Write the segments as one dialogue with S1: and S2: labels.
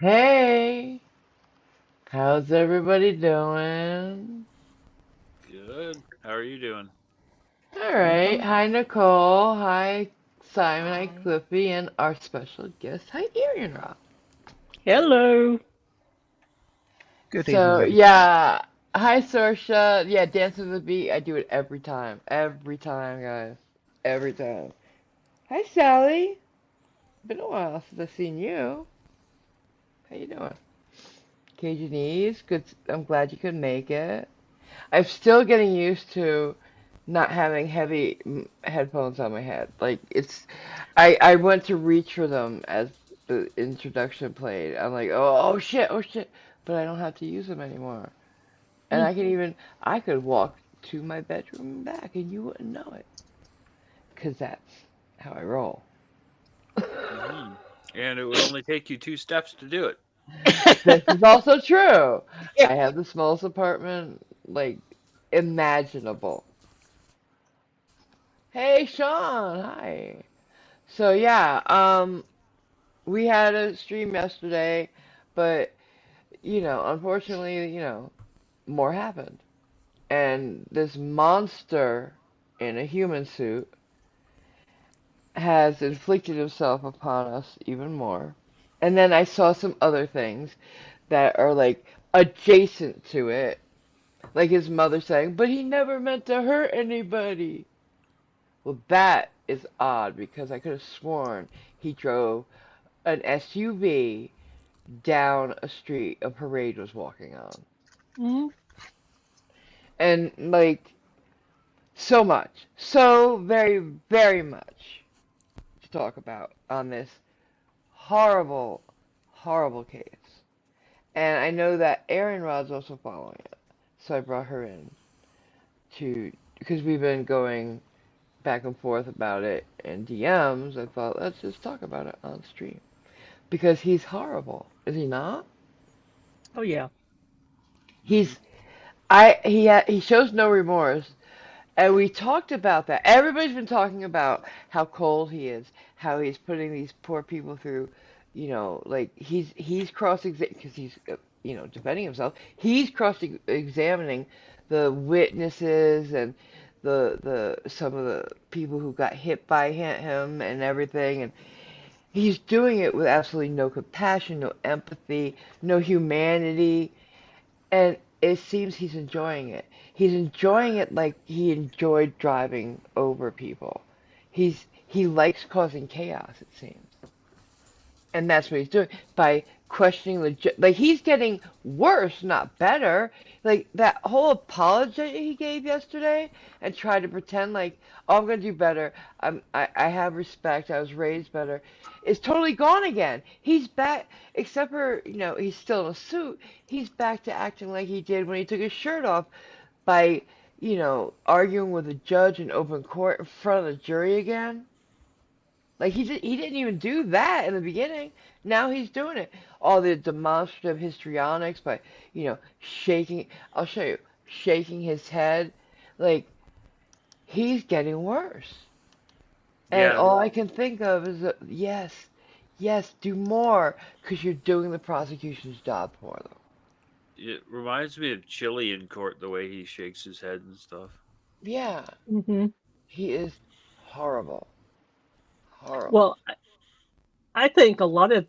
S1: Hey, how's everybody doing?
S2: Good. How are you doing?
S1: All right. Hi, Nicole. Hi, Simon. Hi, Cliffy, and our special guest. Hi, Arian Rock.
S3: Hello.
S4: Good evening,
S1: So,
S4: everybody.
S1: yeah. Hi, Sorsha. Yeah, Dance with the Beat. I do it every time. Every time, guys. Every time. Hi, Sally. Been a while since I've seen you. How you doing? Cajunese. Good. I'm glad you could make it. I'm still getting used to not having heavy headphones on my head. Like I went to reach for them as the introduction played. I'm like, oh shit, oh shit, but I don't have to use them anymore. And I could walk to my bedroom and back, and you wouldn't know it, 'cause that's how I roll.
S2: Hmm. And it would only take you 2 steps to do it.
S1: This is also true.
S3: Yeah.
S1: I have the smallest apartment like imaginable. Hey, Sean, hi. So yeah, we had a stream yesterday, but unfortunately, more happened. And this monster in a human suit has inflicted himself upon us even more. And then I saw some other things that are like adjacent to it, like his mother saying, "But he never meant to hurt anybody." Well, that is odd because I could have sworn he drove an SUV down a street a parade was walking on.
S3: Mhm.
S1: And like so much, so very, very much to talk about on this horrible, horrible case. And I know that Erin Rod's also following it. So I brought her in to, because we've been going back and forth about it in DMs. I thought, let's just talk about it on stream. Because he's horrible. Is he not?
S3: Oh yeah.
S2: Hmm.
S1: He's, he shows no remorse. And we talked about that. Everybody's been talking about how cold he is, how he's putting these poor people through, like he's cross-examining because he's defending himself. He's cross-examining the witnesses and the some of the people who got hit by him and everything, and he's doing it with absolutely no compassion, no empathy, no humanity, and it seems he's enjoying it. He's enjoying it like he enjoyed driving over people. He likes causing chaos, it seems. And that's what he's doing by questioning like he's getting worse, not better. Like that whole apology he gave yesterday and tried to pretend like, oh, I'm gonna do better. I have respect. I was raised better. It's totally gone again. He's back, except for he's still in a suit. He's back to acting like he did when he took his shirt off by arguing with a judge in open court in front of the jury again. Like he didn't even do that in the beginning. Now he's doing it. All the demonstrative histrionics by, shaking. I'll show you, shaking his head. Like he's getting worse. And
S2: Yeah,
S1: all I can think of is yes, yes, do more because you're doing the prosecution's job for them.
S2: it reminds me of Chili in court, the way he shakes his head and stuff.
S1: Yeah,
S3: Mhm.
S1: he is horrible, horrible.
S3: Well, I think a lot of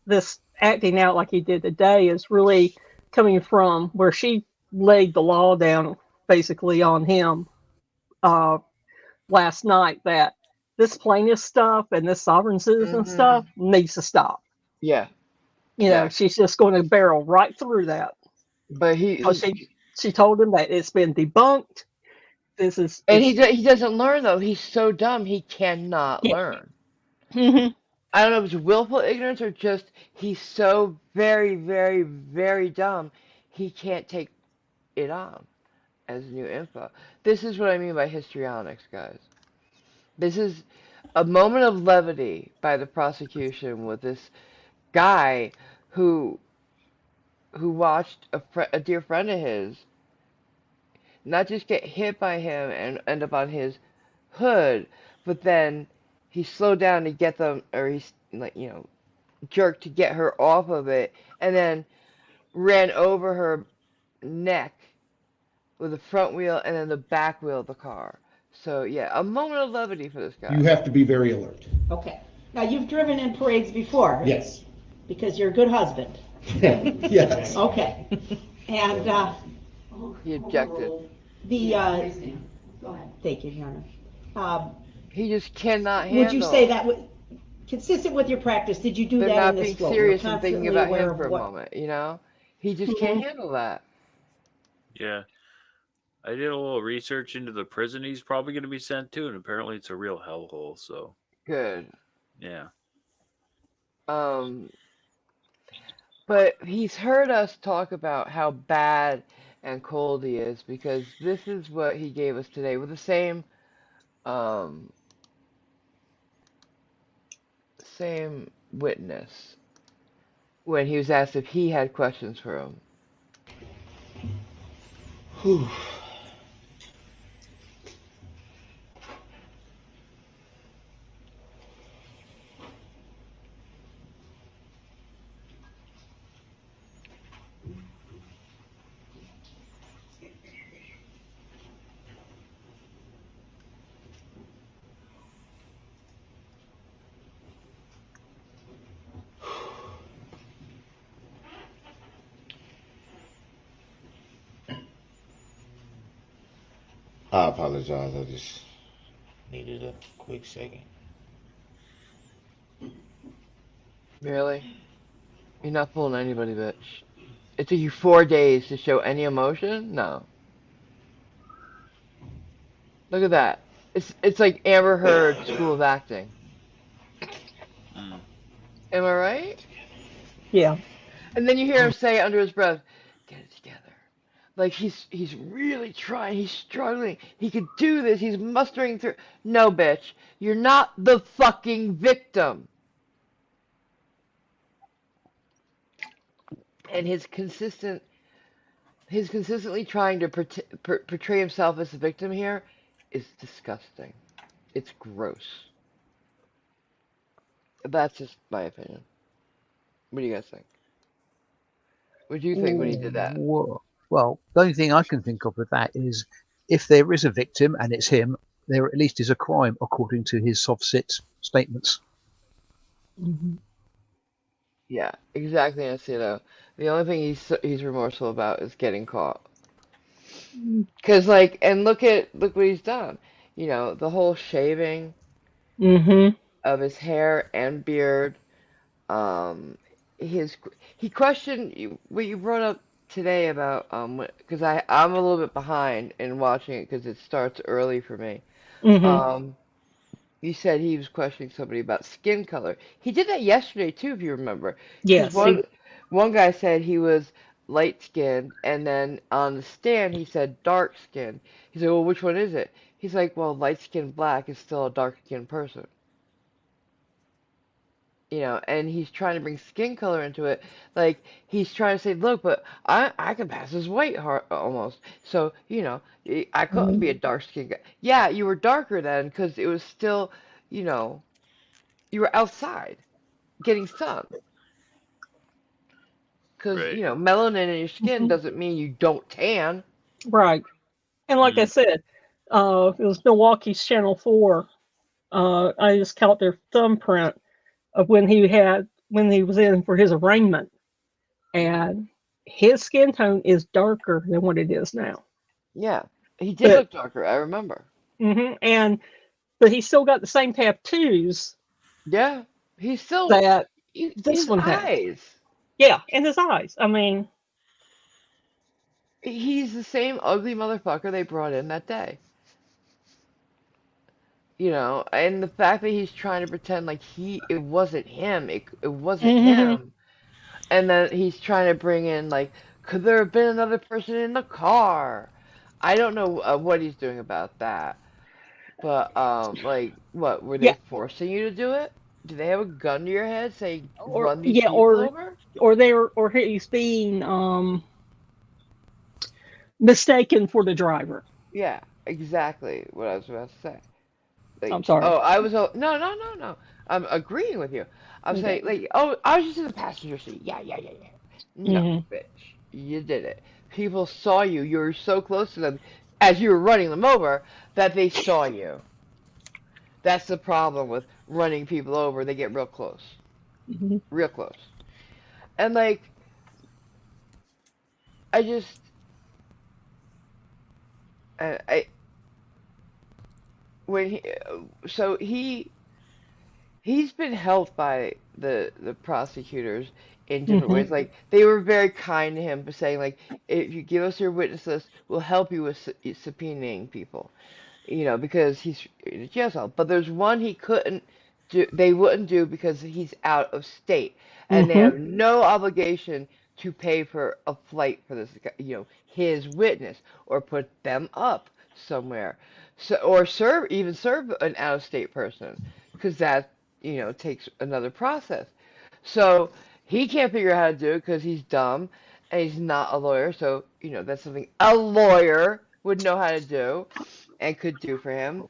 S3: this acting out like he did today is really coming from where she laid the law down basically on him uh last night that this plaintiff stuff and this sovereign citizen
S1: Hmm.
S3: stuff needs to stop.
S1: Yeah, yeah.
S3: She's just going to barrel right through that
S1: But
S3: because she told him that it's been debunked. This is
S1: and
S3: it's
S1: he doesn't learn though. He's so dumb he cannot
S3: yeah.
S1: learn.
S3: Mhm.
S1: I don't know if it's willful ignorance or just he's so very, very, very dumb he can't take it on as new info. This is what I mean by histrionics, guys. This is a moment of levity by the prosecution with this guy who watched a dear friend of his not just get hit by him and end up on his hood, but then he slowed down to get them, or he's like, jerk to get her off of it, and then ran over her neck with the front wheel and then the back wheel of the car. So yeah, a moment of levity for this
S5: You
S1: guy.
S5: have to be very alert.
S6: Okay. Now, you've driven in parades before.
S5: Yes.
S6: Because you're a good husband.
S5: Yes.
S6: Okay. And
S1: He objected.
S6: the, thank you, Your Honor.
S1: He just cannot handle.
S6: Would you say that, consistent with your practice, did you do
S1: they're
S6: that
S1: not
S6: in this
S1: being
S6: float?
S1: serious
S6: You're
S1: and thinking
S6: constantly
S1: about
S6: aware
S1: him
S6: of
S1: for a
S6: what-
S1: moment, you know? He just can't handle that.
S2: Yeah. I did a little research into the prison he's probably going to be sent to, and apparently it's a real hellhole. So,
S1: Good.
S2: yeah.
S1: But he's heard us talk about how bad and cold he is because this is what he gave us today with the same witness when he was asked if he had questions for him.
S5: Whew. I apologize. I just needed a quick second.
S1: Really? You're not fooling anybody, bitch. It took you 4 days to show any emotion? No. Look at that. It's like Amber Heard School of Acting.
S2: Mm.
S1: Am I right?
S3: Yeah.
S1: And then you hear him say under his breath, "Get it together." Like he's really trying. He's struggling. He could do this. He's mustering through. No, bitch. You're not the fucking victim. And his consistently trying to portray himself as the victim here is disgusting. It's gross. That's just my opinion. What do you guys think? What do you think when he did that?
S4: Well, the only thing I can think of with that is if there is a victim and it's him, there at least is a crime according to his soft sit statements.
S3: Mm-hmm.
S1: Yeah, exactly, Anacito. The only thing he's remorseful about is getting caught. Cause like, and look what he's done. You know, the whole shaving
S3: Mm-hmm.
S1: of his hair and beard. His he questioned what you brought up today about because I'm a little bit behind in watching it because it starts early for me.
S3: Mm-hmm.
S1: You said he was questioning somebody about skin color. He did that yesterday too, if you remember. Because
S3: Yes.
S1: one guy said he was light skinned, and then on the stand he said dark skinned. He said, "Well, which one is it?" He's like, "Well, light skinned black is still a dark skinned person." You know, and he's trying to bring skin color into it. Like he's trying to say, "Look, but I can pass as white almost." So you know, I couldn't be a dark skinned guy. Yeah, you were darker then because it was still, you know, you were outside getting sun. Because
S2: Right.
S1: you know, melanin in your skin
S3: Mm-hmm.
S1: doesn't mean you don't tan.
S3: Right. And like I
S2: Mm.
S3: said, it was Milwaukee's Channel 4. I just caught their thumbprint of when he was in for his arraignment, and his skin tone is darker than what it is now.
S1: Yeah, he did
S3: But
S1: look darker. I remember.
S3: but he still got the same tattoos
S1: Yeah, he's still
S3: that this
S1: his
S3: one had.
S1: eyes.
S3: Yeah, in his eyes. I mean,
S1: He's the same ugly motherfucker they brought in that day. You know, and the fact that he's trying to pretend like it wasn't him, it wasn't
S3: mm-hmm.
S1: him, and then he's trying to bring in like, could there have been another person in the car? I don't know what he's doing about that, but like, what were they
S3: Yeah,
S1: forcing you to do it? Do they have a gun to your head saying
S3: or
S1: run these
S3: yeah,
S1: people over?
S3: or he's being mistaken for the driver.
S1: Yeah, exactly what I was about to say. like,
S3: I'm sorry.
S1: oh, I was, no, no, no, no. I'm agreeing with you. I'm
S3: Okay.
S1: saying, like, oh, I was just in the passenger seat. Yeah, yeah, yeah, yeah. No,
S3: Hmm.
S1: bitch, you did it. People saw you. You were so close to them as you were running them over that they saw you. That's the problem with running people over. They get real close,
S3: Hmm.
S1: real close. And like, I just, I when he, so he's been helped by the prosecutors in different
S3: Hmm.
S1: ways. Like they were very kind to him, for saying like, if you give us your witness list, we'll help you with subpoenaing people. Because he's in a jail cell. But there's one he couldn't do, they wouldn't do because he's out of state, and they
S3: Hmm.
S1: have no obligation to pay for a flight for this, his witness, or put them up somewhere, so or serve an out of state person, because that takes another process. So he can't figure out how to do it because he's dumb and he's not a lawyer. So that's something a lawyer would know how to do and could do for him.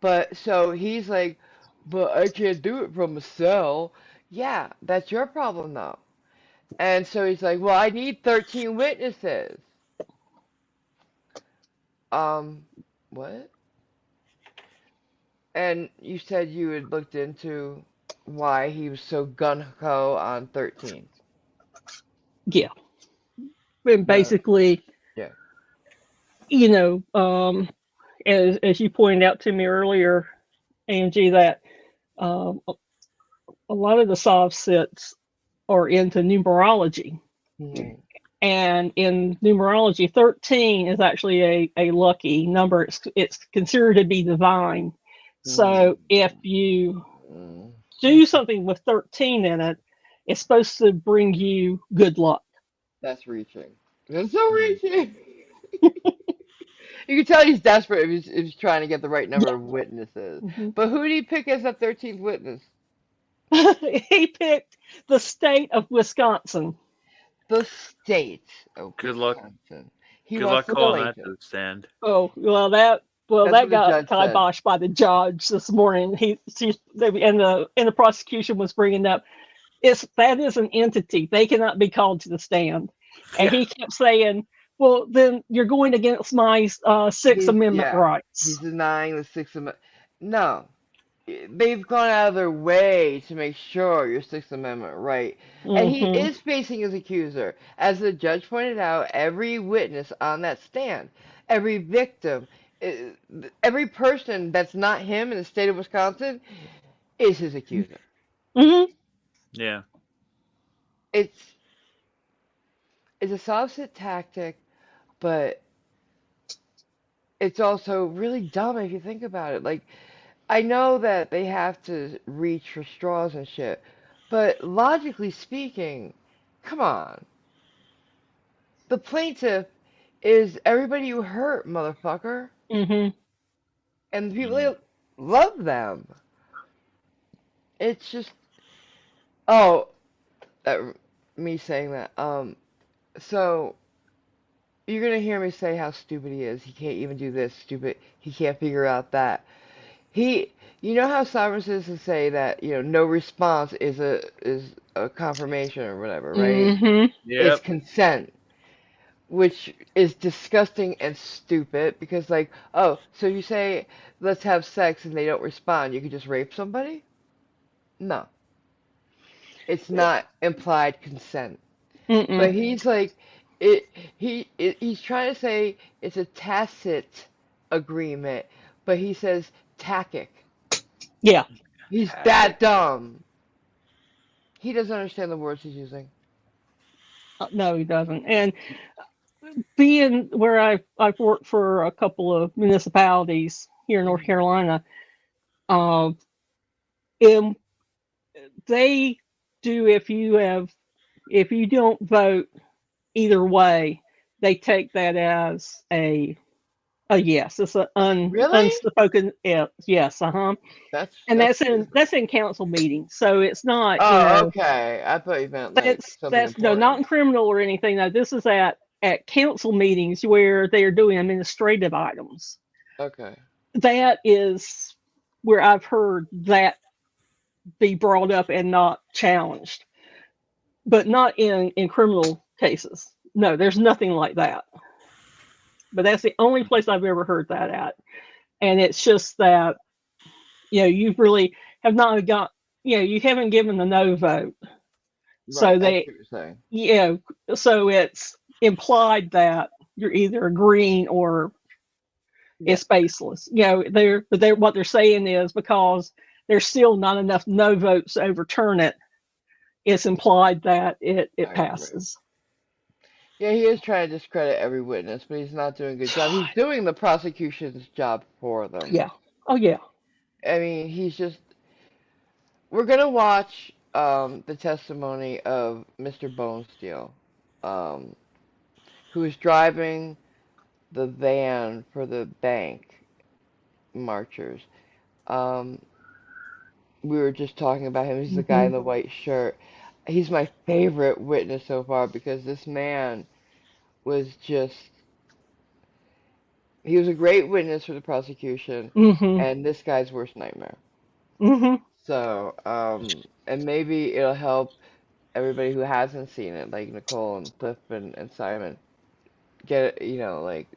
S1: But so he's like, but I can't do it from a cell. Yeah, that's your problem though. And so he's like, well, I need 13 witnesses. Um, what? And you said you had looked into why he was so gun-ho on 13.
S3: Yeah. And
S1: No.
S3: basically,
S1: Yeah.
S3: as you pointed out to me earlier, Angie, that um, a lot of the soft sits are into numerology.
S1: Mhm.
S3: And in numerology, 13 is actually a lucky number. It's considered to be divine.
S1: Mhm.
S3: So if you
S1: Mhm.
S3: do something with 13 in it, it's supposed to bring you good luck.
S1: That's reaching. That's so reaching. You can tell he's desperate if he's trying to get the right number
S3: Yeah.
S1: of witnesses.
S3: Hmm.
S1: But who did he pick as the 13th witness?
S3: He picked the state of Wisconsin.
S1: The state of
S2: Good luck.
S1: Wisconsin. He
S2: Good
S1: wants
S2: luck
S1: the
S2: calling that
S1: plaintiff.
S2: to the stand.
S3: Oh, well,
S1: That's
S3: that
S1: what the
S3: got
S1: judge said.
S3: kiboshed by the judge this morning. And the prosecution was bringing up that is an entity. They cannot be called to the stand. And
S2: Yeah.
S3: he kept saying, "Well, then you're going against my Sixth Amendment
S1: Yeah, he's
S3: rights."
S1: denying the Sixth Amendment. No, they've gone out of their way to make sure your Sixth Amendment right. And he
S3: Hmm.
S1: is facing his accuser. As the judge pointed out, every witness on that stand, every victim, eh, every person that's not him in the state of Wisconsin is his accuser.
S3: Hmm.
S2: Yeah.
S1: It's it's a soft sit tactic, but it's also really dumb if you think about it. Like, I know that they have to reach for straws and shit, but logically speaking, come on. The plaintiff is everybody you hurt, motherfucker.
S3: Hmm.
S1: And the people
S2: Mhm.
S1: that love them. It's just, oh, that, me saying that. So you're gonna hear me say how stupid he is. He can't even do this. Stupid. He can't figure out that. He, you know how sovereign citizens say that no response is a confirmation or whatever, right?
S3: Hmm.
S1: It's
S2: Yep.
S1: consent, which is disgusting and stupid because like, oh, so you say let's have sex and they don't respond, you could just rape somebody? No, it's not implied consent.
S3: Mm-mm.
S1: But he's like, he's trying to say it's a tacit agreement, but he says tacit.
S3: Yeah.
S1: He's that
S2: Tactic.
S1: dumb. He doesn't understand the words he's using.
S3: No, he doesn't. And being where I've worked for a couple of municipalities here in North Carolina, uh, and they do if you don't vote either way, they take that as a yes. It's an
S1: Really?
S3: unspoken yes.
S1: That's
S3: And
S1: that's
S3: that's in council meetings, so it's not
S1: Oh, okay. I thought you meant like something
S3: that's no, not
S1: important.
S3: in criminal or anything. No, this is at council meetings where they are doing administrative items.
S1: Okay.
S3: That is where I've heard that be brought up and not challenged, but not in criminal cases. No, there's nothing like that. But that's the only place I've ever heard that at. And it's just that, you really have not got, you haven't given the no vote. So
S1: Right, I see
S3: they,
S1: what you're saying.
S3: so it's implied that you're either agreeing or it's baseless. They're what they're saying is because there's still not enough no votes to overturn it. It's implied that it
S1: I agree.
S3: passes.
S1: Yeah, he is trying to discredit every witness, but he's not doing a good job. He's doing the prosecution's job for them.
S3: Yeah. Oh yeah.
S1: I mean, we're gonna watch the testimony of Mr. Bonesteel, who was driving the van for the bank marchers. Um, we were just talking about him. He's the guy in the white shirt. He's my favorite witness so far because this man was he was a great witness for the prosecution
S3: Mm-hmm.
S1: and this guy's worst nightmare.
S3: Mm-hmm.
S1: So, and maybe it'll help everybody who hasn't seen it, like Nicole and Cliff and Simon, get it, like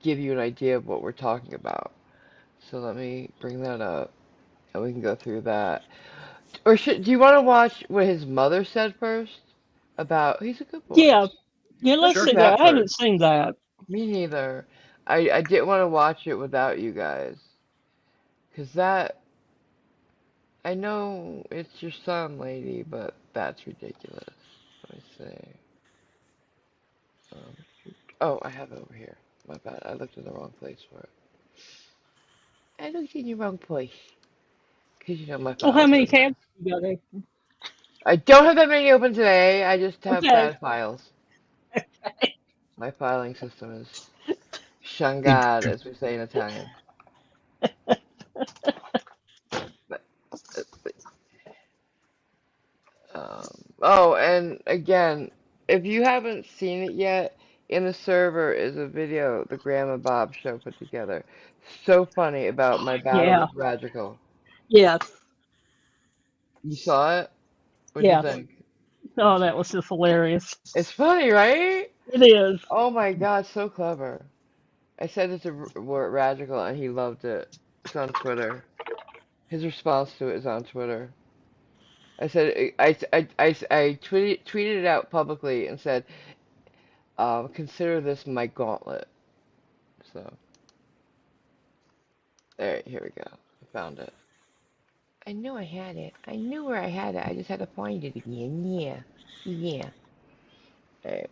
S1: give you an idea of what we're talking about. So let me bring that up and we can go through that. Or do you want to watch what his mother said first about he's a good boy?
S3: Yeah. Yeah, let's
S2: Sure.
S3: see that. I haven't seen that.
S1: Me neither. I didn't want to watch it without you guys. Because I know it's your son, lady, but that's ridiculous. Let me see. Oh, I have it over here. My bad. I looked in the wrong place for it. I looked in the wrong place. Because my
S3: Oh, how
S1: files
S3: many
S1: are
S3: tabs
S1: mess.
S3: you got open?
S1: I don't have that many open today. I just have
S3: Okay.
S1: bad files. My filing system is
S4: In-
S1: shangad, as we say in Italian. But, oh, and again, if you haven't seen it yet, in the server is a video the Grandma Bob show put together. So funny about my battle
S3: Yeah.
S1: with Radical.
S3: Yes.
S1: You saw it? What'd you
S3: Yeah.
S1: think?
S3: Oh, that was just hilarious.
S1: It's funny, right?
S3: It is.
S1: Oh my God, so clever. I said it to Radical and he loved it. It's on Twitter. His response to it is on Twitter. I said I tweeted it out publicly and said, consider this my gauntlet. So there, here we go. I found it. I knew I had it. I knew where I had it. I just had to find it again. Yeah, yeah. Alright.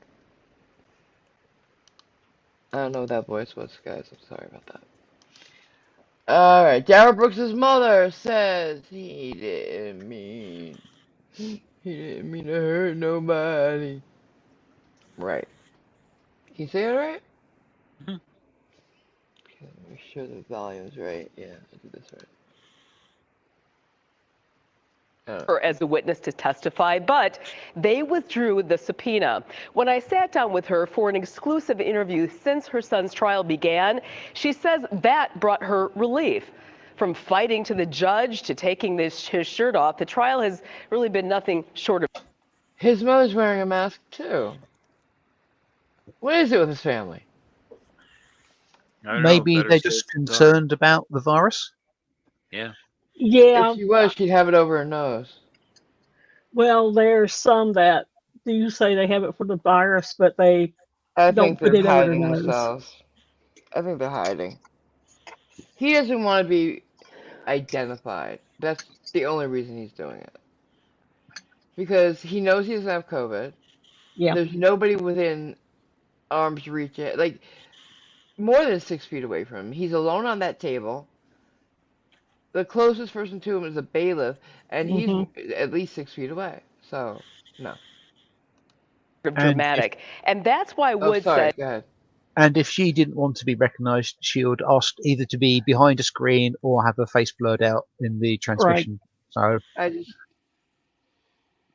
S1: I don't know what that voice was, guys. I'm sorry about that. Alright, Darrell Brooks' mother says he didn't mean to hurt nobody. Right. Can you say it right?
S2: Mhm.
S1: Okay, make sure the volume's right. Yeah, I did this right.
S7: Her as a witness to testify, but they withdrew the subpoena. When I sat down with her for an exclusive interview since her son's trial began, she says that brought her relief. From fighting to the judge to taking his shirt off, the trial has really been nothing short of.
S1: His mother's wearing a mask too. What is it with his family?
S2: I don't know.
S4: Maybe
S2: Better
S4: they're
S2: safe
S4: just
S2: than sorry.
S4: concerned about the virus.
S2: Yeah.
S3: Yeah.
S1: If she was, she'd have it over her nose.
S3: Well, there's some that do say they have it for the virus, but they
S1: I
S3: don't
S1: think
S3: put
S1: they're
S3: it over their
S1: hiding
S3: nose.
S1: themselves. I think they're hiding. He doesn't want to be identified. That's the only reason he's doing it. Because he knows he doesn't have COVID.
S3: Yeah.
S1: There's nobody within arm's reach, like more than 6 feet away from him. He's alone on that table. The closest person to him is a bailiff, and he's at least 6 feet away. So, no.
S7: Dramatic. And that's why Wood said.
S1: Go ahead.
S4: And if she didn't want to be recognised, she would ask either to be behind a screen or have her face blurred out in the transmission. Right. So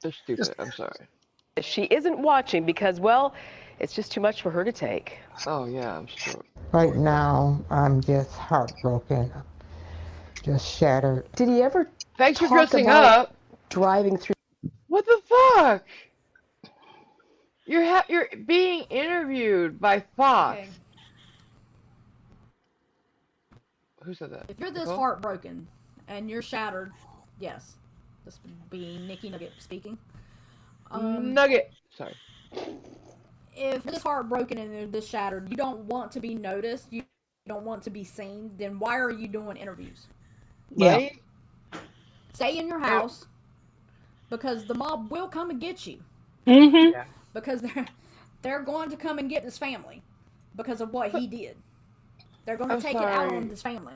S1: they're stupid. I'm sorry.
S7: She isn't watching because, well, it's just too much for her to take.
S1: Oh, yeah, I'm sure.
S8: Right now, I'm just heartbroken. just shattered.
S7: Did he ever
S1: Thanks for
S7: talk
S1: dressing
S7: about
S1: up.
S7: driving through?
S1: What the fuck? You're being interviewed by Fox.
S9: Okay.
S1: Who said that?
S9: If you're this
S1: Nicole?
S9: heartbroken and you're shattered, yes, this would be Nikki Nugget speaking.
S1: Nugget. Sorry.
S9: If you're this heartbroken and you're this shattered, you don't want to be noticed, you don't want to be seen, then why are you doing interviews?
S1: Right?
S9: Stay in your house because the mob will come and get you.
S3: Mm-hmm.
S1: Yeah.
S9: Because they're going to come and get his family because of what he did. They're going to
S1: I'm
S9: take it out
S1: sorry.
S9: on his family.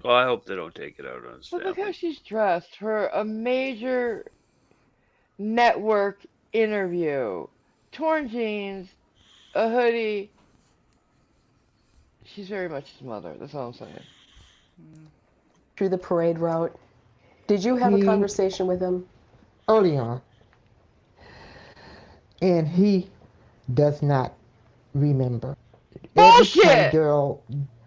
S2: Well, I hope they don't take it out on his
S1: But look how
S2: family.
S1: she's dressed for a major network interview. Torn jeans, a hoodie. She's very much his mother. That's all I'm saying.
S7: Through the parade route. Did you have a conversation with him?
S8: Early on. And he does not remember.
S1: Bullshit!
S8: Every time Daryl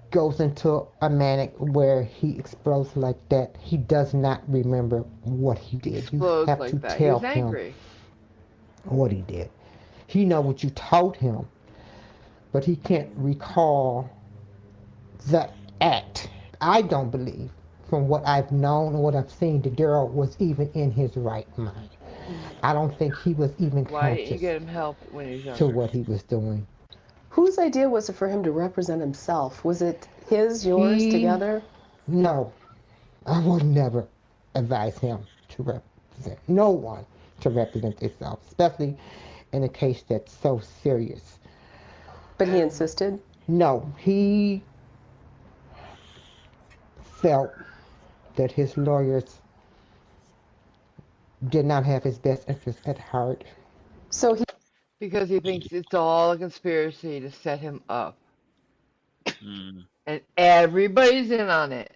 S8: goes into a manic where he explodes like that, he does not remember what he did.
S1: Explodes
S8: you have
S1: like
S8: to
S1: that. He
S8: tell
S1: was
S8: him
S1: angry.
S8: what he did. He know what you told him, but he can't recall the act. I don't believe, from what I've known and what I've seen, that Daryl was even in his right mind. I don't think he was even
S1: Why didn't you
S8: conscious
S1: get him help when he was
S8: to
S1: younger?
S8: what he was doing.
S7: Whose idea was it for him to represent himself? Was it his, yours, together?
S8: No, I would never advise him to represent, no one to represent themselves, especially in a case that's so serious.
S7: But he insisted?
S8: No, he felt that his lawyers did not have his best interests at heart.
S7: So he
S1: Because he thinks it's all a conspiracy to set him up.
S2: Mm,
S1: And everybody's in on it.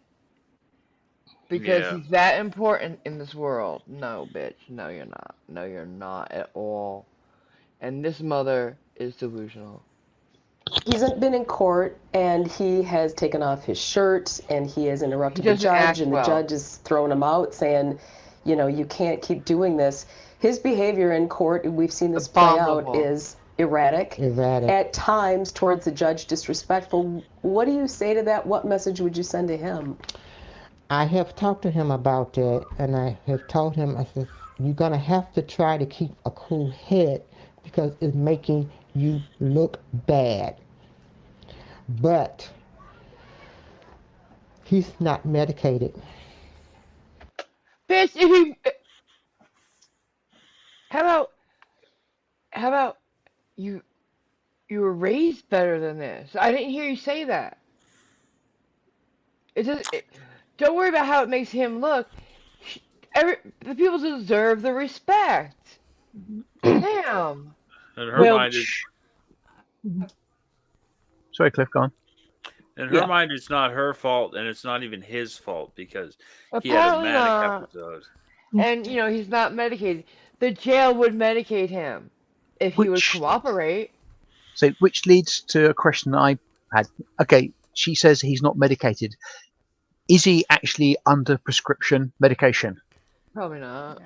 S1: Because
S2: yeah.
S1: he's that important in this world. No, bitch. No, you're not. No, you're not at all. And this mother is delusional.
S7: he's been in court and he has taken off his shirt and he has interrupted
S1: He
S7: the
S1: doesn't
S7: judge
S1: act
S7: and the
S1: well.
S7: judge is throwing him out saying, you know, you can't keep doing this. His behavior in court, we've seen this play out,
S1: Abominable.
S7: is erratic. At times towards the judge disrespectful. What do you say to that? What message would you send to him?
S8: I have talked to him about that, and I have told him, I said, you're going to have to try to keep a cool head because it's making you look bad. But he's not medicated.
S1: Bitch, if he... How about you were raised better than this? I didn't hear you say that. Don't worry about how it makes him look. The people deserve the respect. Damn.
S2: In her
S3: Well,
S2: mind,
S4: Sorry, Cliff, go on.
S2: it's not her fault, and it's not even his fault because he had a
S1: Apparently
S2: manic
S1: not.
S2: episode.
S1: And, he's not medicated. The jail would medicate him if he would cooperate.
S4: So, which leads to a question I had. Okay, she says he's not medicated. Is he actually under prescription medication?
S1: Probably not.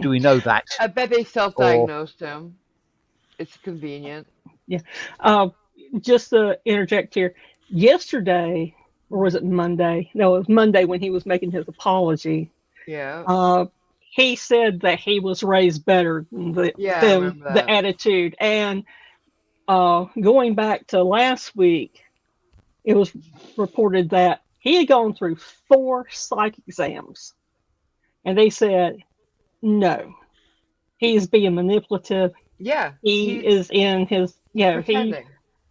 S4: Do we know that?
S1: I bet they self-diagnosed him. It's convenient.
S3: Yeah. Just to interject here, yesterday, or was it Monday? No, it was Monday when he was making his apology.
S1: Yeah.
S3: He said that he was raised better than
S1: I remember that.
S3: the attitude. And going back to last week, it was reported that he had gone through 4 psych exams. And they said, no, he is being manipulative.
S1: Yeah.
S3: He is in his,
S1: pretending.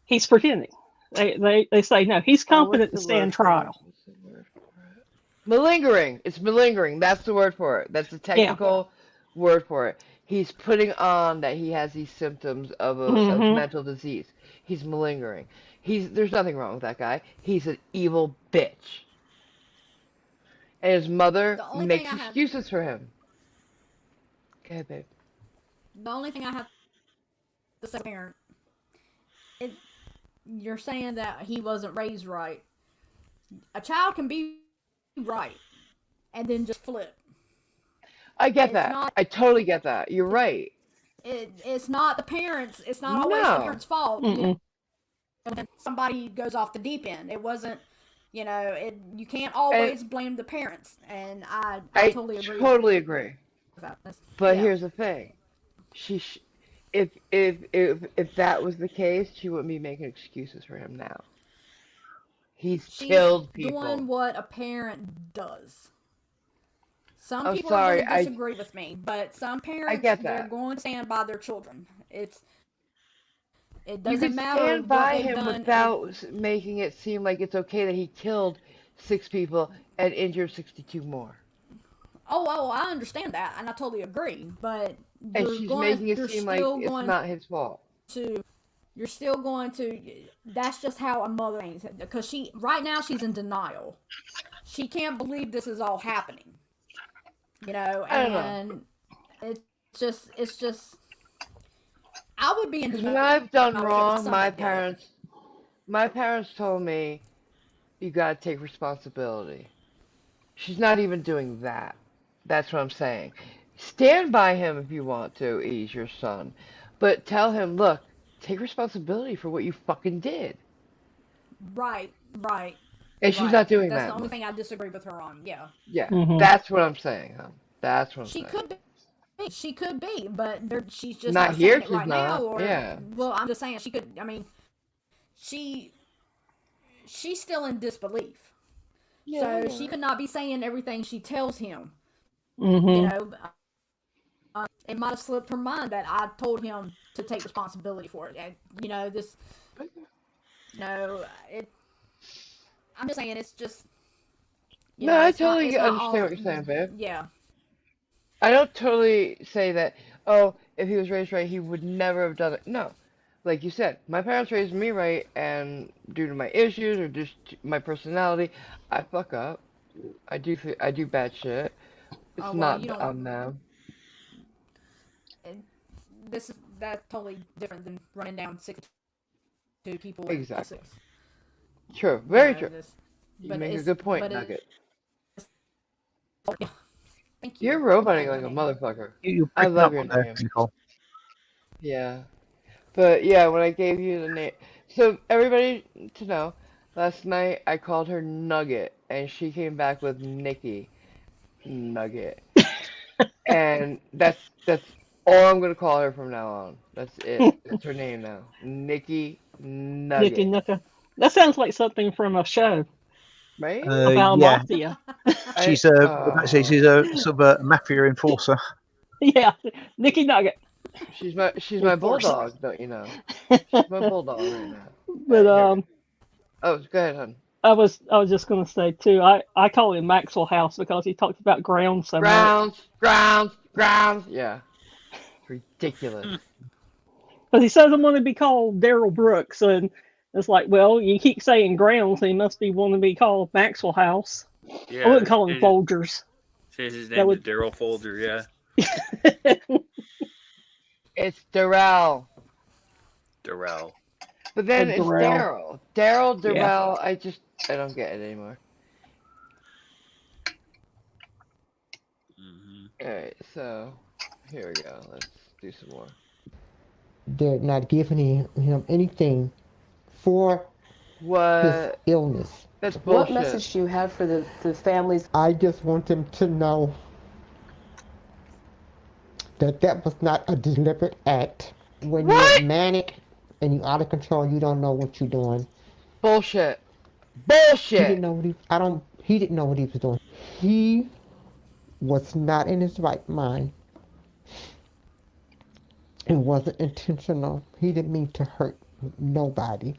S3: He's pretending. They say, no, he's competent to stand trial.
S1: Malingering. It's malingering. That's the word for it. That's the technical word for it. He's putting on that he has these symptoms of mental disease. He's malingering. There's nothing wrong with that guy. He's an evil bitch. And his mother makes excuses for him. Okay, babe.
S9: The only thing I have to say, parent, you're saying that he wasn't raised right. A child can be right and then just flip.
S1: I get
S9: It's
S1: that.
S9: not.
S1: I totally get that. You're right.
S9: It's not the parents. It's not always the
S1: No.
S9: parents' fault.
S3: Mm-mm.
S9: When somebody goes off the deep end, it wasn't. You can't
S1: And
S9: always blame the parents, and I
S1: I
S9: totally agree with
S1: totally agree.
S9: that.
S1: But
S9: Yeah,
S1: here's the thing. She sh if that was the case, she wouldn't be making excuses for him now. He's
S9: she's
S1: killed
S9: doing
S1: people.
S9: what a parent does. Some
S1: I'm
S9: people are going
S1: sorry.
S9: to disagree with me, but some
S1: I
S9: parents
S1: get
S9: they're
S1: that.
S9: going to stand by their children. It
S1: You
S9: doesn't
S1: could
S9: matter
S1: stand
S9: what
S1: by
S9: they've
S1: him
S9: done.
S1: without making it seem like it's okay that he killed 6 people and injured 62 more.
S9: I understand that, and I totally agree. But
S1: And she's making it
S9: you're
S1: seem like
S9: still
S1: it's
S9: going
S1: not his fault.
S9: to, you're still going to. That's just how a mother thinks. Because right now, she's in denial. She can't believe this is all happening.
S1: I don't know.
S9: And it's just. I would be in
S1: Because when
S9: denial
S1: I've done
S9: if it was my
S1: wrong,
S9: son that did it.
S1: my parents told me you gotta take responsibility. She's not even doing that. That's what I'm saying. Stand by him if you want to, ease your son. But tell him, look, take responsibility for what you fucking did.
S9: Right, right,
S1: And she's
S9: right.
S1: not doing
S9: That's the
S1: that
S9: only
S1: much.
S9: thing I disagree with her on. Yeah,
S1: Yeah,
S3: Mm-hmm.
S1: that's what I'm saying, huh? That's what I'm
S9: she
S1: saying.
S9: could be. She could be, but she's just
S1: Not
S9: not saying
S1: here,
S9: it
S1: she's
S9: right now.
S1: not.
S9: Or,
S1: Yeah.
S9: well, I'm just saying she could. I mean, she she's still in disbelief,
S1: Yeah,
S9: so she
S1: yeah.
S9: could not be saying everything she tells him. You
S3: Mm-hmm.
S9: know, it might have slipped her mind that I told him to take responsibility for it. And, this. No, it. I'm just saying it's just.
S1: No, I
S9: It's not. It's
S1: totally
S9: not
S1: understand
S9: all.
S1: what you're saying, babe.
S9: Yeah.
S1: I don't totally say that, oh, if he was raised right, he would never have done it. No. Like you said, my parents raised me right, and due to my issues or just my personality, I fuck up. I do bad shit. It's
S9: Oh well,
S1: not
S9: you don't.
S1: on them.
S9: And that's totally different than running down 62 people in
S1: Exactly.
S9: Essex.
S1: True.
S9: You
S1: Very
S9: know,
S1: true.
S9: this,
S1: You
S9: but
S1: make a
S9: it's
S1: good point,
S9: but it's
S1: Nugget.
S9: thank
S1: You're
S9: you.
S1: roboting
S9: Saying my
S1: like a
S9: name.
S1: motherfucker.
S4: You're
S1: I
S4: breaking
S1: love
S4: up
S1: your
S4: on there,
S1: name.
S4: Nicole.
S1: Yeah. But yeah, when I gave you the name, so everybody to know, last night I called her Nugget, and she came back with Nikki Nugget, and that's all I'm gonna call her from now on. That's it. That's her name now, Nikki
S3: Nicky
S1: Nugget,
S3: Nuka. That sounds like something from a show
S1: right?
S3: about
S4: Yeah,
S3: mafia.
S1: I
S4: she's a sort of a mafia enforcer.
S3: Yeah, Nicky Nugget
S1: she's my
S3: enforcer.
S1: bulldog, don't you know? She's my bulldog right now. All
S3: But
S1: right, here we go. Oh, go ahead, hon.
S3: I was just gonna say too. I call him Maxwell House because he talks about ground so much.
S1: Grounds. Yeah, it's ridiculous.
S3: Because he says I want to be called Daryl Brooks, and it's like, well, you keep saying grounds, so he must be wanting to be called Maxwell House. I
S2: Yeah,
S3: wouldn't call him Folgers.
S2: change his
S3: That
S2: name to
S3: would.
S2: Daryl Folger. Yeah.
S1: It's Darrell.
S2: Darrell.
S1: But then it's
S3: Darrell.
S1: Daryl. Daryl,
S3: Yeah.
S1: Darrell, I don't get it anymore. Alright, so here we go. Let's do some more.
S8: They're not giving him anything for his
S1: What?
S8: illness.
S1: That's
S7: What
S1: bullshit.
S7: message do you have for the families?
S8: I just want them to know that that was not a deliberate act. When
S1: What?
S8: you're manic and you're out of control, you don't know what you're doing.
S1: Bullshit.
S8: He
S1: Bullshit.
S8: didn't know what he didn't know what he was doing. He was not in his right mind. It wasn't intentional. He didn't mean to hurt nobody.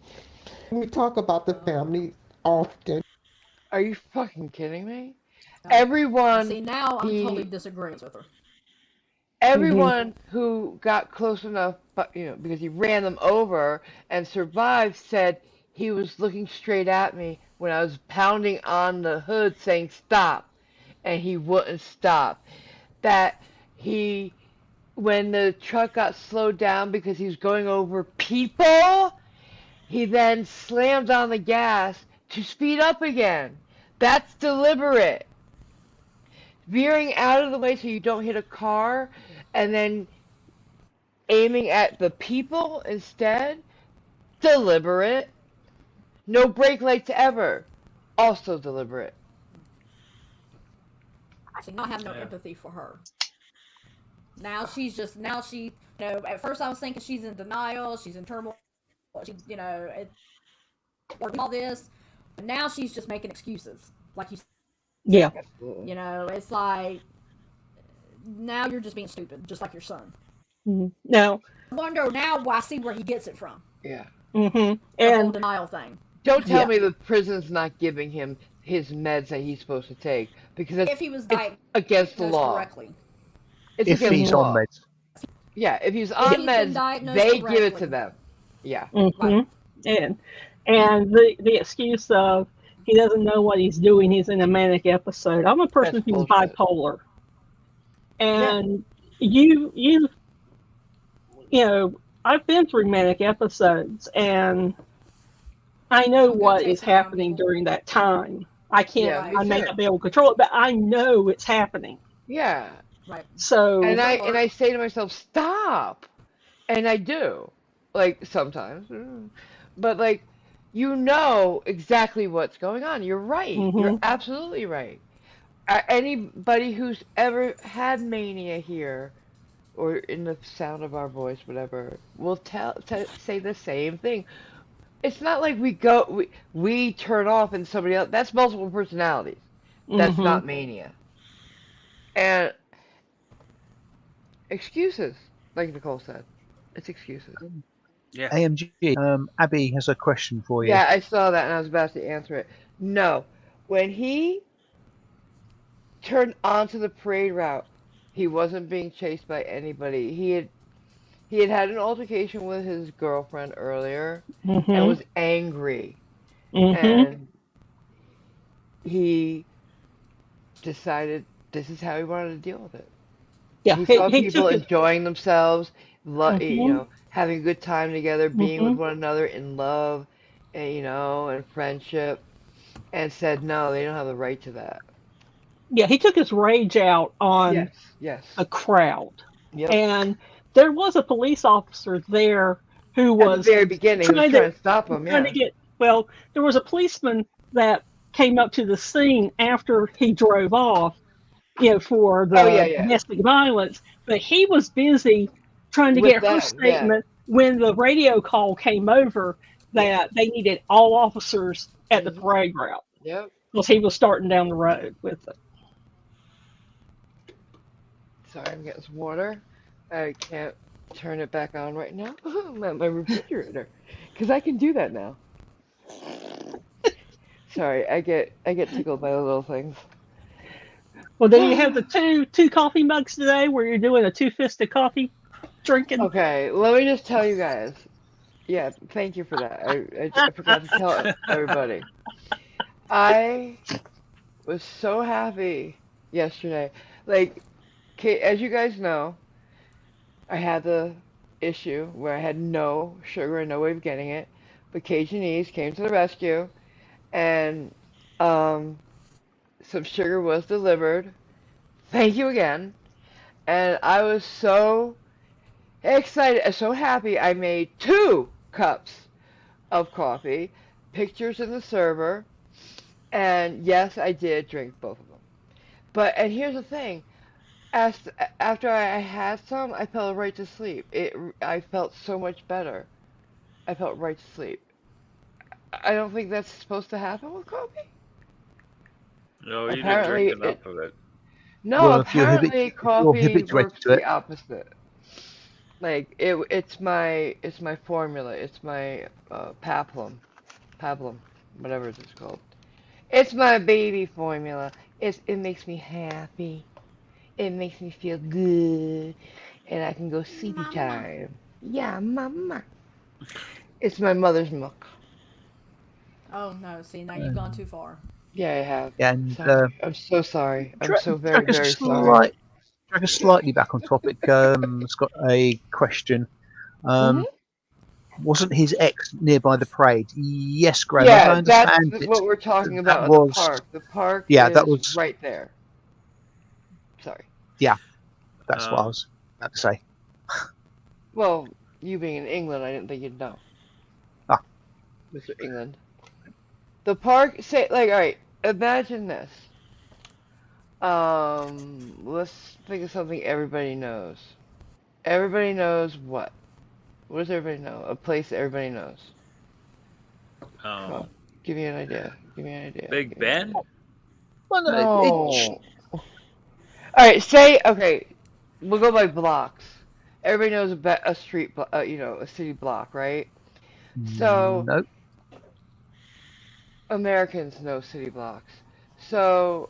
S8: We talk about the family often.
S1: Are you fucking kidding me?
S9: See,
S1: Everyone
S9: now I'm totally
S1: he
S9: disagreeing with her.
S1: everyone who got close enough, but because he ran them over and survived, said he was looking straight at me when I was pounding on the hood saying stop, and he wouldn't stop. That when the truck got slowed down because he was going over people, he then slammed on the gas to speed up again. That's deliberate. Veering out of the way so you don't hit a car and then aiming at the people instead, deliberate. No brake lights ever, also deliberate.
S9: I do not have no empathy for her. Now she, at first I was thinking she's in denial, she's in turmoil, or all this, but now she's just making excuses, like you said.
S3: Yeah.
S9: It's like, now you're just being stupid, just like your son.
S3: Mm-hmm. Now,
S9: I wonder now why I see where he gets it from.
S1: Yeah.
S3: Mm-hmm.
S9: The whole denial thing.
S1: Don't tell me the prison's not giving him his meds that he's supposed to take, because
S9: if he was diagnosed
S1: against the law.
S9: correctly.
S1: It's
S4: if
S1: against
S4: he's
S1: the
S4: on
S1: law.
S4: meds.
S1: Yeah, if he's on meds, they give it to them. Yeah.
S3: Mm-hmm. And the excuse of he doesn't know what he's doing, he's in a manic episode. I'm a person who's bipolar. And you I've been through manic episodes, and I know what is happening during that time. I may not be able to control it, but I know it's happening.
S1: Yeah.
S9: Right.
S3: So
S1: and I say to myself, stop. And I do. Like sometimes. But like exactly what's going on. You're right. Mm-hmm. You're absolutely right. Anybody who's ever had mania here, or in the sound of our voice, whatever, will say the same thing. It's not like we turn off and somebody else. That's multiple personalities. That's not mania. And excuses, like Nicole said. It's excuses.
S2: Yeah.
S4: AMG, Abby has a question for you.
S1: Yeah, I saw that and I was about to answer it. No. When he turned onto the parade route, he wasn't being chased by anybody. He had an altercation with his girlfriend earlier and was angry. And he decided this is how he wanted to deal with it. Yeah, he saw people enjoying themselves, having a good time together, being with one another in love, and and friendship, and said no, they don't have the right to that.
S3: Yeah, he took his rage out on a crowd. Yep. And there was a police officer there who was
S1: at the very beginning trying to stop him.
S3: There was a policeman that came up to the scene after he drove off, for the domestic violence, but he was busy trying to get her statement when the radio call came over that they needed all officers at the parade route.
S1: Yep.
S3: Because he was starting down the road with it.
S1: Sorry, I'm getting some water. I can't turn it back on right now. I'm at my refrigerator, because I can do that now. Sorry, I get tickled by the little things.
S3: Well, then you have the two coffee mugs today, where you're doing a two-fisted coffee drinking.
S1: Okay, let me just tell you guys. Yeah, thank you for that. I forgot to tell everybody. I was so happy yesterday. Like, as you guys know, I had the issue where I had no sugar and no way of getting it, but Cajunese came to the rescue, and some sugar was delivered. Thank you again. And I was so excited, so happy. I made 2 cups of coffee, pictures in the server, and yes, I did drink both of them. And here's the thing. After I had some, I fell right to sleep. I felt so much better. I felt right to sleep. I don't think that's supposed to happen with coffee.
S2: No, you didn't drink enough of it.
S1: No, apparently coffee works the opposite. Like it's my formula. It's my pablum, whatever it's called. It's my baby formula. It makes me happy. It makes me feel good, and I can go sleepy time. Yeah, mama. It's my mother's milk.
S9: Oh no! See, now you've gone too far.
S1: Yeah, I have.
S4: And
S1: I'm so sorry. I'm so very sorry.
S4: Drag us slightly back on topic. It's got a question. wasn't his ex nearby the parade? Yes, Graham, as I
S1: Yeah, that's
S4: understand it,
S1: what we're talking
S4: that
S1: about at the
S4: was,
S1: park. The park
S4: yeah, that
S1: is
S4: was,
S1: right there. Sorry.
S4: yeah, that's what I
S2: Um,
S4: was about to say.
S1: Well, you being in England, I didn't think you'd know,
S4: Ah,
S1: Mr. England. The park, say, like, all right, imagine this. Let's think of something everybody knows. Everybody knows what? What does everybody know? A place that everybody knows. Come on, give me an idea. Give me an idea.
S2: Big
S1: Give me an idea.
S2: Ben?
S4: well, no,
S1: No. All right, say okay. We'll go by blocks. Everybody knows a street, a city block, right? So
S4: no,
S1: Americans know city blocks. So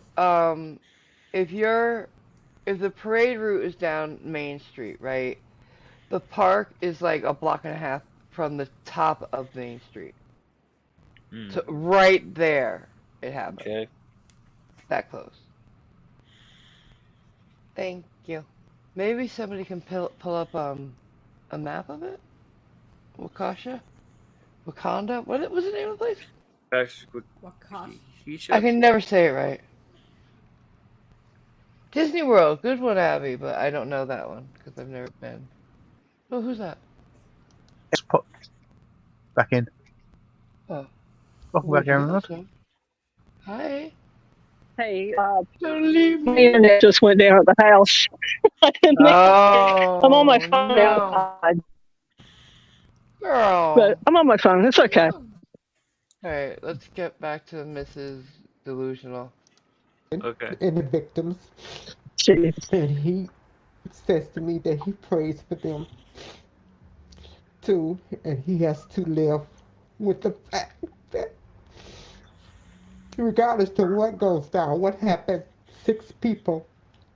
S1: if the parade route is down Main Street, right? The park is like a block and a half from the top of Main Street. So right there, it happened.
S2: Okay.
S1: That close. Thank you. Maybe somebody can pull up a map of it. Wakanda. What was the name of the place?
S9: Wakash.
S1: I can never say it right. Disney World. Good one, Abby, but I don't know that one because I've never been. Oh, who's that?
S4: let's put back in.
S1: Oh,
S4: Welcome
S1: where'd
S4: back,
S1: you
S4: Aaron
S1: go,
S4: Rod.
S1: son? Hi.
S3: Hey,
S1: Don't leave
S3: my
S1: me.
S3: internet just went down at the house.
S1: Oh,
S3: I'm on my phone
S1: no.
S3: outside,
S1: Girl.
S3: but I'm on my phone. It's okay.
S1: Alright, let's get back to Mrs. Delusional.
S2: Okay.
S8: And the victims.
S3: Jeez.
S8: And he says to me that he prays for them too, and he has to live with the fact that regardless to what goes down, what happened, 6 people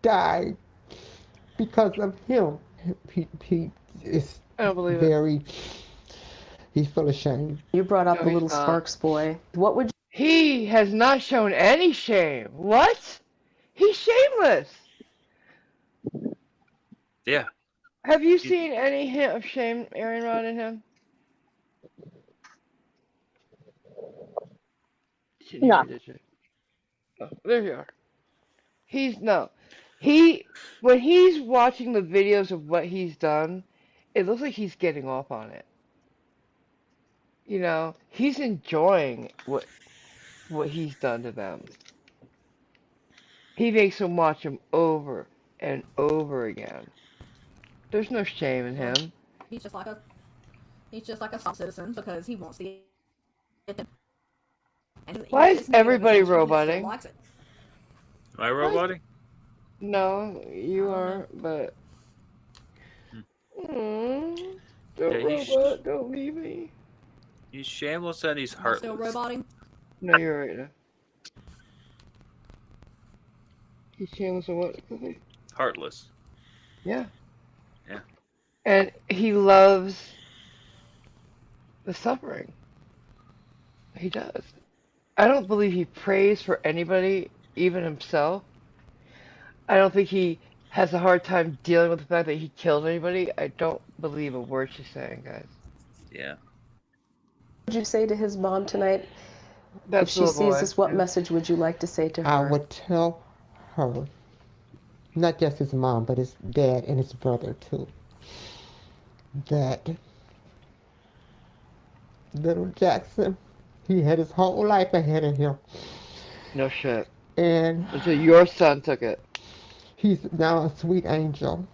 S8: died because of him. He is
S1: I don't believe it.
S8: very, he's full of shame.
S7: You brought up
S1: No,
S7: the
S1: he's
S7: little
S1: not.
S7: Sparks boy. What would
S1: He has not shown any shame. What? He's shameless.
S2: Yeah.
S1: Have you seen any hint of shame, Aaron Rod, in him? Didn't hear
S3: No.
S1: me, did you? Oh, there you are. When he's watching the videos of what he's done, it looks like he's getting off on it. You know, he's enjoying what he's done to them. He makes them watch him over and over again. There's no shame in him.
S9: He's just like a citizen because he wants to get them. And
S1: Why
S9: if
S1: is
S9: it's negative
S1: everybody
S9: attention, he still
S1: roboting?
S9: likes it.
S2: Am I roboting?
S1: No, you
S9: I don't
S1: aren't, but. Don't
S2: Yeah,
S1: robot, don't leave me.
S2: He's shameless and he's
S9: Am I still
S2: heartless.
S9: roboting?
S1: No, you're right now. He's shameless and what?
S2: Heartless.
S1: Yeah.
S2: Yeah.
S1: And he loves the suffering. He does. I don't believe he prays for anybody, even himself. I don't think he has a hard time dealing with the fact that he killed anybody. I don't believe a word she's saying, guys.
S2: Yeah.
S7: would you say to his mom tonight?
S1: That's
S7: If she
S1: little
S7: sees
S1: boy.
S7: this, what
S1: Yeah.
S7: message would you like to say to her?
S8: I would tell her, not just his mom, but his dad and his brother too, that little Jackson, he had his whole life ahead of him.
S1: No shit.
S8: And
S1: Until your son took it.
S8: he's now a sweet angel.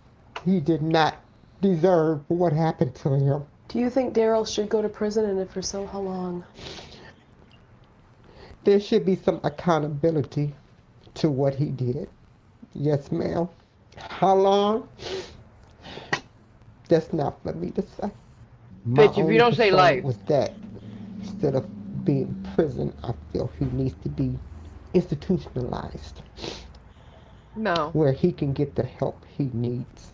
S8: He did not deserve what happened to him.
S7: Do you think Daryl should go to prison, and if so, how long?
S8: There should be some accountability to what he did. Yes, ma'am. How long? That's not for me to say. My
S1: Bitch, if you
S8: only
S1: don't say
S8: concern
S1: life.
S8: was that instead of being in prison, I feel he needs to be institutionalized
S1: No.
S8: where he can get the help he needs.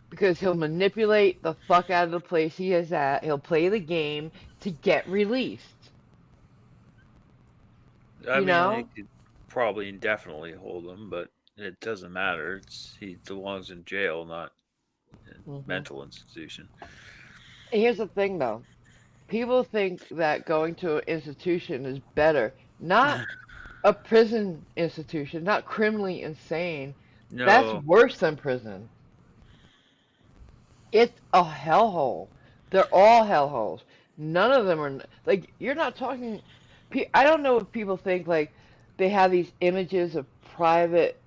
S1: Because he'll manipulate the fuck out of the place he is at. He'll play the game to get released.
S2: I
S1: You
S2: mean,
S1: know?
S2: they could probably indefinitely hold him, but it doesn't matter. He belongs in jail, not in
S1: Mhm.
S2: mental institution.
S1: Here's the thing, though. People think that going to an institution is better. Not a prison institution, not criminally insane. That's
S2: No,
S1: worse than prison. It's a hellhole. They're all hellholes. None of them are like you're not talking. I don't know if people think like they have these images of private,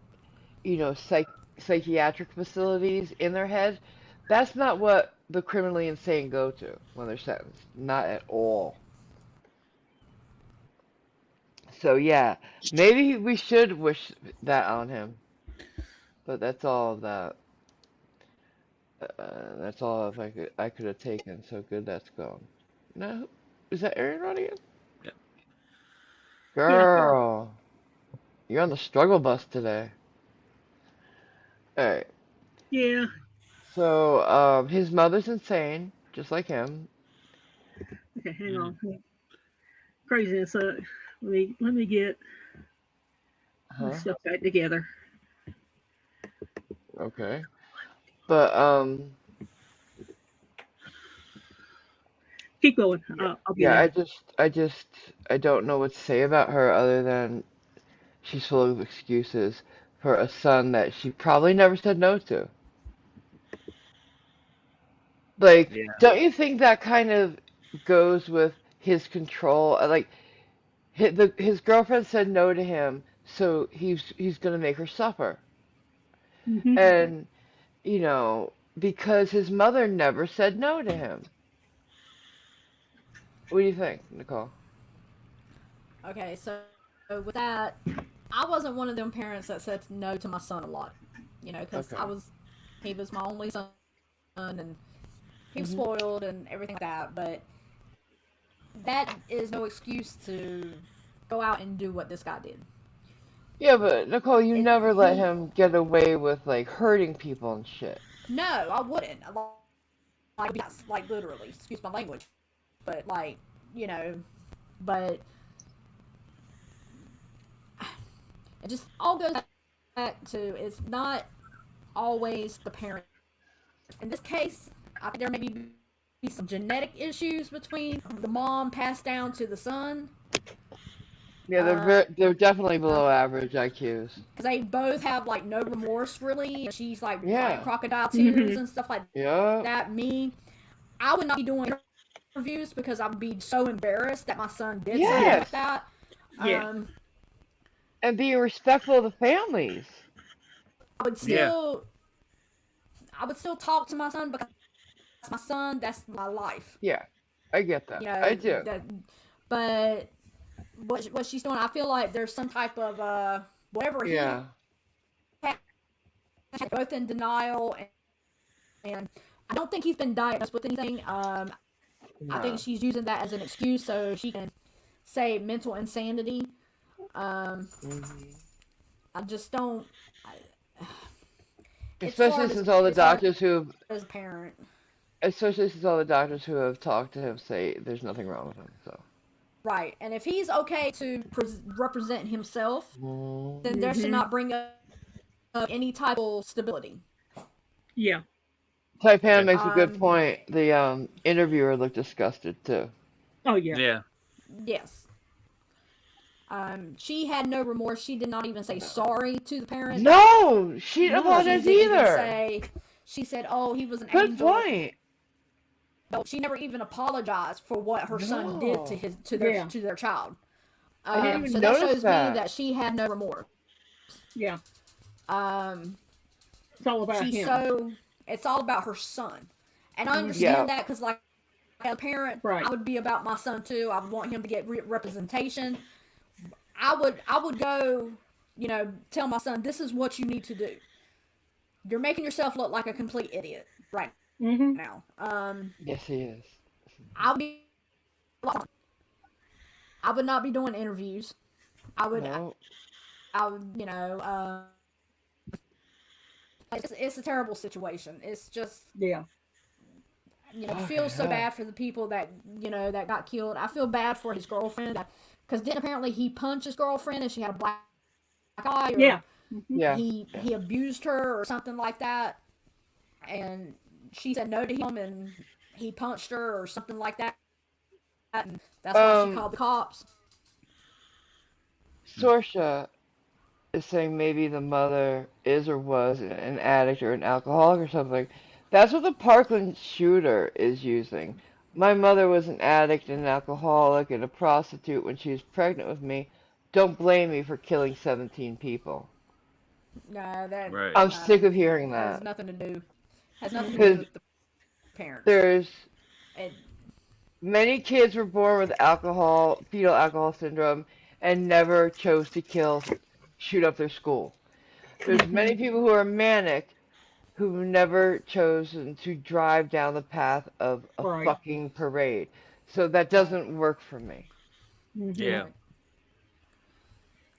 S1: psychiatric facilities in their head. That's not what the criminally insane go to when they're sentenced. Not at all. So yeah, maybe we should wish that on him. But that's all if I could have taken. So good that's gone. No, is that Aaron running it?
S2: yeah.
S3: Yeah.
S1: Girl, you're on the struggle bus today. All right.
S3: Yeah.
S1: So his mother's insane, just like him.
S3: Okay, hang
S2: Mm.
S3: on. Craziness. Let me get my
S1: Huh?
S3: stuff back together.
S1: Okay. But
S3: Keep going.
S1: yeah,
S3: I'll be
S1: yeah.
S3: there.
S1: I don't know what to say about her other than she's full of excuses for a son that she probably never said no to. Like,
S2: Yeah.
S1: don't you think that kind of goes with his control? Like, his girlfriend said no to him, so he's gonna make her suffer.
S3: Hmm.
S1: And, because his mother never said no to him. What do you think, Nicole?
S9: Okay, so with that, I wasn't one of them parents that said no to my son a lot. Because
S1: Okay.
S9: he was my only son, and he was
S1: Hmm.
S9: spoiled and everything like that. But that is no excuse to go out and do what this guy did.
S1: Yeah, but Nicole, you
S9: It
S1: never let
S9: he
S1: him get away with like hurting people and shit.
S9: No, I wouldn't. Like yes, like literally. Excuse my language, but like you know, but it just all goes back to it's not always the parent. In this case, I think there may be some genetic issues between the mom passed down to the son.
S1: Yeah, they're definitely below average IQs.
S9: Because they both have like no remorse really, and she's like crying
S1: Yeah.
S9: crocodile
S3: Hmm.
S9: tears and stuff like
S1: Yeah.
S9: that. Me, I would not be doing interviews because I would be so embarrassed that my son did something
S1: Yes.
S9: like that.
S3: Yeah.
S1: And being respectful of the families.
S9: I would
S2: Yeah.
S9: still, I would still talk to my son because my son. That's my life.
S1: Yeah, I get that.
S9: You
S1: I
S9: know
S1: do.
S9: that, but what she's doing, I feel like there's some type of whatever he
S1: Yeah.
S9: had, both in denial and I don't think he's been diagnosed with anything. I think
S1: No.
S9: she's using that as an excuse so she can say mental insanity. Um,
S1: Mhm.
S9: I just don't. It's
S1: Especially
S9: hard.
S1: since all the
S9: It's hard
S1: doctors who,
S9: as a parent.
S1: especially since all the doctors who have talked to him say there's nothing wrong with him. So.
S9: Right, and if he's okay to represent himself, then there should
S3: Hmm.
S9: not bring up any type of stability.
S3: Yeah.
S1: Taipan
S2: Yeah.
S1: makes a good
S9: Um,
S1: point. The interviewer looked disgusted too.
S3: Oh yeah.
S2: Yeah.
S9: yes. She had no remorse. She did not even say sorry to the parents.
S1: No, she didn't
S3: No.
S9: She
S1: apologize
S9: didn't even
S1: either.
S9: say. She said, "Oh, he was an
S1: Good
S9: angel."
S1: point.
S9: No, she never even apologized for what her son did
S1: No.
S3: Yeah.
S9: to their child.
S1: I didn't even
S9: So that
S1: notice
S9: shows
S1: that.
S9: me that she had no remorse.
S3: Yeah.
S9: Um,
S3: It's all about
S9: she's
S3: him.
S9: so it's all about her son, and I
S1: Yeah.
S9: understand that because like as a parent,
S3: Right.
S9: I would be about my son too. I would want him to get representation. I would go, tell my son this is what you need to do. You're making yourself look like a complete idiot right
S3: Hmm.
S9: now.
S1: Yes, he is.
S9: I'll be. I would not be doing interviews. I would.
S1: No.
S9: I would. It's a terrible situation. It's just.
S3: Yeah.
S9: Feel so
S1: yeah.
S9: bad for the people that that got killed. I feel bad for his girlfriend because then apparently he punched his girlfriend and she had a black eye. Or
S3: Yeah.
S1: Yeah.
S9: he abused her or something like that, and she said no to him, and he punched her or something like that, and that's why she called the cops.
S1: Sorsha is saying maybe the mother is or was an addict or an alcoholic or something. That's what the Parkland shooter is using. My mother was an addict and an alcoholic and a prostitute when she was pregnant with me. Don't blame me for killing 17 people.
S9: No, that
S2: Right.
S1: I'm sick of hearing
S9: has
S1: that.
S9: nothing to do. Has nothing to do
S1: Because
S9: with the parents.
S1: there's
S9: And
S1: many kids were born with fetal alcohol syndrome, and never chose to shoot up their school. There's many people who are manic who've never chosen to drive down the path of a
S3: Right.
S1: fucking parade. So that doesn't work for me.
S2: Yeah.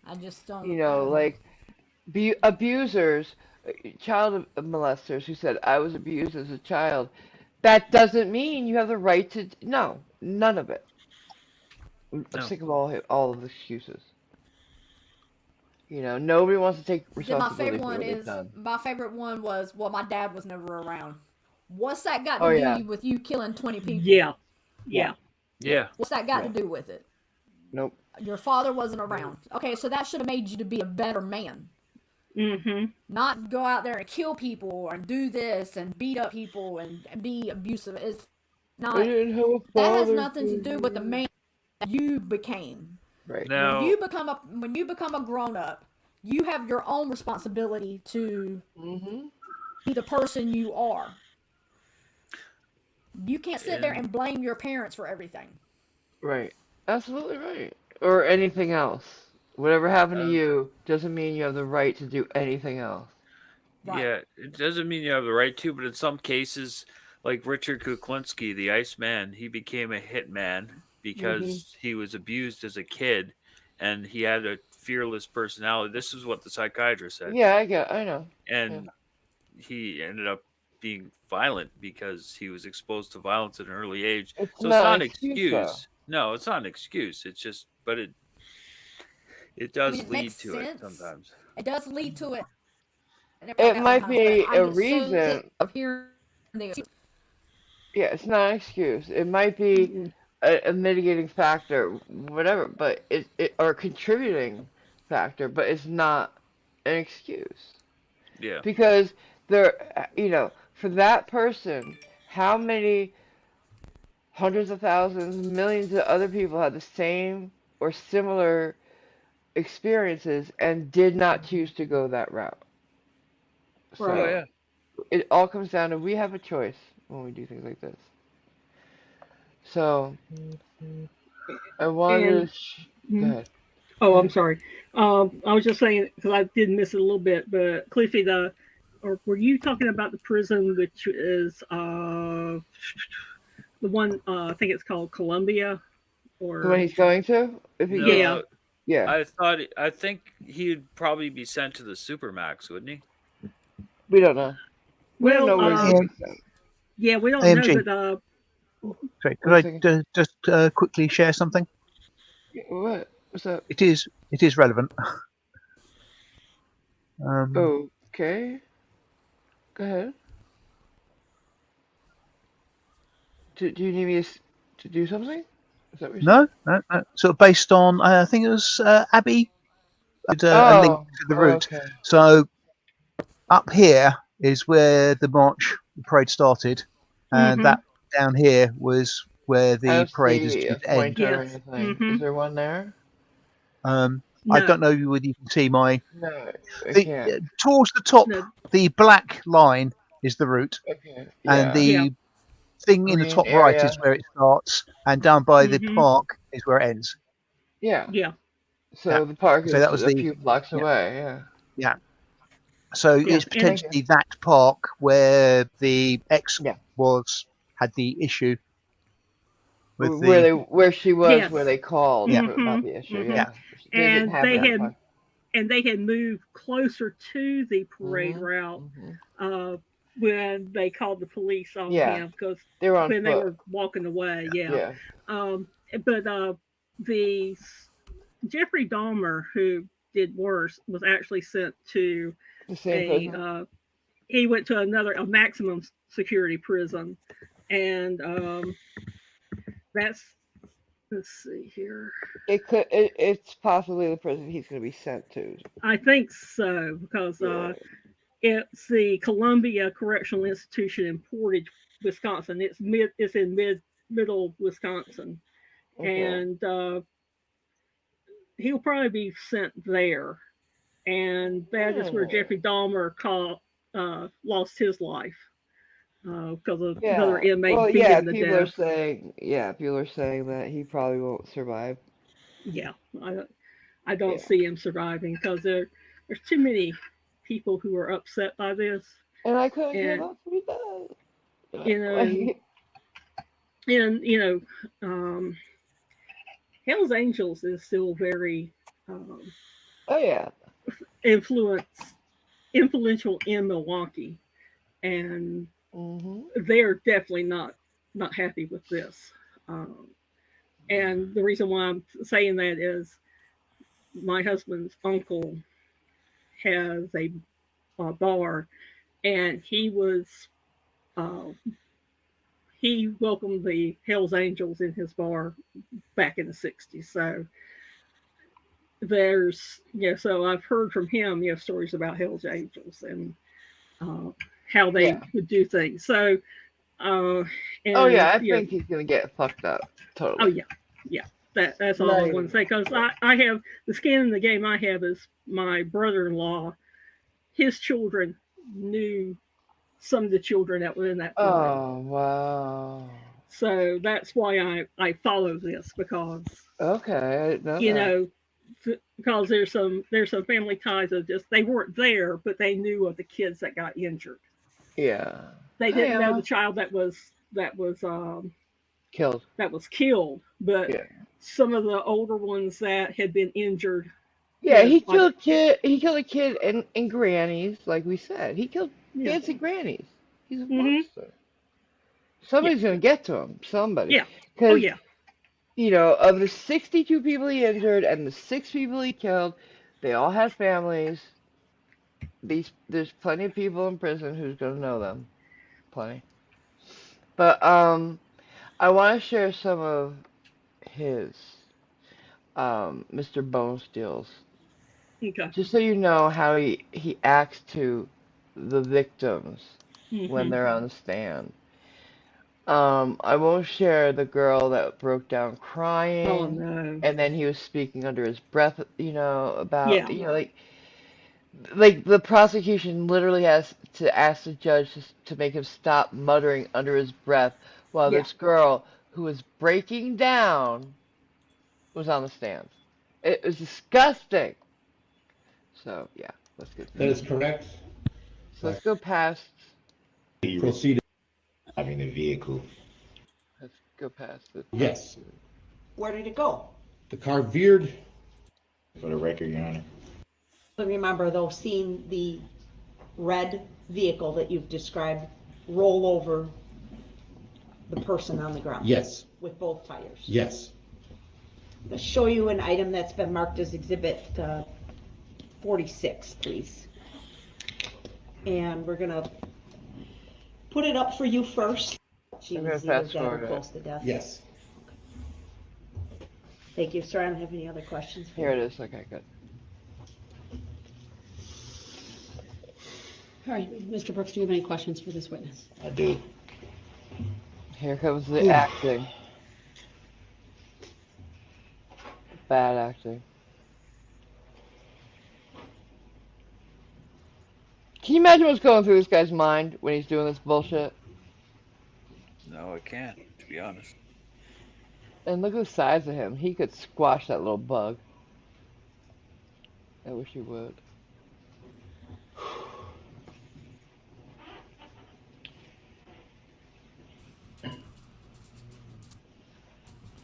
S9: I just don't.
S1: You know, like abusers, child molesters who said, I was abused as a child. That doesn't mean you have the right to. No, none of it. I'm
S2: No.
S1: sick of all of the excuses. You know, nobody wants to take
S9: Then
S1: responsibility for what they've done.
S9: my favorite one was, well, my dad was never around. What's that got
S1: Oh
S9: to
S1: yeah.
S9: do with you killing 20 people?
S3: Yeah. Yeah.
S2: Yeah.
S9: What's that got
S1: Yeah.
S9: to do with it?
S1: Nope.
S9: Your father wasn't around. Okay, so that should have made you to be a better man.
S3: Mm-hmm.
S9: Not go out there and kill people and do this and beat up people and be abusive. It's
S1: I
S9: not.
S1: didn't have a
S9: That has
S1: father.
S9: nothing to do with the man that you became.
S1: Right.
S2: Now,
S9: When you become a grown up, you have your own responsibility to
S1: Mm-hmm.
S9: be the person you are. You can't sit there and blame your parents for everything.
S1: Right. Absolutely right. Or anything else. Whatever happened to you doesn't mean you have the right to do anything else.
S9: Right.
S2: yeah, it doesn't mean you have the right to, but in some cases, like Richard Kuklinski, the Iceman, he became a hitman because he was abused as a kid and he had a fearless personality. This is what the psychiatrist said.
S1: Yeah, I know.
S2: And he ended up being violent because he was exposed to violence at an early age.
S1: It's
S2: So it's
S1: not
S2: not
S1: an
S2: an
S1: excuse, though.
S2: excuse. No, it's not an excuse. It's just, but it
S9: I
S2: does
S9: mean, it
S2: lead
S9: makes
S2: to it
S9: sense.
S2: sometimes.
S9: It does lead to it. And
S1: It might
S9: sometimes,
S1: be
S9: but I
S1: a
S9: get so sick
S1: reason.
S9: of hearing the excuse.
S1: Yeah, it's not an excuse. It might be a mitigating factor, whatever, but it or a contributing factor, but it's not an excuse.
S2: Yeah.
S1: Because for that person, how many hundreds of thousands, millions of other people had the same or similar experiences and did not choose to go that route.
S2: Oh
S3: Right.
S2: yeah.
S1: It all comes down to we have a choice when we do things like this. So I wanted
S3: And
S1: to go ahead.
S3: oh, I'm sorry. I was just saying because I did miss it a little bit, but Cliffy, or were you talking about the prison which is the one? I think it's called Columbia,
S1: The one
S3: or
S1: he's going to? If he gets,
S3: yeah.
S2: No,
S1: yeah,
S2: I think he'd probably be sent to the Supermax, wouldn't he?
S1: we don't know. We don't
S3: Well,
S1: know where he's
S4: AM,
S1: going to be sent.
S3: yeah, we don't know,
S4: AMG.
S3: but
S4: Sorry,
S1: One
S4: could
S1: second.
S4: I just quickly share something?
S1: What? What's up?
S4: It is relevant.
S1: Okay. Go ahead. Do you need me to do something? Is that what you're saying?
S4: No. Sort of based on, I think it was Abby, with a link
S1: Oh,
S4: to the route.
S1: okay.
S4: So up here is where the parade started, and that down here was where
S1: I
S4: the
S1: don't
S4: parade is
S1: see
S4: due
S1: a
S4: to end.
S1: pointer or
S3: yes.
S1: anything. Is there one there?
S4: I
S3: No.
S4: don't know whether you can see my.
S1: No, I can't.
S4: Towards the top,
S3: No.
S4: the black line is the route,
S1: Okay.
S4: and
S1: Yeah.
S4: the thing in the
S1: Green
S4: top right is
S1: area.
S4: where it starts, and down by the park is where it ends.
S1: Yeah.
S3: Yeah.
S1: So the park
S4: So
S1: is
S4: that was
S1: a few blocks away. Yeah.
S4: So
S3: Yeah,
S4: it's
S3: and
S4: potentially that park where the ex
S1: Yeah.
S4: had the issue with
S1: Where she was,
S3: yes.
S1: where they called
S4: Yeah.
S1: about the issue. Yeah. They didn't
S3: And
S1: have it on the park.
S3: they had moved closer to the parade
S1: Mhm.
S3: route
S1: Mhm.
S3: when they called the police on
S1: Yeah.
S3: him because
S1: They were on
S3: when they
S1: foot.
S3: were walking away. Yeah.
S1: Yeah.
S3: But the Jeffrey Dahmer, who did worse, was actually sent to
S1: The same prison.
S3: he went to a maximum security prison and that's, let's see here.
S1: It's possibly the prison he's going to be sent to.
S3: I think so because
S1: Yeah.
S3: it's the Columbia Correctional Institution in Portage, Wisconsin. It's in middle Wisconsin,
S1: Okay.
S3: and he'll probably be sent there. And that is where
S1: Hmm.
S3: Jeffrey Dahmer lost his life because of another
S1: Yeah.
S3: inmate
S1: Well,
S3: beat
S1: yeah.
S3: him to death.
S1: People are saying that he probably won't survive.
S3: Yeah, I, I don't
S1: Yeah.
S3: see him surviving because there's too many people who are upset by this,
S1: And I couldn't care
S3: and
S1: less if he does.
S3: you know, and
S1: Like,
S3: and Hell's Angels is still very um,
S1: oh yeah.
S3: influence influential in Milwaukee, and
S1: Mhm.
S3: they're definitely not happy with this. Um, and the reason why I'm saying that is my husband's uncle has a bar, and uh, he welcomed the Hell's Angels in his bar back in the '60s. So so I've heard from him, stories about Hell's Angels and uh, how they
S1: Yeah.
S3: would do things. So uh,
S1: Oh yeah.
S3: and
S1: I think he's gonna get fucked up.
S3: oh
S1: Totally.
S3: yeah, yeah. That's all
S1: Not
S3: I want
S1: even.
S3: to say because I have the skin in the game. I have is my brother-in-law. His children knew some of the children that were in that building.
S1: Oh wow.
S3: So that's why I follow this because
S1: Okay. I didn't know
S3: you
S1: that.
S3: know because there's some family ties of just they weren't there but they knew of the kids that got injured.
S1: Yeah.
S3: They
S1: Hi
S3: didn't know the
S1: Emma.
S3: child that was
S1: Killed.
S3: that was killed, but
S1: Yeah.
S3: some of the older ones that had been injured,
S1: Yeah, he
S3: like
S1: killed kid. He killed a kid and grannies, like we said. He killed
S3: yeah,
S1: kids and grannies. He's a
S3: mm-hmm,
S1: monster.
S3: yeah,
S1: Somebody's gonna get to him. Somebody,
S3: yeah, oh
S1: because
S3: yeah,
S1: of the 62 people he injured and the 6 people he killed, they all had families. There's plenty of people in prison who's gonna know them. Plenty. But I want to share some of his Mr. Bonesteel's,
S3: okay,
S1: just so you know how he acts to the victims when
S3: mm-hmm,
S1: they're on the stand. I won't share the girl that broke down
S3: oh
S1: crying,
S3: no,
S1: and then he was speaking under his breath, about,
S3: yeah,
S1: like the prosecution literally has to ask the judge to make him stop muttering under his breath while
S3: yeah,
S1: this girl who was breaking down was on the stand. It was disgusting. So yeah, let's get
S5: That is correct.
S1: so let's go past
S5: He proceeded driving the vehicle.
S1: let's go past the
S5: Yes.
S6: Where did it go?
S5: The car veered. For the record, Your Honor.
S6: But remember, though, seeing the red vehicle that you've described roll over the person on the ground.
S5: Yes.
S6: With both tires.
S5: Yes.
S6: Let's show you an item that's been marked as Exhibit 46, please. And we're gonna put it up for you first. She
S1: I'm gonna
S6: was either
S1: fast
S6: dead or
S1: forward it.
S6: close to death.
S5: Yes.
S6: Thank you, sir. I don't have any other questions.
S1: Here it is. Okay, good.
S10: All right, Mr. Brooks, do you have any questions for this witness?
S5: I do.
S1: Here comes the acting. Bad acting. Can you imagine what's going through this guy's mind when he's doing this bullshit?
S2: No, I can't, to be honest.
S1: And look at the size of him. He could squash that little bug. I wish he would.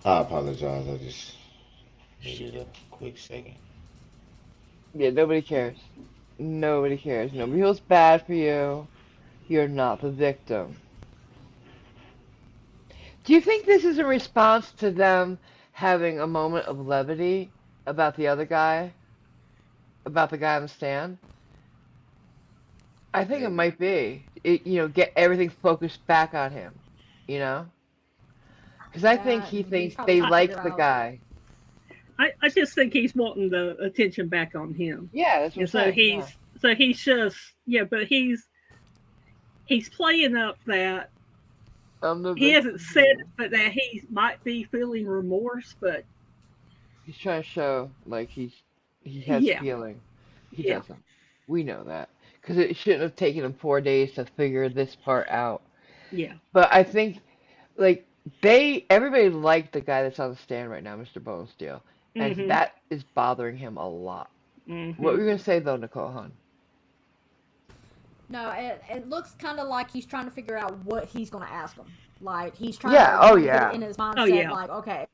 S5: I apologize. I just needed a quick second.
S1: Yeah, nobody cares. Nobody cares. Nobody feels bad for you. You're not the victim. Do you think this is a response to them having a moment of levity about the other guy? About the guy on the stand? I think it
S2: Maybe.
S1: might be. Get everything focused back on him. You know, because I think he
S9: He's
S1: thinks
S9: probably
S1: they
S9: trying to
S1: like
S9: figure
S1: the
S9: out.
S1: guy.
S3: I just think he's wanting the attention back on him.
S1: Yeah, that's what
S3: And
S1: I'm
S3: so
S1: saying. Yeah.
S3: he's just, yeah, but he's playing up that
S1: I'm the
S3: he hasn't
S1: victim
S3: said
S1: here.
S3: it, but that he might be feeling remorse, but
S1: He's trying to show like he has
S3: yeah,
S1: feeling. He
S3: yeah.
S1: doesn't. We know that because it shouldn't have taken him 4 days to figure this part out.
S3: Yeah.
S1: But I think like everybody liked the guy that's on the stand right now, Mr. Bonesteel, and
S3: Mhm.
S1: that is bothering him a lot. What were
S3: Mhm.
S1: you gonna say though, Nicole, hon?
S9: No, it looks kind of like he's trying to figure out what he's going to ask him. Like he's
S1: Yeah. Oh
S9: trying to get it
S1: yeah.
S9: in his
S3: Oh
S9: mindset.
S3: yeah.
S9: Like, okay,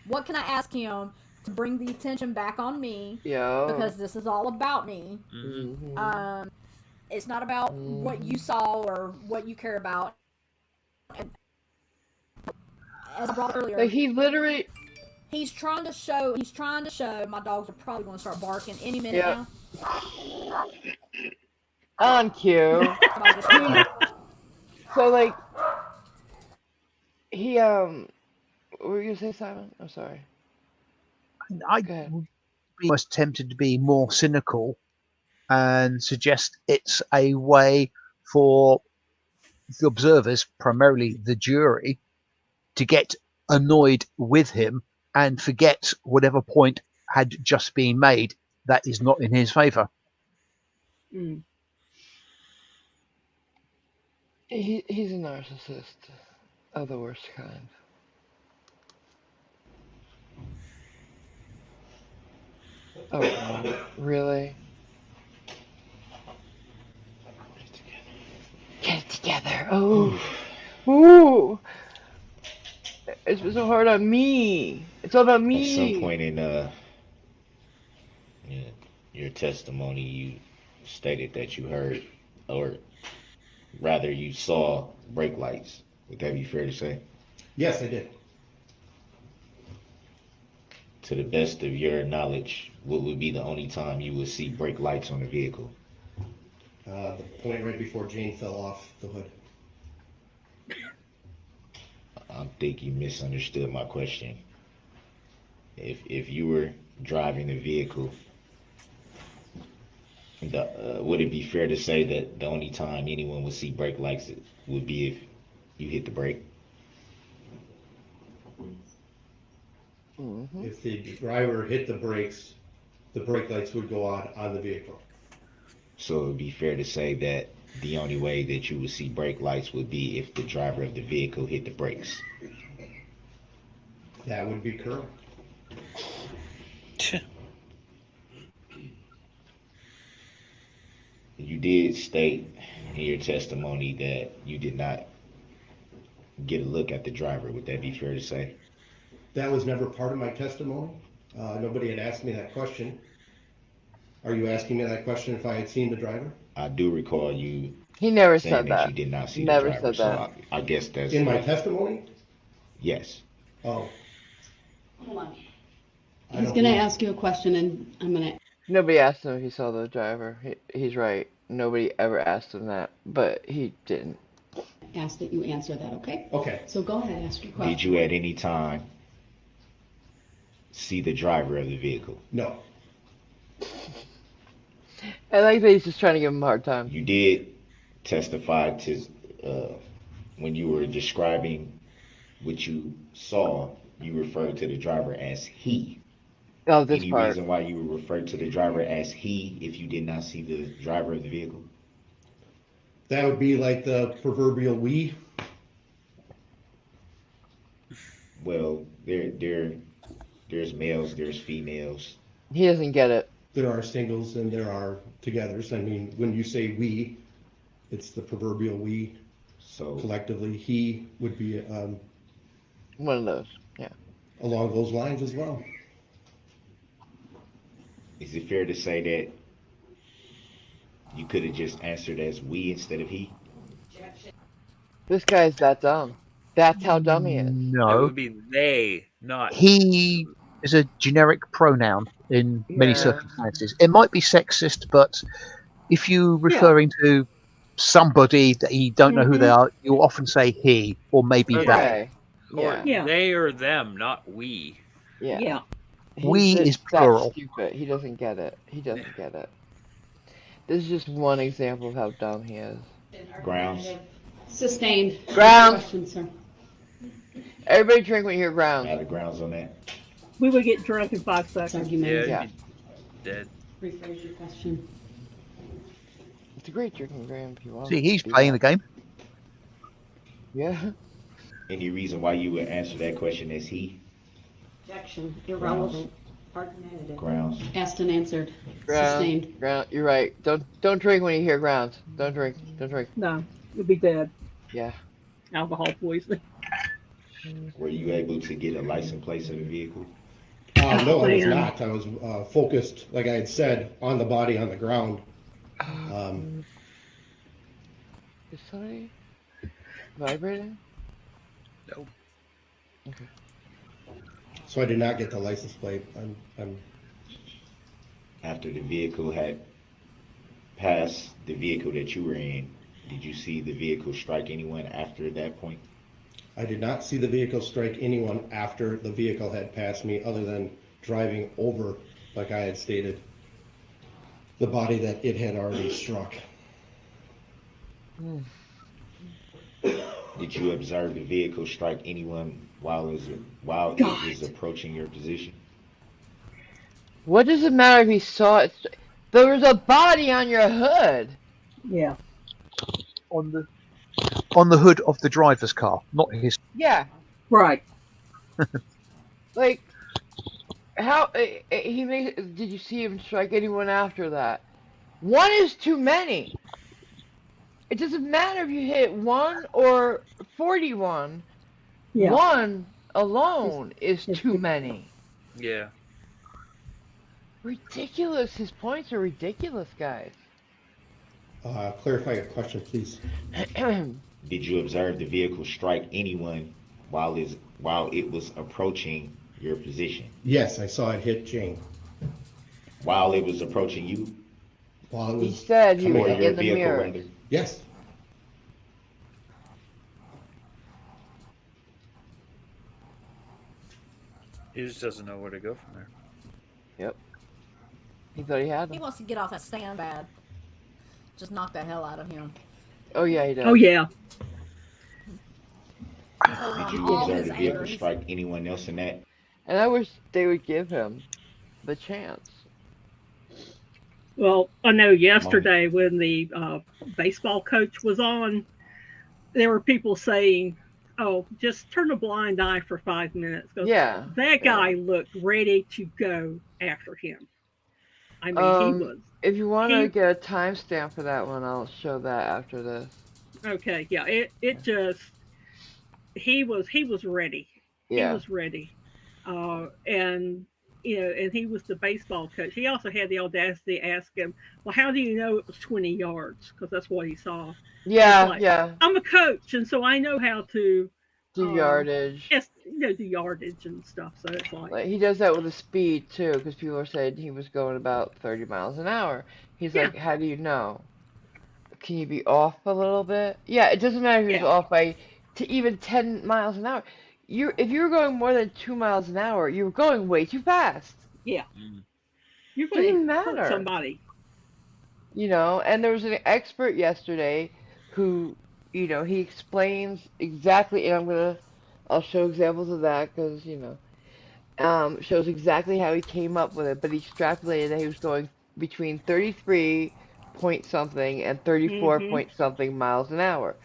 S9: what can I ask him to bring the attention back on me?
S1: Yo.
S9: Because this is all about me.
S1: Mhm.
S9: It's not about what you
S1: Mhm.
S9: saw or what you care about. And as I brought
S1: Like
S9: earlier,
S1: he literally.
S9: he's trying to show. He's trying to show. My dogs are probably going to start barking any minute
S1: Yep.
S9: now.
S1: On cue.
S9: Somebody just
S1: He.
S9: called.
S1: So like he. What were you gonna say, Simon? I'm sorry.
S4: I
S1: Go ahead.
S4: would be almost tempted to be more cynical and suggest it's a way for the observers, primarily the jury, to get annoyed with him and forget whatever point had just been made that is not in his favour.
S3: Mm.
S1: He's a narcissist of the worst kind. Oh God, really? Get it together. Oh, ooh, it's been so hard on me. It's all about
S5: At some
S1: me.
S5: point in your your testimony, you stated that you heard, or rather, you saw brake lights. Would that be fair to say?
S11: Yes, I did.
S5: To the best of your knowledge, what would be the only time you would see brake lights on a vehicle?
S11: The point right before Jane fell off the hood.
S5: I think you misunderstood my question. If you were driving the vehicle, would it be fair to say that the only time anyone would see brake lights would be if you hit the brake?
S1: Hmm.
S11: If the driver hit the brakes, the brake lights would go on the vehicle.
S5: So it would be fair to say that the only way that you would see brake lights would be if the driver of the vehicle hit the brakes.
S11: That would be correct.
S5: You did state in your testimony that you did not get a look at the driver. Would that be fair to say?
S11: That was never part of my testimony. Nobody had asked me that question. Are you asking me that question if I had seen the driver?
S5: I do recall you
S1: He never
S5: saying
S1: said
S5: that you
S1: that.
S5: did not see the
S1: Never
S5: driver.
S1: said
S5: So
S1: that.
S5: I guess that's
S11: In my testimony?
S5: yes.
S11: Oh,
S10: Hold on.
S11: I
S10: He's
S11: don't
S10: going to
S11: believe-
S10: ask you a question, and I'm going to.
S1: Nobody asked him if he saw the driver. He's right. Nobody ever asked him that, but he didn't.
S10: Ask that you answer that, okay?
S11: Okay.
S10: So go ahead, ask your question.
S5: Did you at any time see the driver of the vehicle?
S11: No.
S1: I like that he's just trying to give him a hard time.
S5: You did testify to when you were describing what you saw, you referred to the driver as he.
S1: Oh, this
S5: Any
S1: part.
S5: reason why you would refer to the driver as he if you did not see the driver of the vehicle?
S11: That would be like the proverbial we.
S5: Well, there's males, there's females.
S1: He doesn't get it.
S11: There are singles and there are togethers. I mean, when you say we, it's the proverbial we.
S5: So
S11: Collectively, he would be
S1: One of those. Yeah.
S11: along those lines as well.
S5: is it fair to say that you could have just answered as we instead of he?
S1: This guy's that dumb. That's how dumb he is.
S2: It
S4: No,
S2: would be they, not
S4: he is a generic pronoun in many
S1: Yeah.
S4: circumstances. It might be sexist, but if you're referring to somebody that you don't know who they are, you'll often say he or maybe
S2: Or
S4: they.
S1: Okay.
S2: Or
S1: Yeah.
S3: Yeah.
S2: they or them, not we.
S1: Yeah.
S3: Yeah.
S4: We
S1: He's
S4: is
S1: that
S4: plural.
S1: stupid. He doesn't get it. He doesn't get it. This is just one example of how dumb he is.
S5: Grounds.
S10: Sustained.
S1: Grounds.
S10: Question, sir.
S1: Everybody drink when you hear grounds.
S5: Out of grounds on that.
S3: We would get drunk in 5
S10: It's
S3: seconds.
S2: Yeah,
S10: argumentative.
S1: Yeah.
S2: you'd be dead.
S10: Rephrase your question.
S1: It's a great drinking game if you want.
S4: See, he's
S1: to do
S4: playing the
S1: that.
S4: game.
S1: Yeah.
S5: Any reason why you would answer that question as he?
S6: Objection, irrelevant, argumentative.
S5: Grounds.
S10: Asked and answered. Sustained.
S1: Ground. You're right. Don't drink when you hear grounds. Don't drink. Don't drink.
S3: No, you'll be dead.
S1: Yeah.
S3: Alcohol poisoning.
S5: Were you able to get a license plate of the vehicle?
S11: No, I was
S3: Man.
S11: not. I was focused, like I had said, on the body on the ground.
S1: Is somebody vibrating?
S2: Nope.
S1: Okay.
S11: So I did not get the license plate. I'm
S5: After the vehicle had passed the vehicle that you were in, did you see the vehicle strike anyone after that point?
S11: I did not see the vehicle strike anyone after the vehicle had passed me, other than driving over, like I had stated, the body that it had already struck.
S5: Did you observe the vehicle strike anyone while it was approaching your position?
S1: What does it matter if he saw it? There was a body on your hood.
S3: Yeah.
S4: On the hood of the driver's car, not his.
S1: Yeah.
S3: Right.
S1: Like, how he made? Did you see him strike anyone after that? One is too many. It doesn't matter if you hit one or 41.
S3: Yeah.
S1: One alone is too many.
S2: Yeah.
S1: Ridiculous. His points are ridiculous, guys.
S11: Clarify your question, please.
S5: Did you observe the vehicle strike anyone while it was approaching your position?
S11: Yes, I saw it hit Jane.
S5: While it was approaching you?
S11: While it
S1: He
S11: was
S1: said he
S11: coming
S1: was
S11: up.
S1: in the mirror.
S5: rather?
S11: Yes.
S2: He just doesn't know where to go from there.
S1: Yep. He thought he had
S9: He
S1: him.
S9: wants to get off that stand bad. Just knock the hell out of him.
S1: Oh yeah, he does.
S3: Oh yeah.
S9: He's holding
S5: Did
S9: on
S5: you
S9: all
S5: observe
S9: his
S5: the vehicle
S9: anger.
S5: strike anyone else in that?
S1: And I wish they would give him the chance.
S3: Well, I know yesterday when the baseball coach was on, there were people saying, "Oh, just turn a blind eye for 5 minutes." 'Cause
S1: Yeah.
S3: that guy looked ready to go after him. I mean, he was.
S1: If you want
S3: he-
S1: to get a timestamp for that one, I'll show that after this.
S3: Okay, yeah. It just he was ready.
S1: Yeah.
S3: He was ready, and and he was the baseball coach. He also had the audacity to ask him, "Well, how do you know it was 20 yards?" Because that's what he saw.
S1: Yeah,
S3: like,
S1: yeah.
S3: I'm a coach, and so I know how to
S1: Do yardage.
S3: do yardage and stuff. So it's
S1: Like he does that with the speed too, because people are saying he was going about 30 miles an hour. He's like, how do you know? Can you be off a little bit? Yeah, it doesn't matter if he's off by even 10 miles an hour. If you were going more than 2 miles an hour, you were going way too fast.
S3: Yeah.
S2: Mm.
S3: You're
S1: Doesn't
S3: going to
S1: matter.
S3: hurt somebody.
S1: And there was an expert yesterday who, he explains exactly, and I'll show examples of that because, shows exactly how he came up with it, but he extrapolated that he was going between 33 point something and 34 point something miles an hour.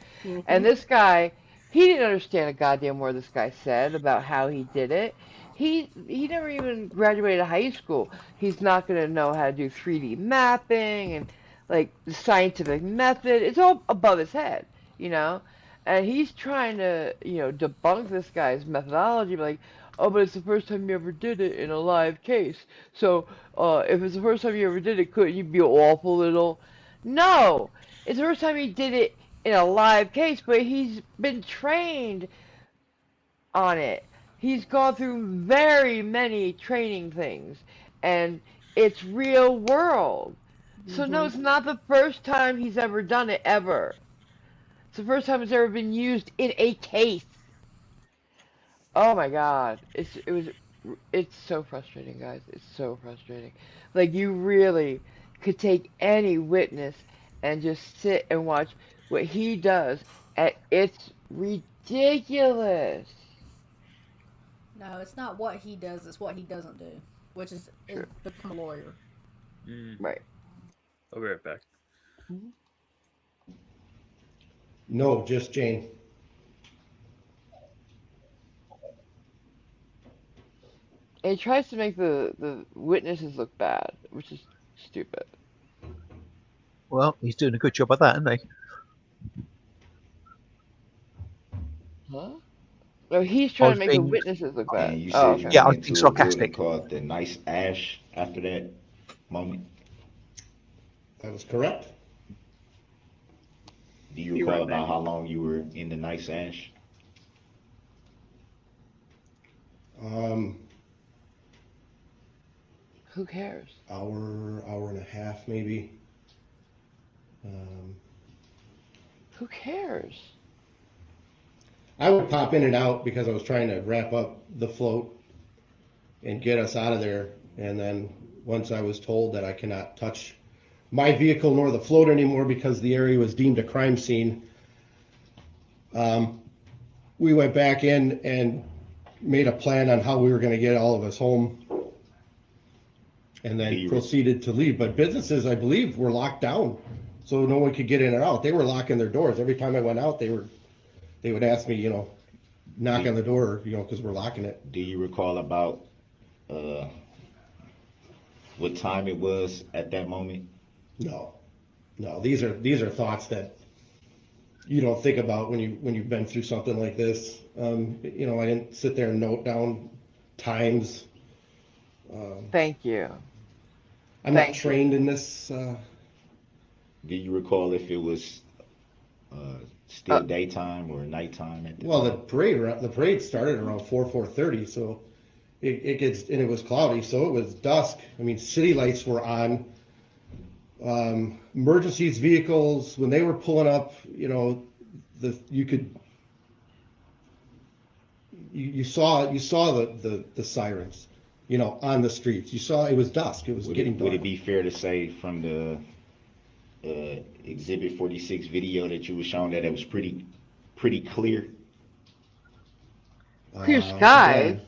S1: And this guy, he didn't understand a goddamn word this guy said about how he did it. He never even graduated high school. He's not going to know how to do 3D mapping and like the scientific method. It's all above his head, and he's trying to, debunk this guy's methodology, like, oh, but it's the first time you ever did it in a live case. So, if it's the first time you ever did it, couldn't you be awful little? No! It's the first time he did it in a live case, but he's been trained on it. He's gone through very many training things, and it's real world. So no, it's not the first time he's ever done it, ever. It's the first time it's ever been used in a case. Oh my god. It's so frustrating, guys. It's so frustrating. Like, you really could take any witness and just sit and watch what he does, and it's ridiculous.
S9: No, it's not what he does, it's what he doesn't do, which is
S1: True.
S9: become a lawyer.
S1: Right.
S2: I'll be right back.
S11: No, just Jane.
S1: And he tries to make the witnesses look bad, which is stupid.
S4: Well, he's doing a good job at that, isn't he?
S1: Huh? No, he's
S4: I
S1: trying
S4: was
S1: to make the
S4: being,
S1: witnesses look bad.
S5: And you
S1: Oh,
S5: said you
S1: okay.
S4: yeah, I
S5: went
S4: was being
S5: into a building
S4: sarcastic.
S5: called the Nice Ash after that moment.
S11: That was correct.
S5: Do you recall about how long you were in the Nice Ash?
S1: Who cares?
S11: Hour and a half maybe.
S1: Who cares?
S11: I would pop in and out because I was trying to wrap up the float and get us out of there. And then once I was told that I cannot touch my vehicle nor the float anymore because the area was deemed a crime scene, we went back in and made a plan on how we were going to get all of us home and then proceeded to leave. But businesses, I believe, were locked down, so no one could get in or out. They were locking their doors. Every time I went out, they would ask me, knock on the door, because we're locking it.
S5: Do you recall about what time it was at that moment?
S11: No. These are thoughts that you don't think about when you've been through something like this. I didn't sit there and note down times.
S1: Thank you.
S11: I'm not trained in this.
S5: Do you recall if it was still daytime or nighttime at the
S11: Well,
S5: time?
S11: the parade started around 4:30, so it gets, and it was cloudy, so it was dusk. I mean, city lights were on. Emergencies vehicles, when they were pulling up, you saw the sirens, on the streets. You saw it was dusk. It was getting dark.
S5: Would it be fair to say from the Exhibit 46 video that you were shown that it was pretty clear?
S1: Clear skies.
S11: Again,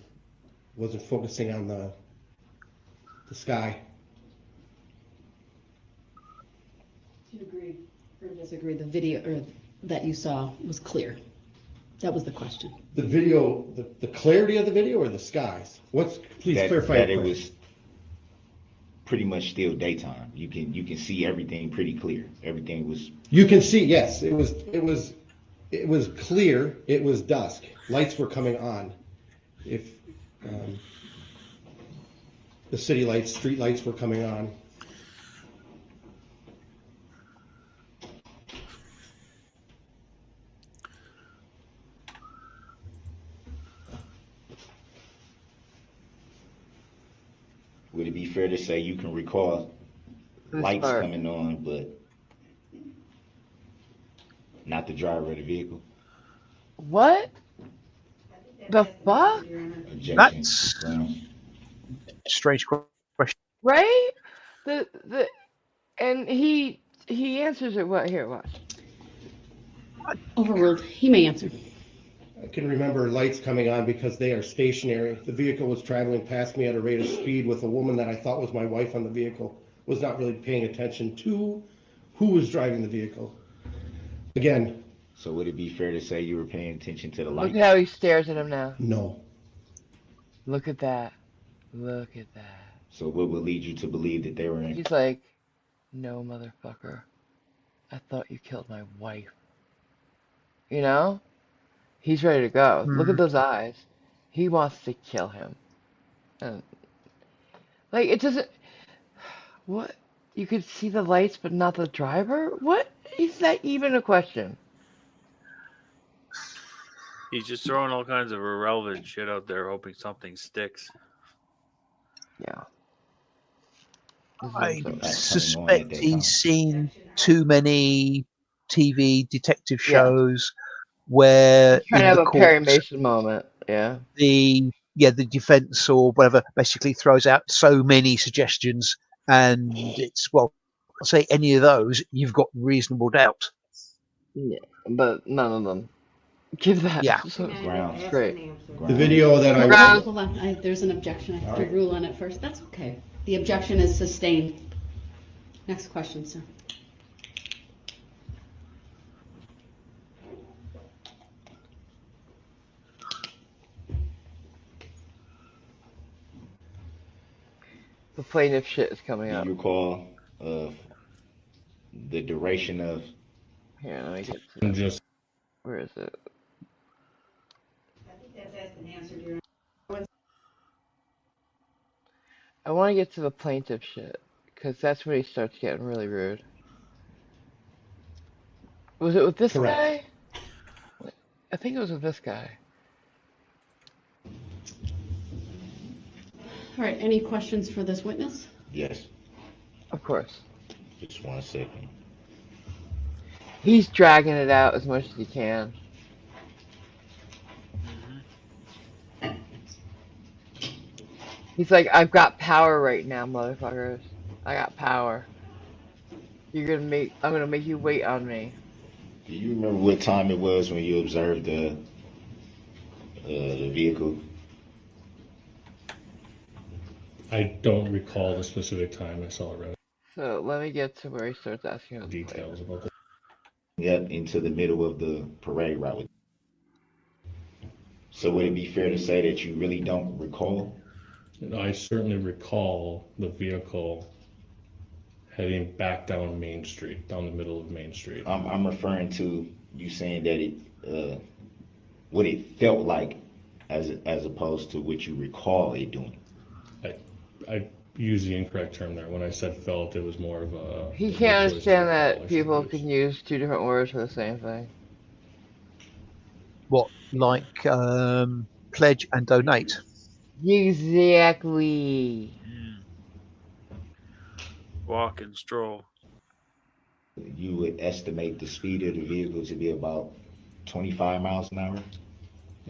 S11: wasn't focusing on the sky.
S10: Do you agree or disagree? The video that you saw was clear. That was the question.
S11: The video, the clarity of the video, or the skies? Please clarify
S5: that it was pretty much still daytime. You can see everything pretty clear. Everything was.
S11: You can see, yes, it was clear. It was dusk. Lights were coming on. If the city lights, street lights were coming on.
S5: Would it be fair to say you can recall lights coming on, but not the driver of the vehicle?
S1: What? The fuck?
S5: Objection.
S4: That's strange question.
S1: Right? And he answers it. What? Here, watch.
S10: Overruled. He may answer.
S11: I can remember lights coming on because they are stationary. The vehicle was traveling past me at a rate of speed with a woman that I thought was my wife on the vehicle. Was not really paying attention to who was driving the vehicle. Again.
S5: So would it be fair to say you were paying attention to the lights?
S1: Look at how he stares at him now.
S11: No.
S1: Look at that. Look at that.
S5: So what would lead you to believe that they were in?
S1: He's like, no, motherfucker. I thought you killed my wife. He's ready to go. Look at those eyes. He wants to kill him. And, it doesn't... What? You could see the lights but not the driver? What? Is that even a question?
S2: He's just throwing all kinds of irrelevant shit out there, hoping something sticks.
S1: Yeah.
S4: I
S5: The fact coming on at
S4: suspect
S5: that
S4: he's
S5: time.
S4: seen too many TV detective
S1: Yeah.
S4: shows where
S1: Trying to
S4: in
S1: have
S4: the
S1: a Perry
S4: courts
S1: Mason moment. Yeah.
S4: the defense or whatever basically throws out so many suggestions, and it's, well, I'll say any of those you've got reasonable doubt.
S1: Yeah. But none of them give that.
S4: Yeah.
S1: So
S5: Grounds.
S1: it's great.
S11: The video that I
S1: Grounds.
S10: Hold on, there's an objection. I have to
S11: Alright.
S10: rule on it first. That's okay. The objection is sustained. Next question, sir.
S1: The plaintiff shit is coming
S5: Do
S1: up.
S5: you recall the duration of?
S1: Here, let me get to
S12: I'm
S1: it.
S12: just
S1: Where is it? I want to get to the plaintiff shit, because that's when he starts getting really rude. Was it with this
S12: correct.
S1: guy? I think it was with this guy.
S10: All right, any questions for this witness?
S5: Yes.
S1: Of course.
S5: Just 1 second.
S1: He's dragging it out as much as he can. He's like, I've got power right now, motherfuckers. I got power. I'm gonna make you wait on me.
S5: Do you remember what time it was when you observed the vehicle?
S12: I don't recall the specific time I saw it.
S1: So let me get to where he starts asking us
S12: Details about this.
S5: Yep, into the middle of the parade route. So would it be fair to say that you really don't recall?
S12: I certainly recall the vehicle heading back down Main Street, down the middle of Main Street.
S5: I'm referring to you saying that it what it felt like as opposed to what you recall it doing.
S12: I used the incorrect term there. When I said felt, it was more of a.
S1: He
S12: a good
S1: can't
S12: choice of
S1: understand
S12: recall I
S1: that
S12: should
S1: people
S12: use.
S1: can use two different words for the same thing.
S4: What, like pledge and donate?
S1: Exactly.
S2: Walk and stroll.
S5: You would estimate the speed of the vehicle to be about 25 miles an hour.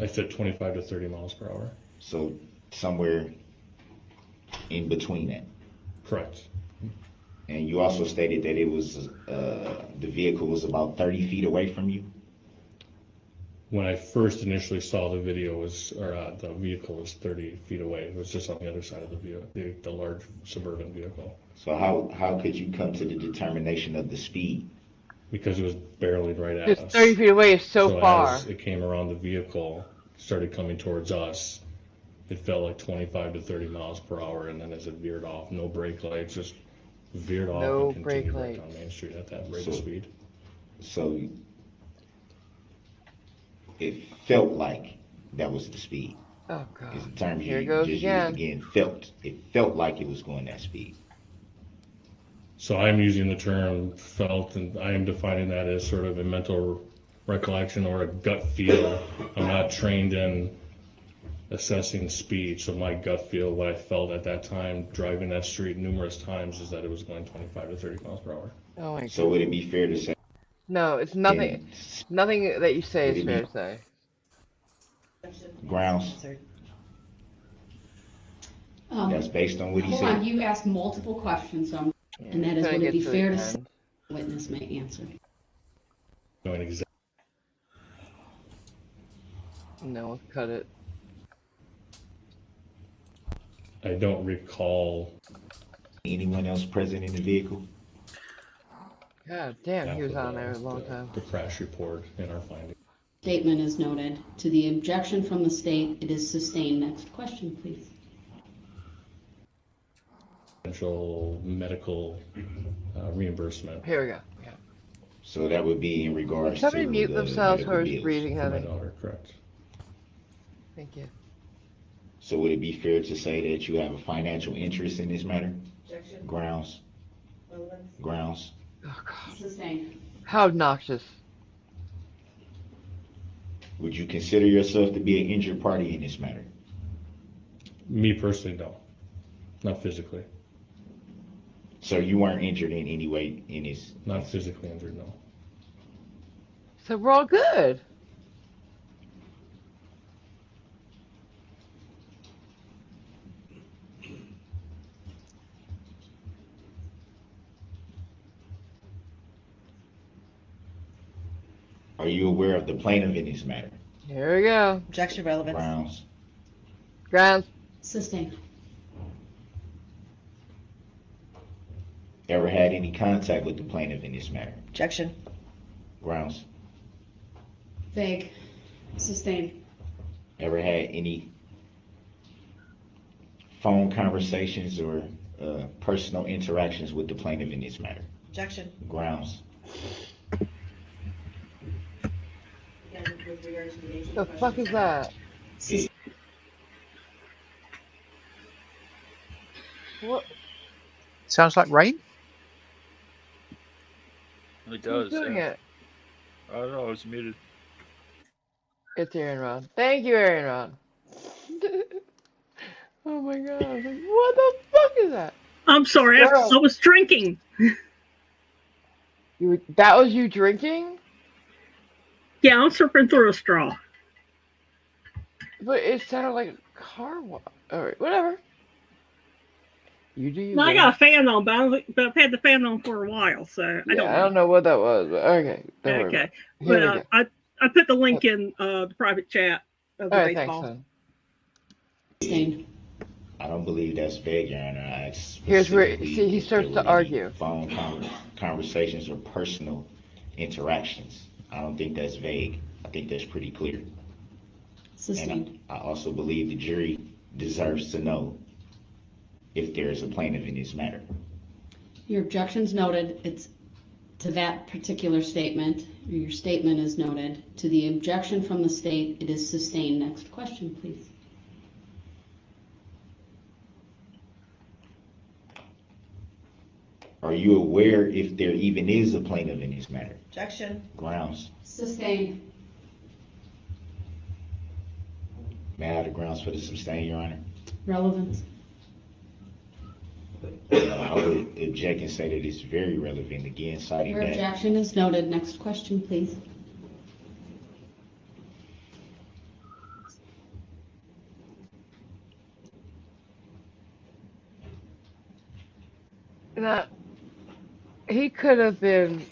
S12: I said 25 to 30 miles per hour.
S5: So somewhere in between that.
S12: Correct.
S5: And you also stated that it was the vehicle was about 30 feet away from you.
S12: When I first initially saw the video, the vehicle was 30 feet away. It was just on the other side of the vehicle, the large suburban vehicle.
S5: So how could you come to the determination of the speed?
S12: Because it was barreling right at
S1: Just
S12: us.
S1: 30 feet away is so far.
S12: As it came around the vehicle, started coming towards us, it felt like 25 to 30 miles per hour, and then as it veered off, no brake lights, just veered off
S1: No
S12: and continued
S1: brake
S12: right down
S1: lights.
S12: Main Street at that rate of speed.
S5: So it felt like that was the speed.
S1: Oh god.
S5: Is the term
S1: Here
S5: you
S1: goes
S5: just
S1: again.
S5: used again. Felt. It felt like it was going that speed.
S12: So I'm using the term felt, and I am defining that as sort of a mental recollection or a gut feel. I'm not trained in assessing speed, so my gut feel, what I felt at that time, driving that street numerous times, is that it was going 25 to 30 miles per hour.
S1: Oh my god.
S5: So would it be fair to say?
S1: No, it's nothing. Nothing that you say is fair to say.
S5: Grounds. That's based on what he
S10: Hold
S5: said.
S10: on, you asked multiple questions, and that is, would it be fair to say the witness may answer?
S12: Knowing exactly.
S1: No, cut it.
S12: I don't recall.
S5: Anyone else present in the vehicle?
S1: God damn, he was on there a long time.
S12: The crash report in our findings.
S10: Statement is noted. To the objection from the state, it is sustained. Next question, please.
S12: Potential medical reimbursement.
S1: Here we go. Yeah.
S5: So that would be in regards
S1: Somebody
S5: to
S1: mute
S5: the
S1: themselves
S5: medical
S1: who's
S5: bills.
S1: breathing
S12: For my
S1: heavy.
S12: daughter, correct.
S1: Thank you.
S5: So would it be fair to say that you have a financial interest in this matter?
S6: Objection.
S5: Grounds. Grounds.
S1: Oh god.
S10: Sustained.
S1: How obnoxious.
S5: Would you consider yourself to be an injured party in this matter?
S12: Me personally, no. Not physically.
S5: So you weren't injured in any way in his.
S12: Not physically injured, no.
S1: So we're all good.
S5: Are you aware of the plaintiff in this matter?
S1: Here we go.
S6: Objection relevance.
S5: Grounds.
S1: Grounds.
S10: Sustained.
S5: Ever had any contact with the plaintiff in this matter?
S6: Objection.
S5: Grounds.
S10: Vague. Sustained.
S5: Ever had any phone conversations or personal interactions with the plaintiff in this matter?
S6: Objection.
S5: Grounds.
S1: The fuck is that? What?
S4: Sounds like rain.
S2: It does.
S1: Who's doing it?
S2: I don't know. It's muted.
S1: It's Aaron Ron. Thank you, Aaron Ron. Oh my god. I was like, what the fuck is that?
S3: I'm sorry,
S1: Girl.
S3: I was drinking.
S1: That was you drinking?
S3: Yeah, I'm surfing through a straw.
S1: But it sounded like a car wash. Alright, whatever. You do you.
S3: No, I
S1: girl.
S3: got a fan on, but I've had the fan on for a while, so I don't know.
S1: What that was, but okay. Don't worry
S3: Okay,
S1: about it. Here we
S3: but
S1: go.
S3: I put the link in the private chat of the
S1: Alright,
S3: baseball.
S1: thanks, son.
S10: Sustained.
S5: I don't believe that's vague, Your Honor. I asked
S1: Here's where,
S5: specifically
S1: see, he
S5: if
S1: starts
S5: there
S1: to
S5: were any
S1: argue.
S5: phone conversations or personal interactions. I don't think that's vague. I think that's pretty clear.
S10: Sustained.
S5: And I also believe the jury deserves to know if there is a plaintiff in this matter.
S10: Your objection's noted. It's to that particular statement. Your statement is noted. To the objection from the state, it is sustained. Next question, please.
S5: Are you aware if there even is a plaintiff in this matter?
S6: Objection.
S5: Grounds.
S10: Sustained.
S5: May I have the grounds for the sustain, Your Honor?
S10: Relevance.
S5: I would object and say that it's very relevant. Again, citing
S10: Your
S5: that.
S10: objection is noted. Next question, please.
S1: Now, he could have been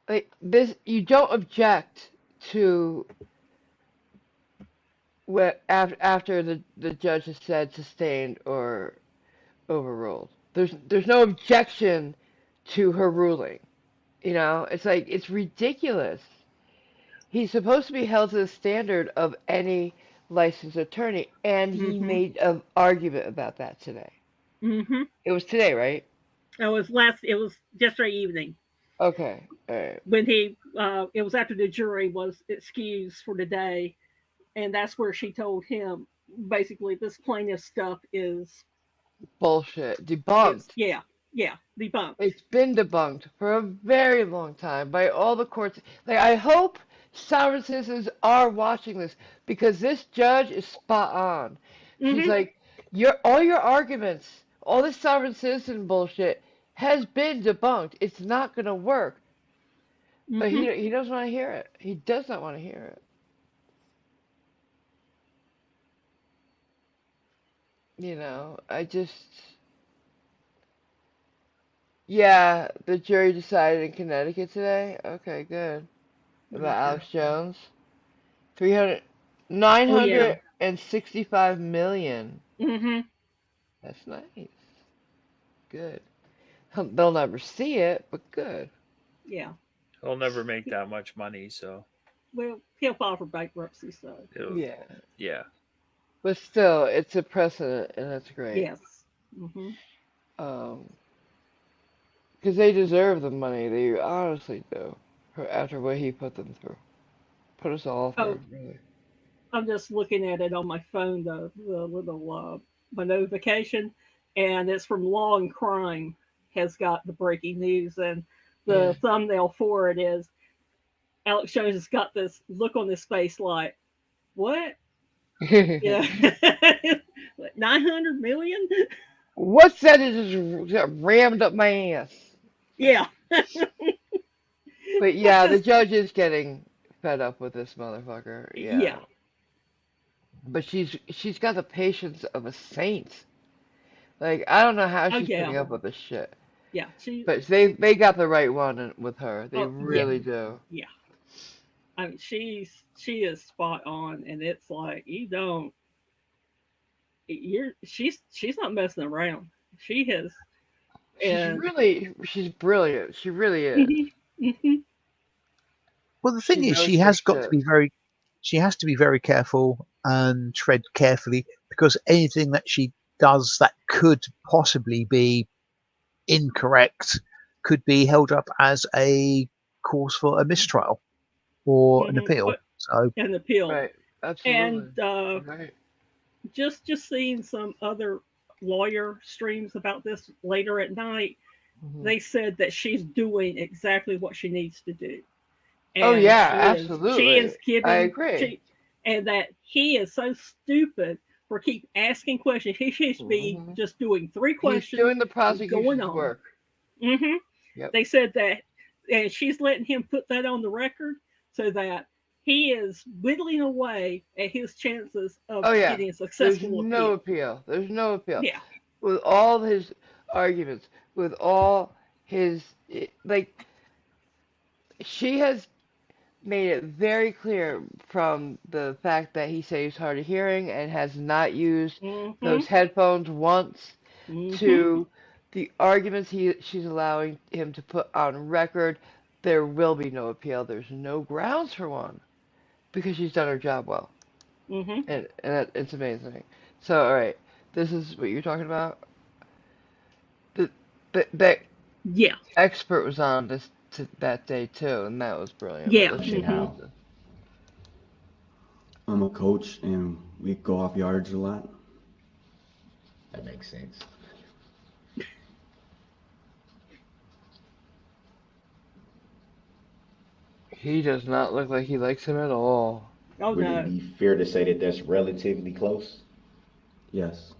S1: like this. You don't object to what after the judge has said sustained or overruled. There's no objection to her ruling. You know, it's like it's ridiculous. He's supposed to be held to the standard of any licensed attorney, and he made an argument about that today.
S3: Mm-hmm.
S1: It was today, right?
S3: It was yesterday evening.
S1: Okay, all right.
S3: When it was after the jury was excused for the day, and that's where she told him, basically, this plaintiff stuff is
S1: Bullshit. Debunked.
S3: Yeah, debunked.
S1: It's been debunked for a very long time by all the courts. Like, I hope sovereign citizens are watching this because this judge is spot on. She's like, all your arguments, all this sovereign citizen bullshit has been debunked. It's not going to work. But he doesn't want to hear it. He does not want to hear it. You know, yeah, the jury decided in Connecticut today. Okay, good. About Alex Jones. 965 million. That's nice. Good. They'll never see it, but good.
S3: Yeah.
S2: He'll never make that much money, so.
S3: Well, he'll file for bankruptcy, so.
S1: Yeah.
S2: Yeah.
S1: But still, it's a precedent, and that's great.
S3: Yes.
S1: Because they deserve the money. They honestly do. After what he put them through. Put us all through, really.
S3: I'm just looking at it on my phone, the little my notification, and it's from Law and Crime has got the breaking news, and the thumbnail for it is Alex Jones has got this look on his face like, what? Yeah. 900 million?
S1: What's that? Is just rammed up my ass.
S3: Yeah.
S1: But yeah, the judge is getting fed up with this motherfucker. Yeah.
S3: Yeah.
S1: But she's got the patience of a saint. Like I don't know how
S3: Oh
S1: she's
S3: yeah.
S1: putting up with this shit.
S3: Yeah. She.
S1: But they got the right one with her. They
S3: Oh yeah.
S1: really do.
S3: Yeah. I mean, she is spot on, and it's like she's not messing around. She has, and
S1: She's brilliant. She really is.
S3: mhm, mhm,
S4: Well, the
S1: She
S4: thing is,
S1: knows her shit.
S4: she has to be very careful and tread carefully, because anything that she does that could possibly be incorrect could be held up as a cause for a mistrial or an
S3: mhm.
S4: appeal. So
S3: And appeal,
S1: Right. Absolutely.
S3: and
S1: Right.
S3: just seeing some other lawyer streams about this later at night.
S1: Hmm.
S3: They said that she's doing exactly what she needs to do,
S1: Oh
S3: and
S1: yeah,
S3: she
S1: absolutely.
S3: is
S1: I
S3: giving
S1: agree.
S3: and that he is so stupid for keep asking questions. He should be
S1: Hmm.
S3: just doing three
S1: He's
S3: questions
S1: doing the
S3: and going
S1: prosecution's
S3: on.
S1: work.
S3: Hmm
S1: Yep.
S3: They said that, and she's letting him put that on the record so that he is whittling away at his chances of
S1: Oh yeah.
S3: getting a
S1: There's
S3: successful
S1: no
S3: appeal.
S1: appeal. There's no appeal.
S3: Yeah.
S1: With all his arguments, with all his like, she has made it very clear from the fact that he said he's hard of hearing and has not used
S3: Hmm
S1: those headphones once
S3: hmm
S1: to the arguments she's allowing him to put on record. There will be no appeal. There's no grounds for one because she's done her job well,
S3: hmm
S1: it's amazing. So, all right, this is what you're talking about. The, that
S3: Yeah.
S1: expert was on that day too, and that was brilliant. But
S3: Yeah.
S1: let's see
S3: hmm
S1: what
S5: How?
S1: he said.
S13: I'm a coach and we go off yards a lot.
S5: That makes sense.
S1: He does not look like he likes him at all.
S3: Oh
S5: Would it
S3: no.
S5: be fair to say that that's relatively close?
S13: Yes.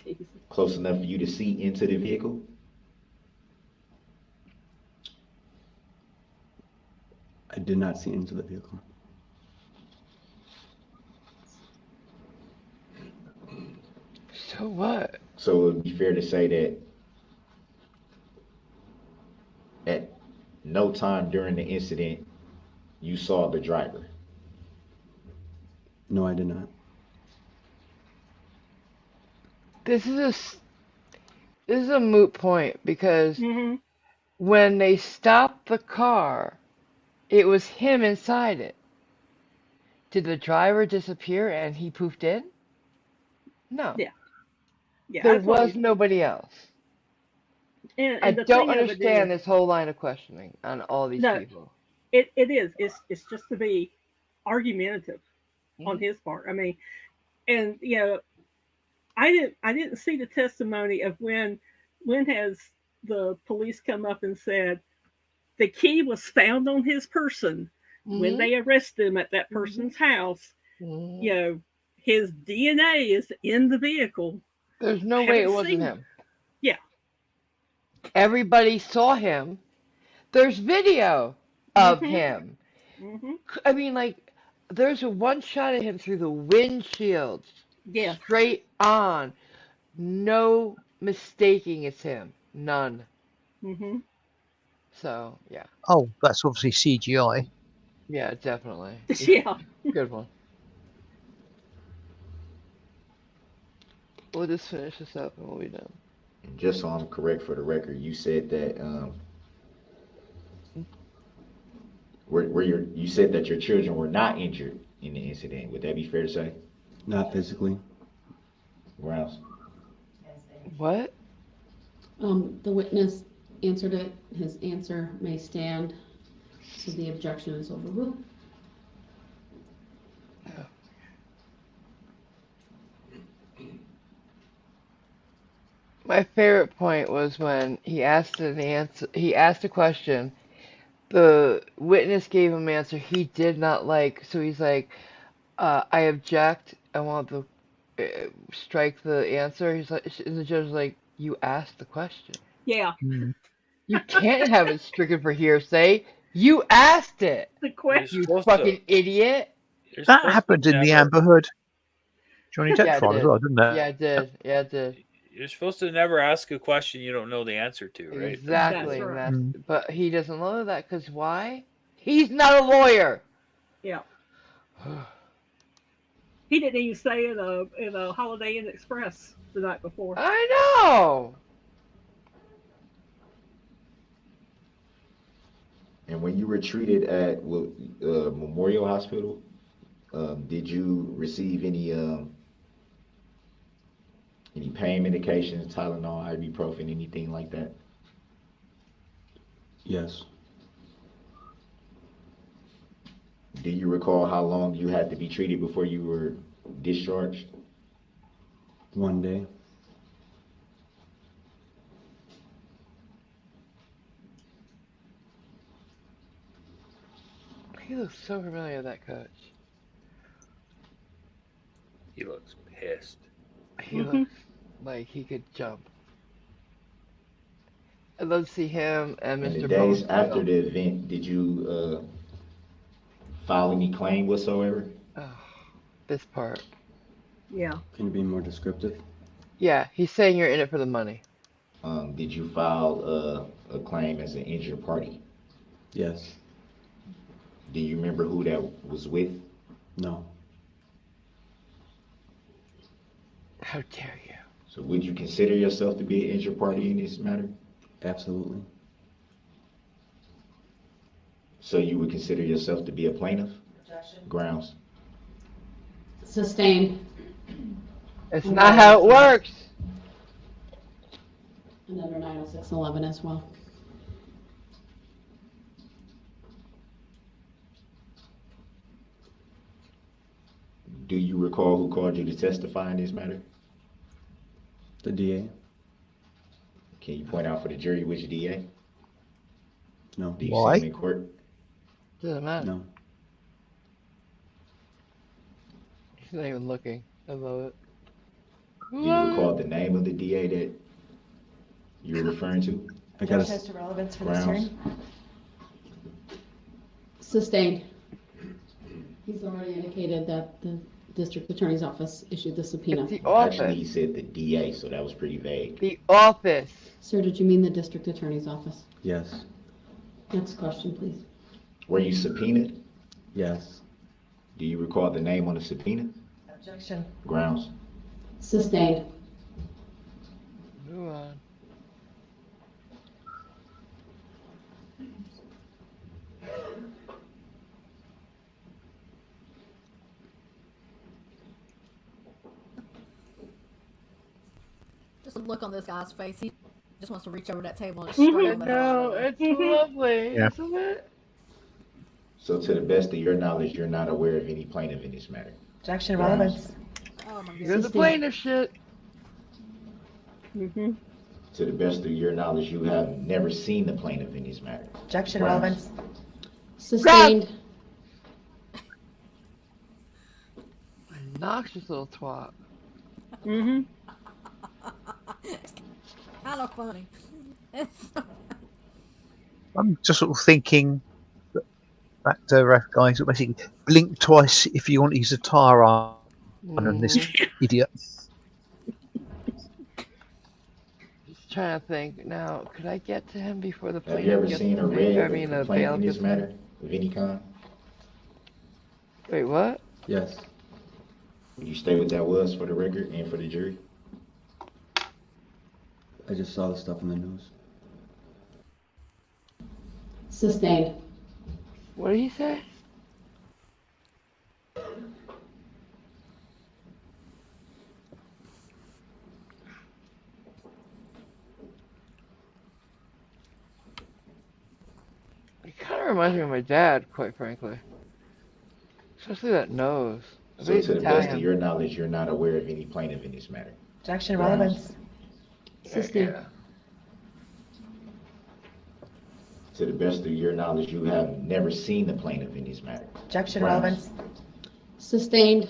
S3: Jesus.
S5: Close enough for you to see into the vehicle?
S13: I did not see into the vehicle.
S1: So what?
S5: So it would be fair to say that at no time during the incident you saw the driver.
S13: No, I did not.
S1: This is this is a moot point because
S3: Hmm
S1: when they stopped the car, it was him inside it. Did the driver disappear and he poofed in? No.
S3: Yeah. Yeah.
S1: There
S3: That's what
S1: was nobody else. I
S3: and the
S1: don't
S3: thing of it
S1: understand
S3: is,
S1: this whole line of questioning on all these
S3: no,
S1: people.
S3: it is. It's just to be argumentative on
S1: Mhm.
S3: his part. I mean, and I didn't see the testimony of when has the police come up and said the key was found on his person when
S1: Mhm.
S3: they arrested him at that
S1: Mhm.
S3: person's house.
S1: Mhm.
S3: You know, his DNA is in the vehicle.
S1: There's
S3: I
S1: no way it
S3: haven't
S1: wasn't
S3: seen.
S1: him.
S3: Yeah.
S1: Everybody saw him. There's video of
S3: Mhm.
S1: him.
S3: Mhm.
S1: I mean, like, there's a one shot of him through the windshield,
S3: Yeah.
S1: straight on. No mistaking it's him. None.
S3: Mhm.
S1: So, yeah.
S4: oh, that's obviously CGI.
S1: Yeah, definitely.
S3: Yeah.
S1: Good one. We'll just finish this up and we'll be done.
S5: And just so I'm correct for the record, you said that you said that your children were not injured in the incident. Would that be fair to say?
S13: Not physically.
S5: Grounds.
S1: What?
S10: The witness answered it. His answer may stand, so the objection is overruled.
S1: My favorite point was when he asked a question, the witness gave him an answer he did not like, so he's like, I object. I want the strike the answer. He's like, and the judge is like, you asked the question.
S3: Yeah.
S1: You can't have it stricken for hearsay. You asked it.
S3: The
S2: You're
S3: question.
S1: You
S2: supposed
S1: fucking
S2: to.
S1: idiot.
S2: You're
S4: That
S2: supposed
S4: happened
S2: to
S4: in the
S2: never.
S4: Amber Heard Johnny Depp
S1: Yeah, it
S4: trial as
S1: did.
S4: well, didn't it?
S1: Yeah, it did. Yeah, it did.
S2: You're supposed to never ask a question you don't know the answer to, right?
S1: Exactly.
S3: That's right.
S1: But he doesn't know that because why? He's not a lawyer.
S3: Yeah. He didn't even say in a Holiday Inn Express the night before.
S1: I know.
S5: And when you were treated at Memorial Hospital, did you receive any pain medications, Tylenol, ibuprofen, anything like that?
S13: Yes.
S5: Do you recall how long you had to be treated before you were discharged?
S13: 1 day.
S1: He looks so familiar, that coach.
S2: He looks pissed.
S1: He looks like he could jump. I'd love to see him and
S5: In
S1: Mr.
S5: the days after
S1: Bumblebee.
S5: the event, did you file any claim whatsoever?
S1: Oh, this part.
S3: Yeah.
S13: Can you be more descriptive?
S1: Yeah, he's saying you're in it for the money.
S5: Did you file a claim as an injured party?
S13: Yes.
S5: Do you remember who that was with?
S13: No.
S1: How dare you?
S5: So would you consider yourself to be an injured party in this matter?
S13: Absolutely.
S5: So you would consider yourself to be a plaintiff?
S10: Objection.
S5: Grounds.
S10: Sustained.
S1: It's not how it works.
S10: And under 90611 as well.
S5: Do you recall who called you to testify in this matter?
S13: The DA?
S5: Can you point out for the jury which DA?
S13: No.
S5: Do you
S4: Why?
S5: see him in court?
S1: Doesn't matter.
S13: No.
S1: He's not even looking. I love it.
S5: Do you recall the name of the DA that you're referring to?
S13: I got
S6: Judge has to relevance for this
S5: Grounds.
S6: hearing.
S10: Sustained. He's already indicated that the district attorney's office issued the subpoena.
S1: It's the office.
S5: Actually, he said the DA, so that was pretty vague.
S1: The office.
S10: Sir, did you mean the district attorney's office?
S13: Yes.
S10: Next question, please.
S5: Were you subpoenaed?
S13: Yes.
S5: Do you recall the name on the subpoena?
S6: Objection.
S5: Grounds.
S10: Sustained.
S1: Move on.
S9: Just a look on this guy's face. He just wants to reach over that table and just strangle the hell out of it.
S1: It's lovely,
S4: Yeah.
S1: isn't it?
S5: So to the best of your knowledge, you're not aware of any plaintiff in this matter?
S6: Objection.
S5: Grounds.
S6: Relevance.
S9: Oh my
S1: You're the
S9: goodness.
S1: plaintiff shit.
S3: Mm-hmm.
S5: To the best of your knowledge, you have never seen the plaintiff in this matter?
S6: Objection.
S5: Grounds.
S6: Relevance.
S10: Sustained.
S1: Obnoxious little twat.
S3: Mm-hmm.
S9: Kind of funny.
S4: I'm just sort of thinking that guy sort of basically blink twice if you want to use a tire iron on this idiot.
S1: Just trying to think. Now, could I get to him before the
S5: Have
S1: plaintiff
S5: you ever
S1: gets
S5: seen
S1: to
S5: or
S1: me?
S5: read
S1: I mean,
S5: a
S1: the
S5: complaint
S1: bailiff
S5: in this
S1: gets to me?
S5: matter of any kind?
S1: Wait, what?
S13: Yes.
S5: Would you state what that was for the record and for the jury?
S13: I just saw the stuff in the news.
S10: Sustained.
S1: What did he say? He kind of reminds me of my dad, quite frankly. Especially that nose. I
S5: So
S1: bet he's
S5: to the best of
S1: Italian.
S5: your knowledge, you're not aware of any plaintiff in this matter?
S6: Objection.
S5: Grounds.
S6: Relevance.
S10: Sustained.
S1: Yeah.
S5: To the best of your knowledge, you have never seen the plaintiff in this matter?
S6: Objection.
S5: Grounds.
S6: Relevance.
S10: Sustained.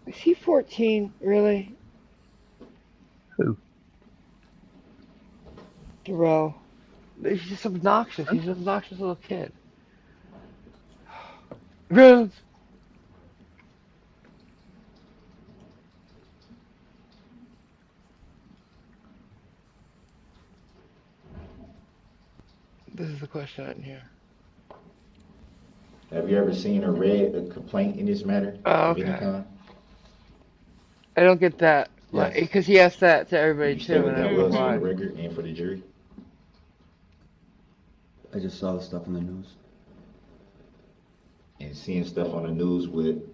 S1: Is he 14? Really?
S4: Who?
S1: Darrell. He's just obnoxious. He's an obnoxious little kid. Rose. This is the question I didn't hear.
S5: Have you ever seen or read a complaint in this matter
S1: Oh,
S5: of any
S1: okay.
S5: kind?
S1: I don't get that.
S5: Yes.
S1: Because he asked that to
S5: Can
S1: everybody
S5: you state
S1: too,
S5: what
S1: and I
S5: that
S1: don't know
S5: was for the
S1: why.
S5: record and for the jury?
S13: I just saw the stuff in the news.
S5: And seeing stuff on the news would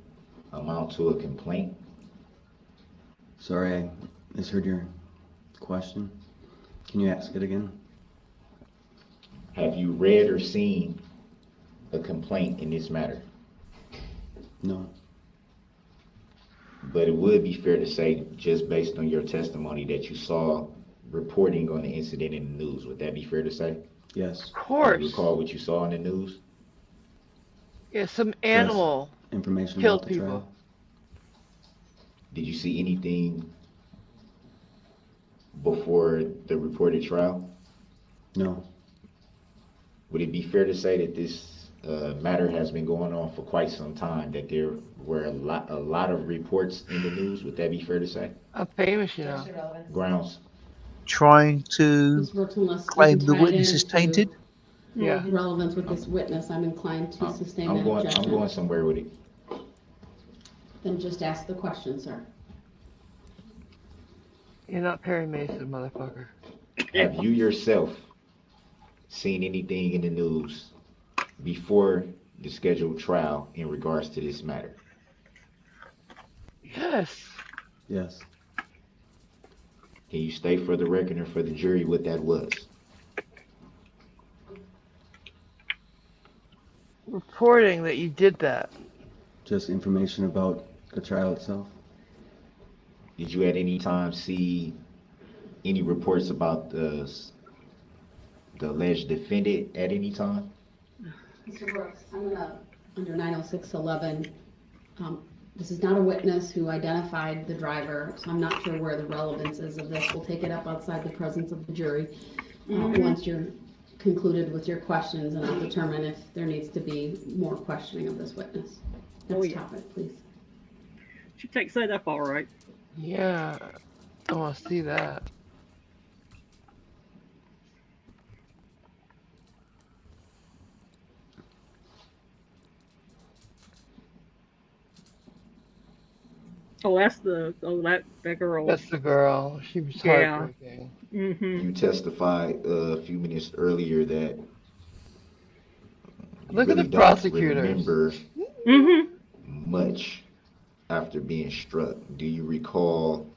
S5: amount to a complaint?
S13: Sorry, I misheard your question. Can you ask it again?
S5: Have you read or seen a complaint in this matter?
S13: No.
S5: But it would be fair to say, just based on your testimony, that you saw reporting on the incident in the news. Would that be fair to say?
S13: Yes.
S1: Of
S5: Do
S1: course.
S5: you recall what you saw in the news?
S1: Yeah, some animal
S13: Information
S1: killed
S13: about the
S1: people.
S13: trial.
S5: Did you see anything before the reported trial?
S13: No.
S5: Would it be fair to say that this matter has been going on for quite some time, that there were a lot of reports in the news? Would that be fair to say?
S1: I'm famous, you know.
S5: Grounds.
S4: Trying to
S10: Ms. Wilton, unless we
S4: claim
S10: can
S4: the
S10: tie it
S4: witness is
S10: into
S4: tainted?
S1: Yeah.
S10: relevance with this witness, I'm inclined to sustain that objection.
S5: I'm going somewhere with it.
S10: Then just ask the question, sir.
S1: You're not Perry Mason, motherfucker.
S5: Have you yourself seen anything in the news before the scheduled trial in regards to this matter?
S1: Yes.
S13: Yes.
S5: Can you state for the record and for the jury what that was?
S1: Reporting that you did that.
S13: Just information about the trial itself.
S5: Did you at any time see any reports about the alleged defendant at any time?
S10: Mr. Brooks, I'm gonna, under 90611, this is not a witness who identified the driver, so I'm not sure where the relevance is of this. We'll take it up outside the presence of the jury once you're concluded with your questions, and I'll determine if there needs to be more questioning of this witness. Next topic, please.
S3: She takes that up all right.
S1: Yeah. I want to see that.
S3: Oh, that's that girl.
S1: That's the girl. She was
S3: Yeah.
S1: heartbreaking.
S3: Mm-hmm.
S5: You testified a few minutes earlier that you
S1: Look at
S5: really
S1: the
S5: don't
S1: prosecutors.
S5: remember
S3: Mm-hmm.
S5: much after being struck. Do you recall?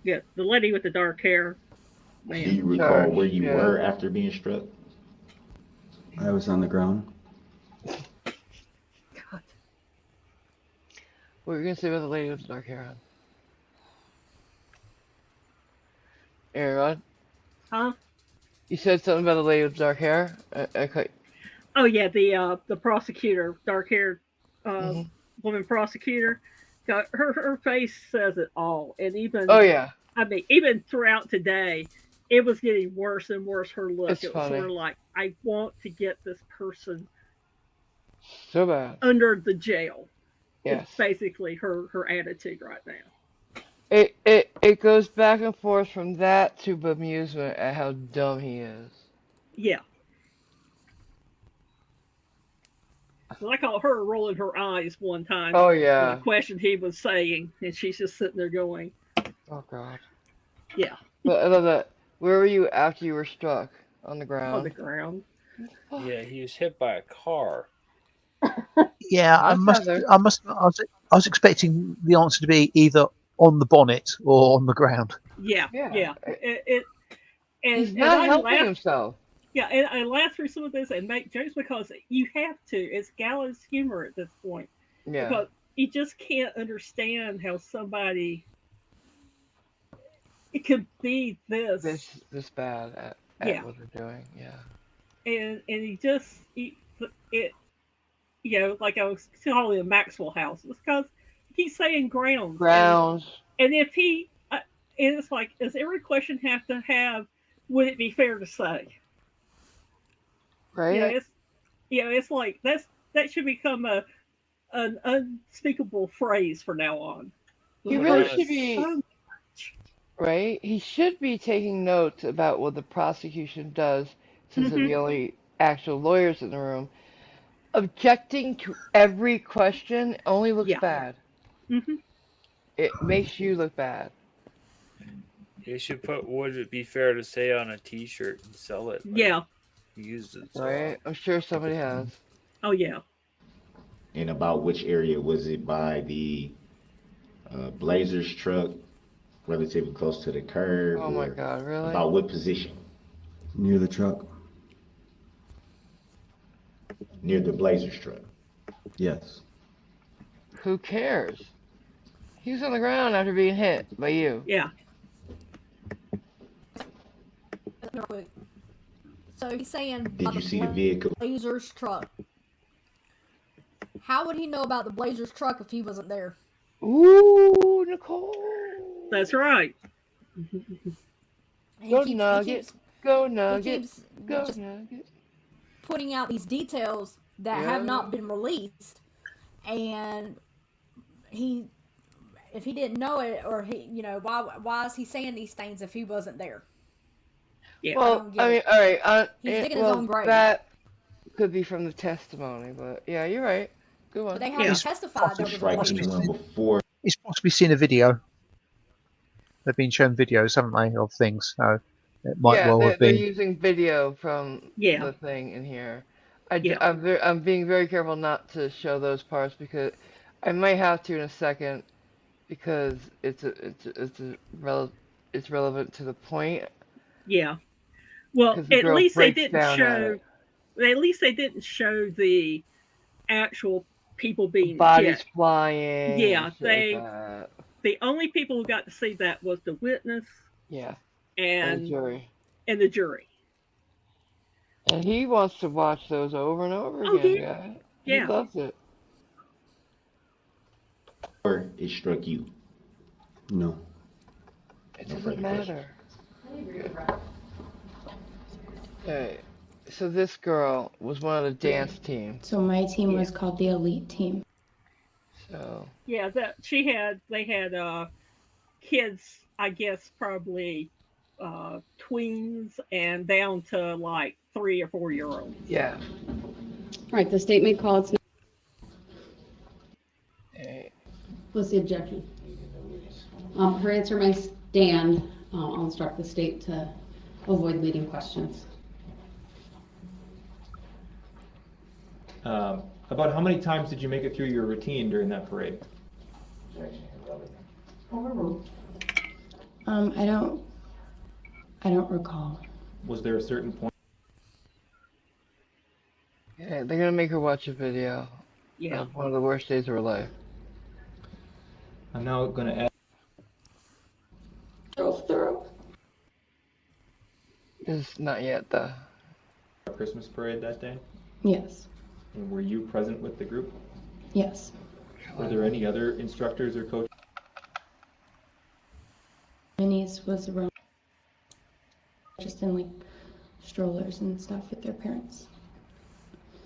S3: Yeah, the lady with the dark hair.
S5: Do you recall where you were after being struck?
S13: I was on the ground.
S3: God.
S1: What were you going to say about the lady with the dark hair on? Aaron?
S3: Huh?
S1: You said something about the lady with dark hair?
S3: Oh yeah, the prosecutor, dark-haired woman prosecutor. Her face says it all, and even I mean, even throughout today, it was getting worse and worse. Her look,
S1: It's
S3: it was
S1: funny.
S3: sort of like, I want to get this person
S1: so bad
S3: under the jail.
S1: Yes,
S3: it's basically her attitude right now.
S1: It goes back and forth from that to bemusement at how dumb he is.
S3: Yeah. I call her rolling her eyes one time.
S1: Oh yeah.
S3: When a question he was saying, and she's just sitting there going,
S1: "Oh God."
S3: Yeah.
S1: But I love that. Where were you after you were struck? On the ground.
S3: On the ground.
S2: Yeah, he was hit by a car.
S4: Yeah, I was expecting the answer to be either on the bonnet or on the ground.
S3: Yeah.
S1: He's not helping himself.
S3: Yeah, and I laugh through some of this and make jokes because you have to. It's gallows humor at this point.
S1: Yeah.
S3: Because you just can't understand how somebody it could be this
S1: bad at what they're doing. Yeah.
S3: And like I was calling the Maxwell house, it's because he's saying grounds.
S1: Grounds.
S3: And if he, and it's like, does every question have to have, would it be fair to say?
S1: Right?
S3: It's like that should become an unspeakable phrase from now on.
S1: He really should be, right? He should be taking notes about what the prosecution does, since they're the only actual lawyers in the room. Objecting to every question only looks bad. It makes you look bad.
S2: You should put "Would it be fair to say" on a T-shirt and sell it. Use it.
S1: Right? I'm sure somebody has.
S3: Oh yeah.
S5: And about which area was it? By the Blazers truck, relatively close to the curb?
S1: Oh my God! Really?
S5: About what position?
S13: Near the truck.
S5: Near the Blazers truck.
S13: Yes.
S1: Who cares? He was on the ground after being hit by you.
S3: Yeah.
S9: Real quick. So he's saying,
S5: Did you see the vehicle?
S9: Blazers truck. How would he know about the Blazers truck if he wasn't there?
S1: Ooh, Nicole.
S3: That's right.
S1: Go Nuggets. Go Nuggets. Go
S9: Nuggets. Putting out these details that have not been released, and if he didn't know it, or why is he saying these things if he wasn't there?
S1: Yeah. Well, I mean, all right.
S9: He's digging his own grave.
S1: That could be from the testimony, but yeah, you're right. Good one.
S9: But they haven't testified
S5: before.
S4: He's possibly seen a video. They've been shown videos, haven't they, of things? So it might have been.
S1: They're using video from the thing in here. I'm being very careful not to show those parts, because I might have to in a second, because it's relevant to the point.
S3: Yeah. Well, at least they didn't show. At least they didn't show the actual people being
S1: bodies
S3: hit.
S1: Flying.
S3: Yeah,
S1: the
S3: only people who got to see that was the witness.
S1: Yeah.
S3: And
S1: the jury.
S3: And the jury.
S1: And he wants to watch those over and over again. He loves it.
S5: Or it struck you?
S13: No.
S1: It doesn't matter. Okay. So this girl was one of the dance team.
S10: So my team was called the elite team.
S1: So.
S3: Yeah, they had kids, I guess probably tweens and down to like 3 or 4 year olds.
S1: Yeah.
S10: All right, the state may call its. What's the objection? Her answer may stand. I'll instruct the state to avoid leading questions.
S14: About how many times did you make it through your routine during that parade?
S10: Overruled. I don't recall.
S14: Was there a certain point?
S1: Yeah, they're gonna make her watch a video.
S3: Yeah.
S1: One of the worst days of her life.
S14: I'm now gonna add.
S10: Drove through.
S1: It's not yet though.
S14: Christmas parade that day?
S10: Yes.
S14: And were you present with the group?
S10: Yes.
S14: Were there any other instructors or coaches?
S10: My niece was around, just in like strollers and stuff with their parents.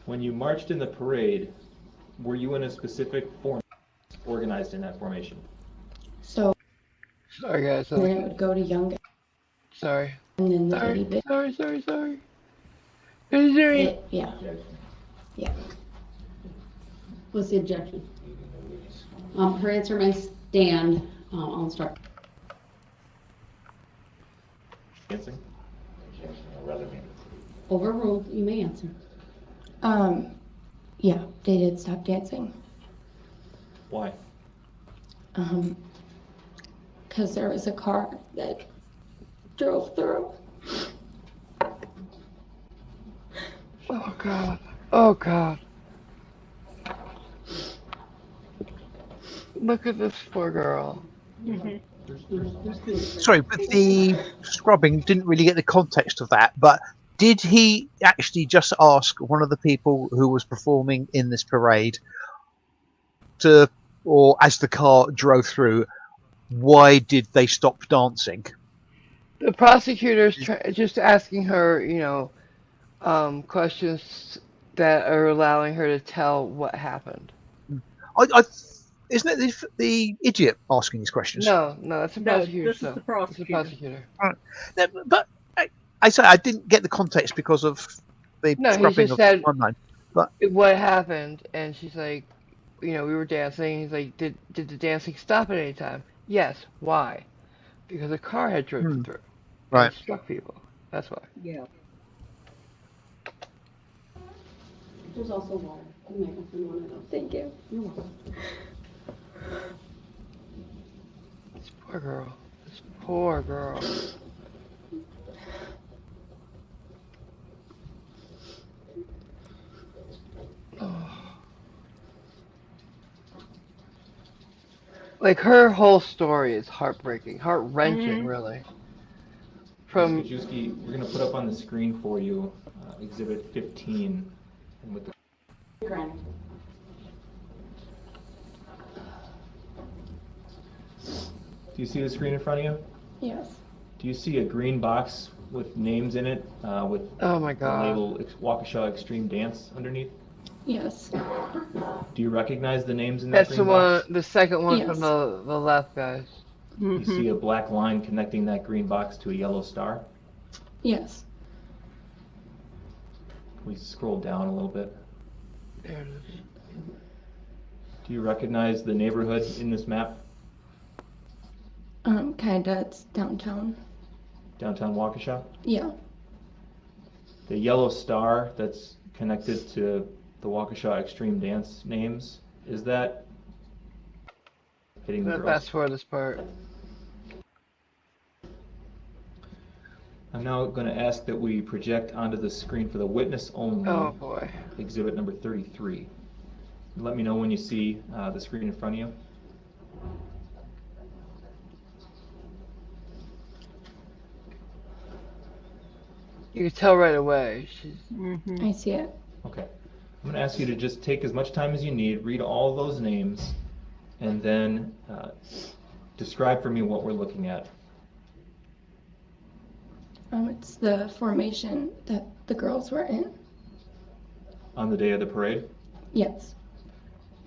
S14: When you marched in the parade, were you in a specific form organized in that formation?
S10: So.
S1: Sorry guys.
S10: Then it would go to young.
S1: Sorry.
S10: And then the
S1: sorry.
S10: bit.
S1: Sorry.
S10: Yeah. Yeah. What's the objection? Her answer may stand. I'll instruct.
S14: Dancing?
S10: Overruled. You may answer. Yeah, they did stop dancing.
S14: Why?
S10: Because there was a car that drove through.
S1: Oh God. Oh God. Look at this poor girl.
S4: Sorry, but the scrubbing didn't really get the context of that. But Did he actually just ask one of the people who was performing in this parade to, or as the car drove through, why did they stop dancing?
S1: The prosecutor's just asking her, questions that are allowing her to tell what happened.
S4: Isn't it the idiot asking these questions?
S1: No, that's the prosecutor.
S3: This is the prosecutor.
S1: It's the prosecutor.
S4: But I say I didn't get the context because of the
S1: No, he
S4: scrapping
S1: just
S4: of
S1: said
S4: one line. But
S1: what happened, and she's like, we were dancing. He's like, did the dancing stop at any time? Yes. Why? Because a car had driven through.
S4: Right.
S1: And struck people. That's why.
S3: Yeah.
S10: There's also water. You might open one of those. Thank you. You're welcome.
S1: This poor girl. This poor girl. Like, her whole story is heartbreaking, heart-wrenching, really. From
S14: Ms. Kajewski, we're going to put up on the screen for you Exhibit 15. And with the
S10: Granted.
S14: Do you see the screen in front of you?
S10: Yes.
S14: Do you see a green box with names in it with
S1: oh my
S14: the
S1: god,
S14: label Waukesha Extreme Dance underneath?
S10: Yes.
S14: Do you recognize the names in that
S1: that's
S14: green box?
S1: the second one
S10: Yes.
S1: from the left, guys.
S14: You see a black line connecting that green box to a yellow star?
S10: Yes.
S14: Can we scroll down a little bit?
S1: There it is.
S14: Do you recognize the neighborhood in this map?
S10: Kinda. It's downtown.
S14: Downtown Waukesha?
S10: Yeah.
S14: The yellow star that's connected to the Waukesha Extreme Dance names, is that hitting the girls?
S1: That's for this part.
S14: I'm now going to ask that we project onto the screen for the witness only
S1: Oh boy.
S14: exhibit number 33. Let me know when you see the screen in front of you.
S1: You can tell right away.
S10: I see it.
S14: Okay. I'm going to ask you to just take as much time as you need, read all those names, and then describe for me what we're looking at.
S10: It's the formation that the girls were in.
S14: On the day of the parade?
S10: Yes.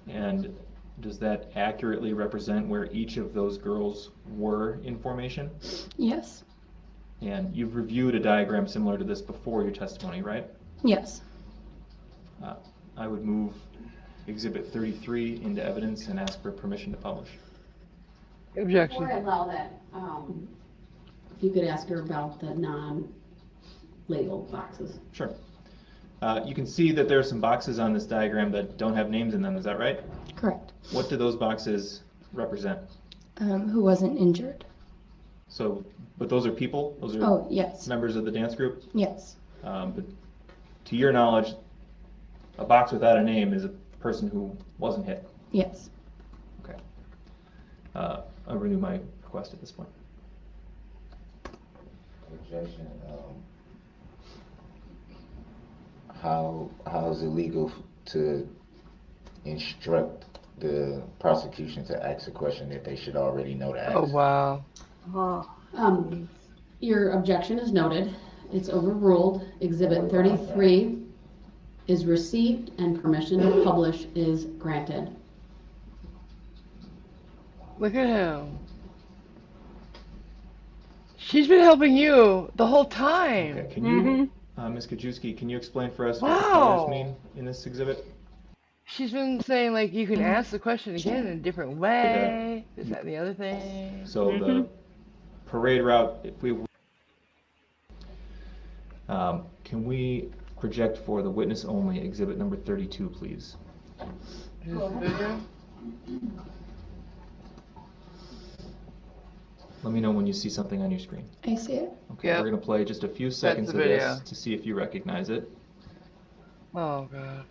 S14: And does that accurately represent where each of those girls were in formation?
S10: Yes.
S14: And you've reviewed a diagram similar to this before your testimony, right?
S10: Yes.
S14: I would move Exhibit 33 into evidence and ask for permission to publish.
S1: Objection.
S10: Before I allow that, if you could ask her about the non-labeled boxes.
S14: Sure. You can see that there are some boxes on this diagram that don't have names in them, is that right?
S10: Correct.
S14: What do those boxes represent?
S10: Who wasn't injured?
S14: So, but those are people? Those are
S10: Oh, yes.
S14: members of the dance group?
S10: Yes.
S14: But to your knowledge, a box without a name is a person who wasn't hit?
S10: Yes.
S14: Okay. I'll renew my request at this point.
S5: Objection. How is it legal to instruct the prosecution to ask a question that they should already know to ask?
S1: Oh wow.
S10: Your objection is noted. It's overruled. Exhibit 33 is received and permission to publish is granted.
S1: Look at him. She's been helping you the whole time.
S14: Okay, can you, Ms. Kajewski, can you explain for us what the
S1: Wow.
S14: colors mean in this exhibit?
S1: She's been saying, like, you can ask the question again in a different way, this, that, and the other thing.
S14: So the parade route, if we can we project for the witness only exhibit number 32, please?
S1: Is this video?
S14: Let me know when you see something on your screen.
S10: I see it.
S14: Okay, we're going to play just a few seconds of
S1: the video.
S14: this to see if you recognize it.
S1: Oh god.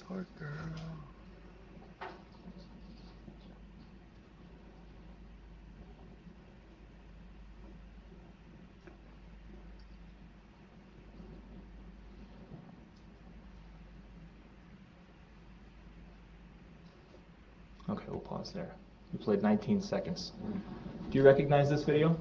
S1: Poor girl.
S14: Okay, we'll pause there. You played 19 seconds. Do you recognize this video?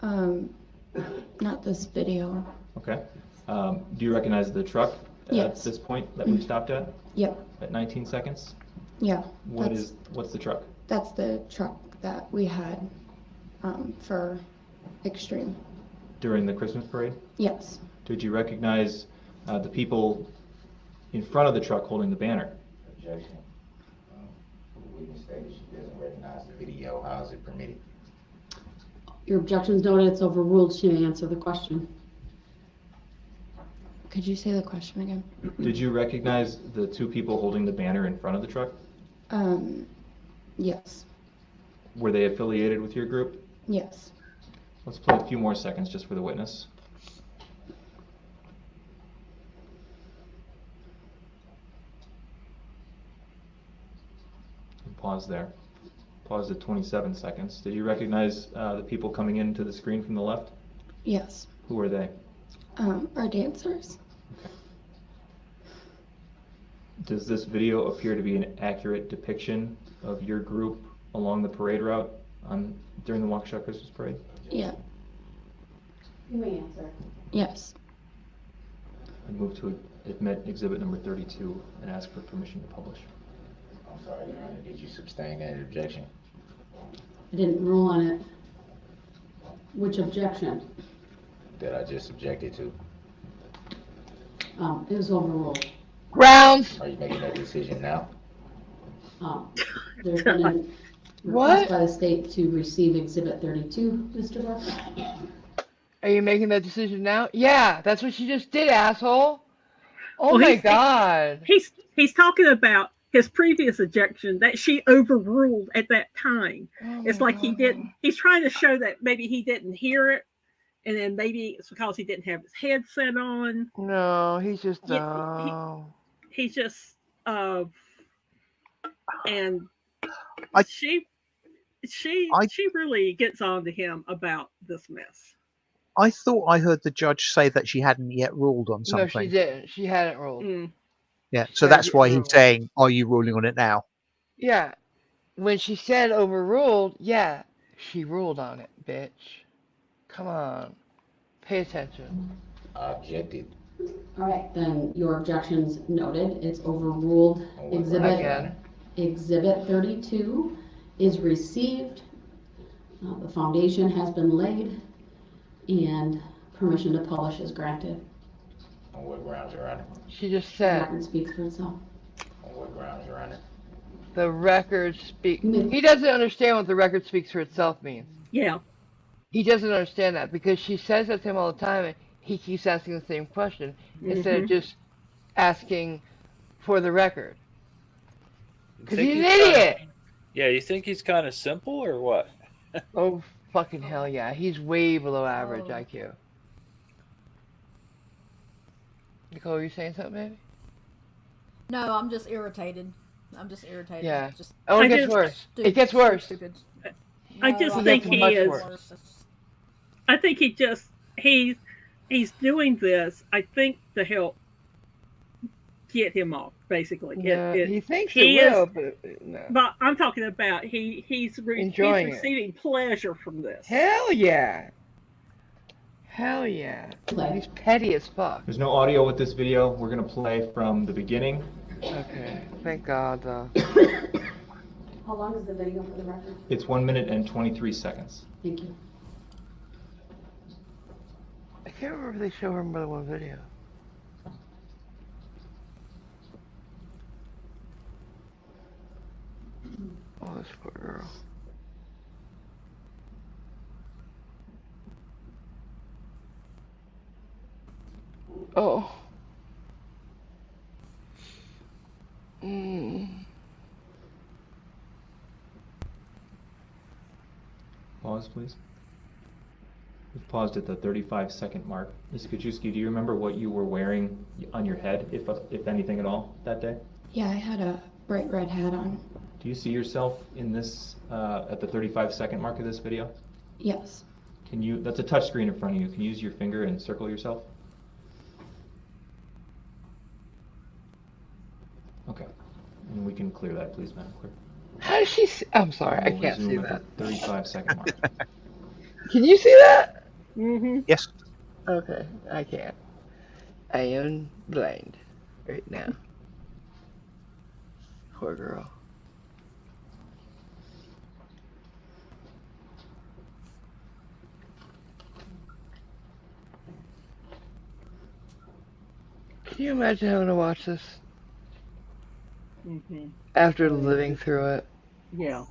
S10: Not this video.
S14: Okay. Do you recognize the truck
S10: Yes.
S14: at this point that we've stopped at?
S10: Yep.
S14: At 19 seconds?
S10: Yeah.
S14: What's the truck?
S10: That's the truck that we had for Extreme.
S14: During the Christmas parade?
S10: Yes.
S14: Did you recognize the people in front of the truck holding the banner?
S5: Objection. The witness stated she doesn't recognize the video. How is it permitted?
S10: Your objection's noted. It's overruled. She may answer the question. Could you say the question again?
S14: Did you recognize the two people holding the banner in front of the truck?
S10: Yes.
S14: Were they affiliated with your group?
S10: Yes.
S14: Let's play a few more seconds just for the witness. And pause there. Pause at 27 seconds. Did you recognize the people coming into the screen from the left?
S10: Yes.
S14: Who are they?
S10: Our dancers.
S14: Does this video appear to be an accurate depiction of your group along the parade route during the Waukesha Christmas Parade?
S10: Yeah. You may answer. Yes.
S14: I move to admit exhibit number 32 and ask for permission to publish.
S5: I'm sorry, Your Honor. Did you sustain that objection?
S10: I didn't rule on it. Which objection?
S5: That I just objected to.
S10: It was overruled.
S1: Grounds.
S5: Are you making that decision now?
S10: There's been a request by the state to receive exhibit 32, Mr. Barker.
S1: Are you making that decision now? Yeah, that's what she just did, asshole. Oh
S3: Well,
S1: my God.
S3: He's talking about his previous objection that she overruled at that time. It's like he's trying to show that maybe he didn't hear it, and then maybe it's because he didn't have his headset on.
S1: No, he's just
S3: He's just and she really gets on to him about this mess.
S4: I thought I heard the judge say that she hadn't yet ruled on something.
S1: No, she didn't. She hadn't ruled.
S4: Yeah, so that's why he's saying, "Are you ruling on it now?"
S1: Yeah. When she said overruled, yeah, she ruled on it, bitch. Come on. Pay attention.
S5: I objected.
S10: All right, then your objection's noted. It's overruled. Exhibit 32 is received. The foundation has been laid, and permission to publish is granted.
S5: On what grounds, Your Honor?
S1: She just
S10: The
S1: said.
S10: record speaks for itself.
S5: On what grounds, Your Honor?
S1: The record speaks. He doesn't understand what the record speaks for itself means.
S3: Yeah.
S1: He doesn't understand that because she says that to him all the time, and he keeps asking the same question instead of just asking for the record. Because he's an idiot.
S2: Yeah, you think he's kind of simple or what?
S1: Oh, fucking hell yeah. He's way below average IQ. Nicole, are you saying something, baby?
S9: No, I'm just irritated.
S1: Yeah.
S9: Just,
S1: it gets worse. It gets worse.
S9: Stupid.
S3: I just
S1: No,
S3: think
S1: it
S3: he
S1: gets
S3: is.
S1: much worse.
S3: I think he's doing this, I think, to help get him off, basically.
S1: Yeah, he thinks
S3: he
S1: it will,
S3: is,
S1: but no.
S3: But I'm talking about he's
S1: Enjoying it.
S3: receiving pleasure from this.
S1: Hell yeah. Hell yeah. He's petty as fuck.
S14: There's no audio with this video. We're going to play from the beginning.
S1: Okay. Thank God, though.
S10: How long is the video for the record?
S14: It's 1 minute and 23 seconds.
S10: Thank you.
S1: I can't remember if they show her more than one video. Oh, this poor girl. Oh.
S14: Pause, please. We've paused at the 35-second mark. Ms. Kaczewski, do you remember what you were wearing on your head, if anything at all, that day?
S10: Yeah, I had a bright red hat on.
S14: Do you see yourself in this, at the 35-second mark of this video?
S10: Yes.
S14: That's a touch screen in front of you. Can you use your finger and circle yourself? Okay. And we can clear that, please, Madam Clerk.
S1: How does she see? I'm sorry, I
S14: We'll
S1: can't see
S14: resume
S1: that.
S14: at the 35-second mark.
S1: Can you see that?
S3: Mm-hmm.
S4: Yes.
S1: Okay, I can't. I am blind right now. Poor girl. Can you imagine having to watch this
S3: Mm-hmm.
S1: after living through it?
S3: Yeah.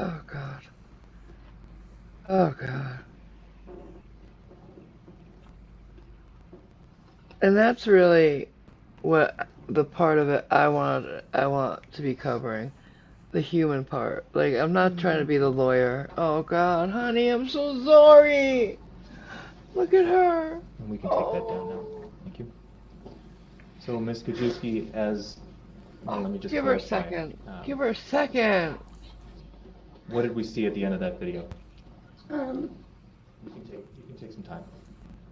S1: Oh God. Oh God. And that's really what the part of it I want to be covering. The human part. Like, I'm not trying to be the lawyer. Oh God, honey, I'm so sorry. Look at her.
S14: And we can take that down now. Thank you. So, Ms. Kajewski, let me just
S1: Give her a
S14: clarify.
S1: second. Give her a second.
S14: What did we see at the end of that video?
S10: Um,
S14: You can take some time.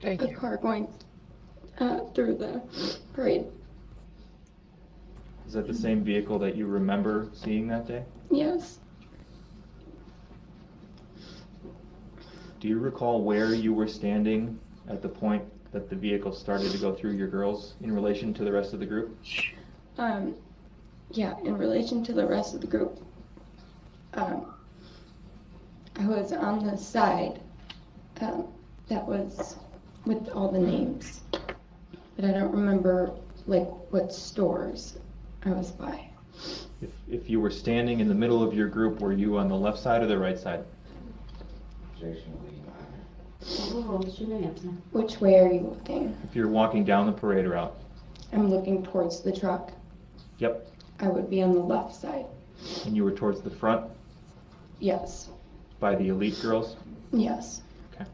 S1: Thank
S10: a
S1: you.
S10: car going through the parade.
S14: Is that the same vehicle that you remember seeing that day?
S10: Yes.
S14: Do you recall where you were standing at the point that the vehicle started to go through your girls in relation to the rest of the group?
S10: Yeah, in relation to the rest of the group, I was on the side that was with all the names, but I don't remember like what stores I was by.
S14: If you were standing in the middle of your group, were you on the left side or the right side?
S10: Which way are you looking?
S14: If you're walking down the parade route.
S10: I'm looking towards the truck.
S14: Yep.
S10: I would be on the left side.
S14: And you were towards the front
S10: Yes.
S14: by the elite girls?
S10: Yes.
S14: Okay.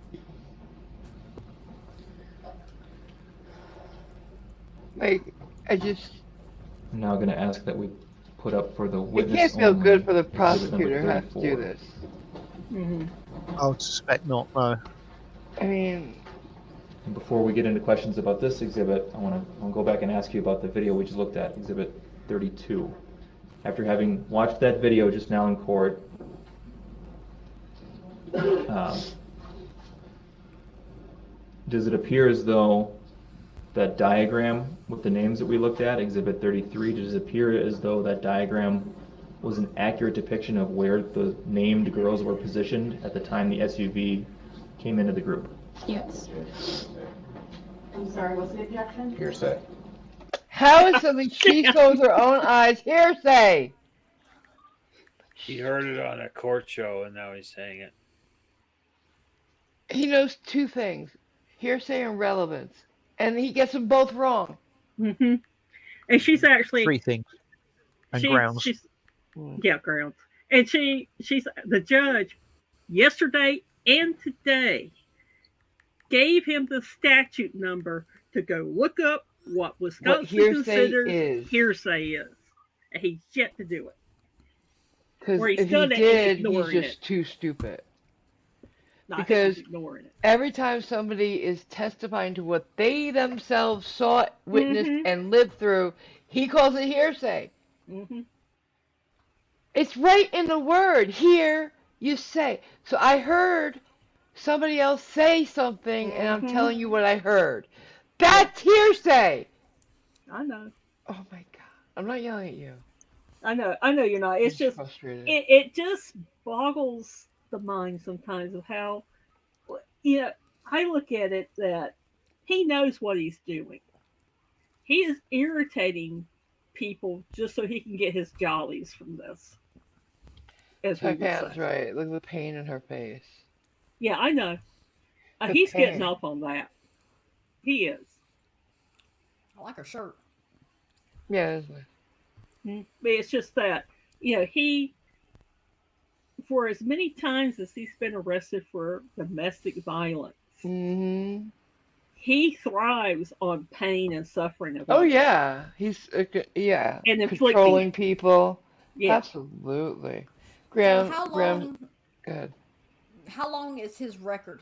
S1: Like, I'm
S14: now going to ask that we put up for the
S1: it
S14: witness
S1: can't feel
S14: only
S1: good for the
S14: exhibit number
S1: prosecutor to have to do
S14: 34.
S1: this.
S3: Mm-hmm.
S4: I would suspect not, no.
S1: I mean,
S14: And before we get into questions about this exhibit, I'll go back and ask you about the video we just looked at, exhibit 32. After having watched that video just now in court, does it appear as though that diagram with the names that we looked at, exhibit 33, does it appear as though that diagram was an accurate depiction of where the named girls were positioned at the time the SUV came into the group?
S10: Yes.
S6: I'm sorry, what's the objection?
S5: Hearsay.
S1: how is something she saw with her own eyes hearsay?
S2: He heard it on a court show, and now he's saying it.
S1: He knows two things: hearsay and relevance, and he gets them both wrong.
S3: Mm-hmm. And she's actually
S4: 3 things. And grounds.
S3: She's grounds. And she's the judge yesterday and today gave him the statute number to go look up what Wisconsin considers hearsay is. And he's yet to do it.
S1: Because if he did, he's just too stupid. Because every time somebody is testifying to what they themselves saw, witnessed, and lived through, he calls it hearsay.
S3: Mm-hmm.
S1: It's right in the word. Here, you say. So I heard somebody else say something, and I'm telling you what I heard. That's hearsay.
S3: I know.
S1: Oh my God. I'm not yelling at you.
S3: I know you're not. It's just
S1: frustrated.
S3: It just boggles the mind sometimes of how, I look at it that he knows what he's doing. He is irritating people just so he can get his jollies from this.
S1: That's right. Look at the pain in her face.
S3: Yeah, I know. He's getting up on that. He is.
S9: I like her shirt.
S1: Yeah.
S3: But it's just that, he, for as many times as he's been arrested for domestic violence, he thrives on pain and suffering.
S1: Oh yeah, he's and controlling people. Yeah, absolutely. Graham, good.
S9: How long is his record?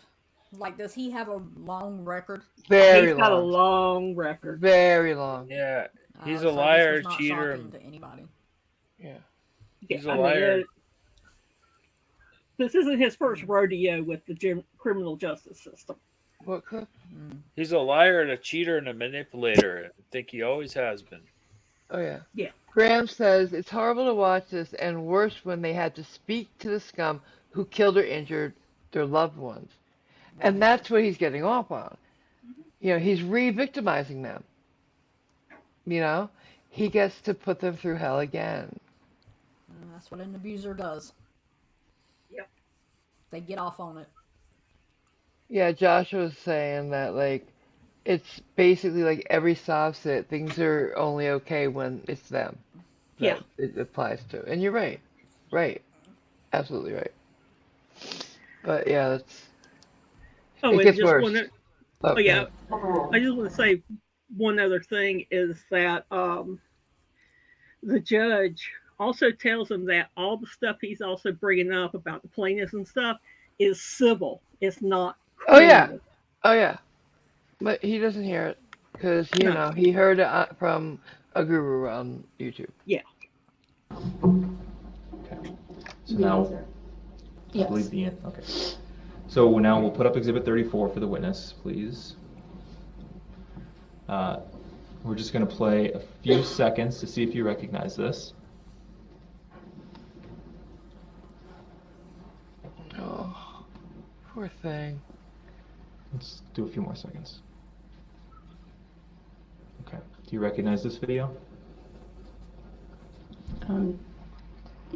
S9: Like, does he have a long record?
S1: He's
S3: got a long record.
S1: Very long.
S2: Yeah, he's a liar, cheater.
S9: To anybody.
S1: Yeah.
S3: Yeah,
S2: He's a
S3: I mean,
S2: liar.
S3: this isn't his first rodeo with the criminal justice system.
S1: What clip?
S2: He's a liar and a cheater and a manipulator. I think he always has been.
S1: Oh yeah.
S3: Yeah.
S1: Graham says it's horrible to watch this, and worse when they had to speak to the scum who killed or injured their loved ones, and that's what he's getting off on. You know, he's re-victimizing them. You know, he gets to put them through hell again.
S9: That's what an abuser does.
S3: Yep.
S9: They get off on it.
S1: Yeah, Josh was saying that like it's basically like every sob sit, things are only okay when it's them
S3: Yeah.
S1: that it applies to. And you're right. Right. Absolutely right. But yeah,
S3: Oh,
S1: it
S3: and
S1: gets
S3: just
S1: worse.
S3: one.
S1: Oh,
S3: Oh yeah. I just want to say one other thing is that the judge also tells him that all the stuff he's also bringing up about the plaintiffs and stuff is civil. It's not
S1: Oh yeah.
S3: criminal.
S1: Oh yeah. But he doesn't hear it because you
S3: No.
S1: know he heard it from a guru on YouTube.
S3: Yeah.
S14: Okay. So now, I
S10: Yes.
S14: believe the end. Okay. So now we'll put up Exhibit 34 for the witness, please. We're just going to play a few seconds to see if you recognize this.
S1: Oh, poor thing.
S14: Let's do a few more seconds. Okay. Do you recognize this video?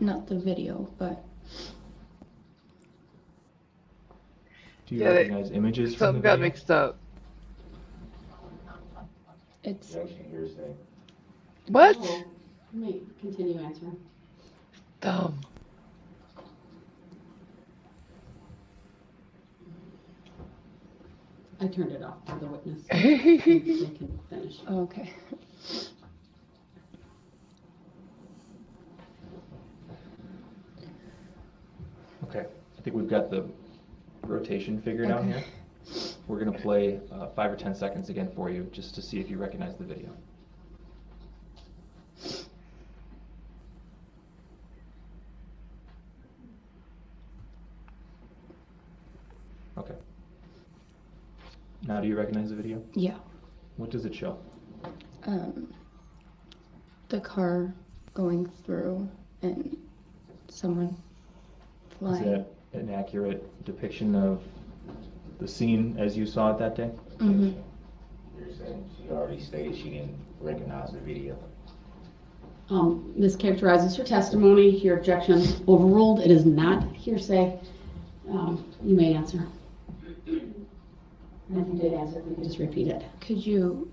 S10: Not the video, but
S14: Do you
S1: Yeah,
S14: recognize images from the
S1: something got
S14: video?
S1: mixed up.
S10: it's.
S1: What?
S10: Let me continue answering.
S1: Dumb.
S10: I turned it off for the witness. So they can finish. Okay.
S14: Okay. I think we've got the rotation figured out here. We're going to play 5 or 10 seconds again for you just to see if you recognize the video. Okay. Now do you recognize the video?
S10: Yeah.
S14: What does it show?
S10: The car going through and someone
S14: Is
S10: flying.
S14: that an accurate depiction of the scene as you saw it that day?
S10: Mm-hmm.
S5: You're saying she already stated she didn't recognize the video.
S10: This characterizes her testimony. Your objection overruled. It is not hearsay. You may answer. And if you did answer, if you could just repeat it. Could you?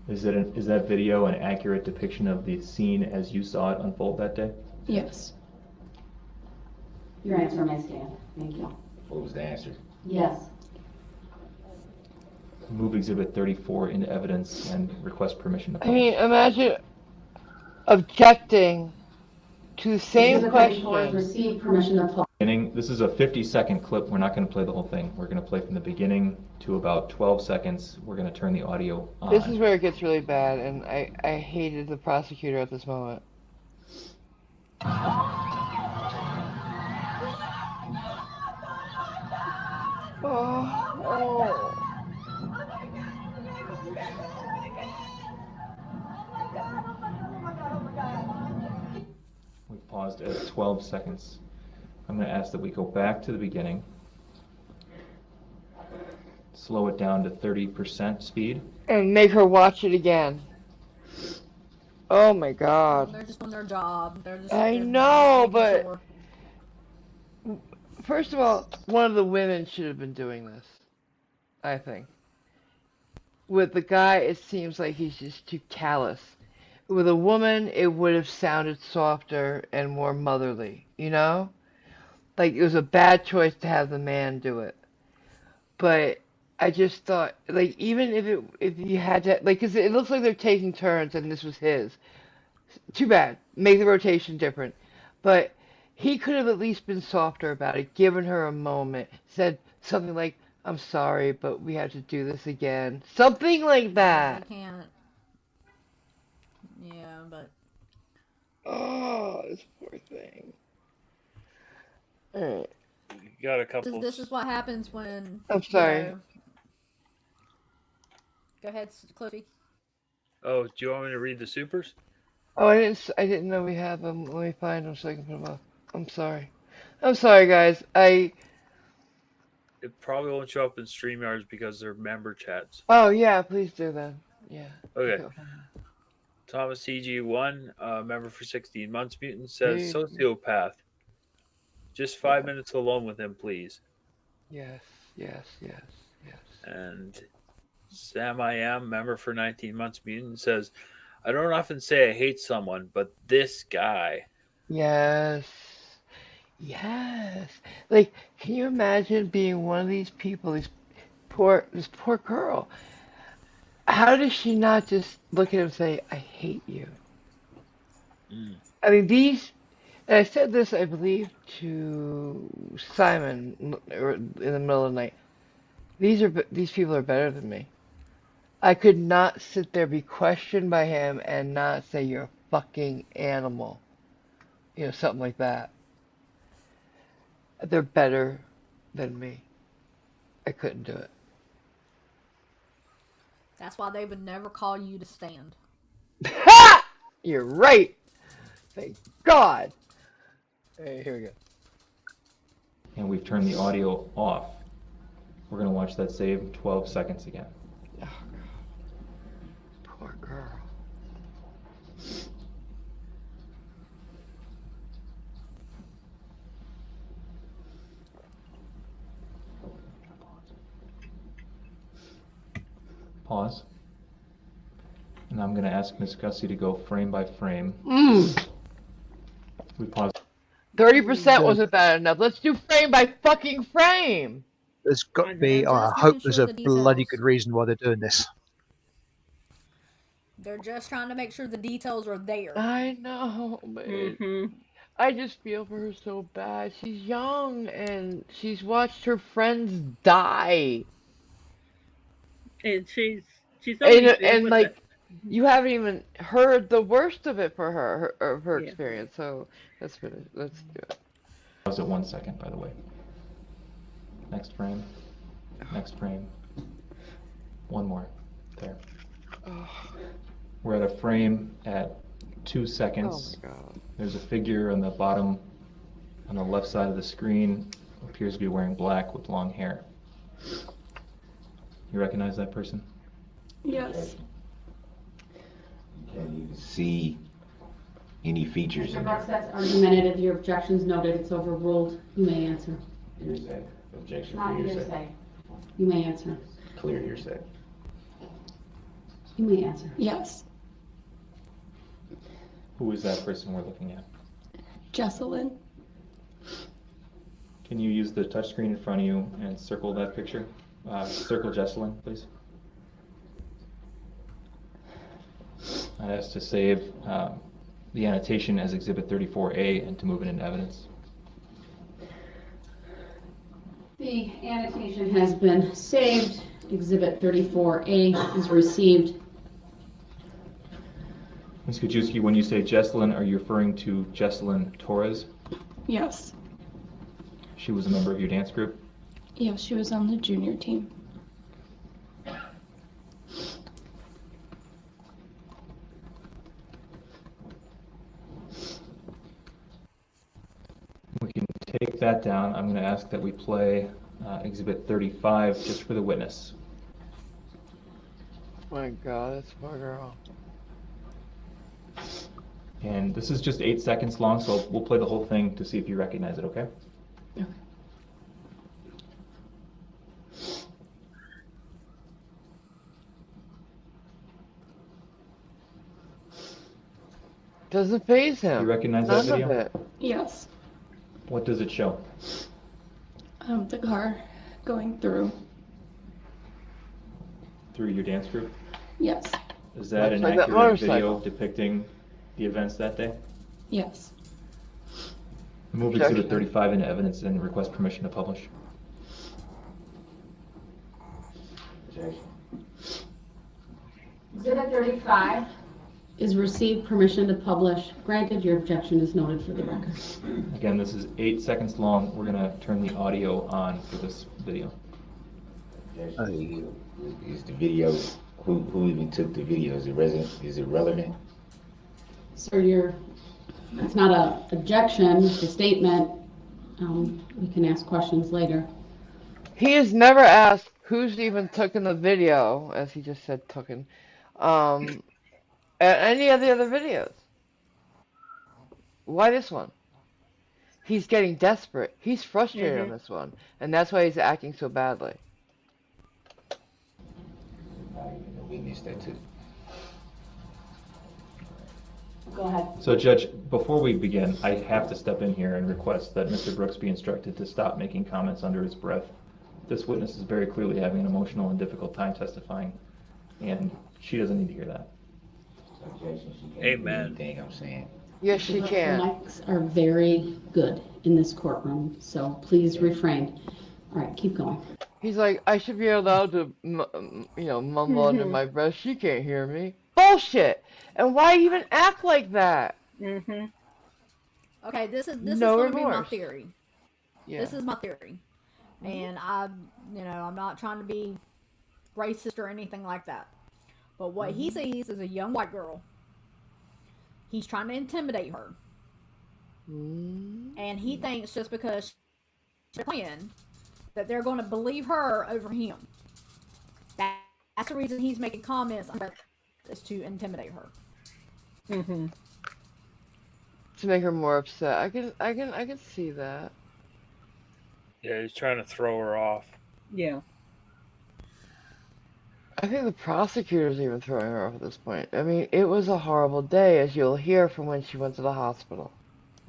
S14: Is that video an accurate depiction of the scene as you saw it unfold that day?
S10: Yes. Your answer may stand. Thank you.
S5: What was the answer?
S10: Yes.
S14: Move Exhibit 34 into evidence and request permission to
S1: I
S14: publish.
S1: mean, imagine objecting to the same
S10: Exhibit 34 has
S1: question.
S10: received permission to publish.
S14: This is a 50-second clip. We're not going to play the whole thing. We're going to play from the beginning to about 12 seconds. We're going to turn the audio on.
S1: This is where it gets really bad, and I hated the prosecutor at this moment. Oh.
S14: We've paused at 12 seconds. I'm going to ask that we go back to the beginning, slow it down to 30% speed.
S1: And make her watch it again. Oh my God.
S9: They're just on their job.
S1: I know, but first of all, one of the women should have been doing this, I think. With the guy, it seems like he's just too callous. With a woman, it would have sounded softer and more motherly, you know? Like, it was a bad choice to have the man do it. But I just thought, like, even if you had to, like, because it looks like they're taking turns and this was his. Too bad. Make the rotation different. But he could have at least been softer about it, given her a moment, said something like, I'm sorry, but we have to do this again. Something like that.
S9: They can't. Yeah, but
S1: Oh, this poor thing. All right.
S2: You got a couple.
S9: This is what happens when.
S1: I'm sorry.
S9: Go ahead, Cliffy.
S2: Oh, do you want me to read the supers?
S1: Oh, I didn't know we had them. Let me find them so I can put them up. I'm sorry. I'm sorry, guys.
S2: It probably won't show up in StreamYards because they're member chats.
S1: Oh, yeah, please do then. Yeah.
S2: Okay. Thomas CG1, member for 16 months, mutant, says sociopath. Just 5 minutes alone with him, please.
S1: Yes.
S2: And Sam I Am, member for 19 months, mutant, says, I don't often say I hate someone, but this guy.
S1: Yes. Like, can you imagine being one of these people, this poor girl? How does she not just look at him and say, I hate you? I mean, and I said this, I believe, to Simon in the middle of the night. These people are better than me. I could not sit there, be questioned by him, and not say, you're a fucking animal. You know, something like that. They're better than me. I couldn't do it.
S9: That's why they would never call you to stand.
S1: You're right. Thank God. Hey, here we go.
S14: And we've turned the audio off. We're going to watch that save 12 seconds again.
S1: Oh, poor girl.
S14: Pause. And I'm going to ask Ms. Gussie to go frame by frame. We pause.
S1: 30% wasn't bad enough. Let's do frame by fucking frame.
S4: There's got to be. I hope there's a bloody good reason why they're doing this.
S9: They're just trying to make sure the details are there.
S1: I know, man. I just feel for her so bad. She's young and she's watched her friends die.
S3: And she's only
S1: like you haven't even heard the worst of it for her experience. So let's do it.
S14: Pause it 1 second, by the way. Next frame. Next frame. One more. There. We're at a frame at 2 seconds.
S1: Oh my God.
S14: There's a figure on the bottom, on the left side of the screen, appears to be wearing black with long hair. You recognize that person?
S10: Yes.
S5: Can you see any features
S10: Mr.
S5: in
S10: Brooks,
S5: there?
S10: that's argumentative. Your objection's noted. It's overruled. You may answer.
S5: Hearsay. Objection for
S10: Not
S5: hearsay.
S10: hearsay. You may answer.
S5: Clear hearsay.
S10: You may answer.
S15: Yes.
S14: Who is that person we're looking at?
S15: Jesselyn.
S14: Can you use the touchscreen in front of you and circle that picture? Circle Jesselyn, please. I'd ask to save the annotation as Exhibit 34A and to move it into evidence.
S10: The annotation has been saved. Exhibit 34A is received.
S14: Ms. Kajewski, when you say Jesselyn, are you referring to Jesselyn Torres?
S15: Yes.
S14: She was a member of your dance group?
S15: Yes, she was on the junior team.
S14: We can take that down. I'm going to ask that we play Exhibit 35 just for the witness.
S1: My God, that's poor girl.
S14: And this is just 8 seconds long, so we'll play the whole thing to see if you recognize it, okay?
S15: Okay.
S1: Doesn't faze him.
S14: You recognize that
S1: None
S14: video?
S1: of it.
S15: Yes.
S14: What does it show?
S15: The car going through.
S14: Through your dance group?
S15: Yes.
S14: Is that an
S1: Like that
S14: accurate
S1: motorcycle.
S14: video depicting the events that day?
S15: Yes.
S14: Move Exhibit 35 into evidence and request permission to publish.
S10: Exhibit 35 Is received permission to publish. Granted, your objection is noted for the record.
S14: Again, this is 8 seconds long. We're going to turn the audio on for this video.
S5: Is the video, who even took the video? Is it relevant?
S10: Sir, it's not an objection, it's a statement. We can ask questions later.
S1: He has never asked who's even taken the video, as he just said, taken, at any of the other videos. Why this one? He's getting desperate. He's frustrated on this one, and that's why he's acting so badly.
S5: We missed that too.
S10: Go ahead.
S14: So, Judge, before we begin, I have to step in here and request that Mr. Brooks be instructed to stop making comments under his breath. This witness is very clearly having an emotional and difficult time testifying, and she doesn't need to hear that.
S2: Amen.
S5: Anything I'm saying.
S1: Yes, she
S10: The
S1: can.
S10: mics are very good in this courtroom, so please refrain. All right, keep going.
S1: He's like, I should be allowed to, mumble under my breath. She can't hear me. Bullshit! And why even act like that?
S9: Okay, this is
S1: No
S9: going to be my
S1: remorse.
S9: theory.
S1: Yeah.
S9: This is my theory, and I'm not trying to be racist or anything like that. But what he sees is a young white girl. He's trying to intimidate her, and he thinks just because she's playing that they're going to believe her over him. That's the reason he's making comments is to intimidate her.
S1: To make her more upset. I can see that.
S2: Yeah, he's trying to throw her off.
S3: Yeah.
S1: I think the prosecutor's even throwing her off at this point. I mean, it was a horrible day, as you'll hear from when she went to the hospital.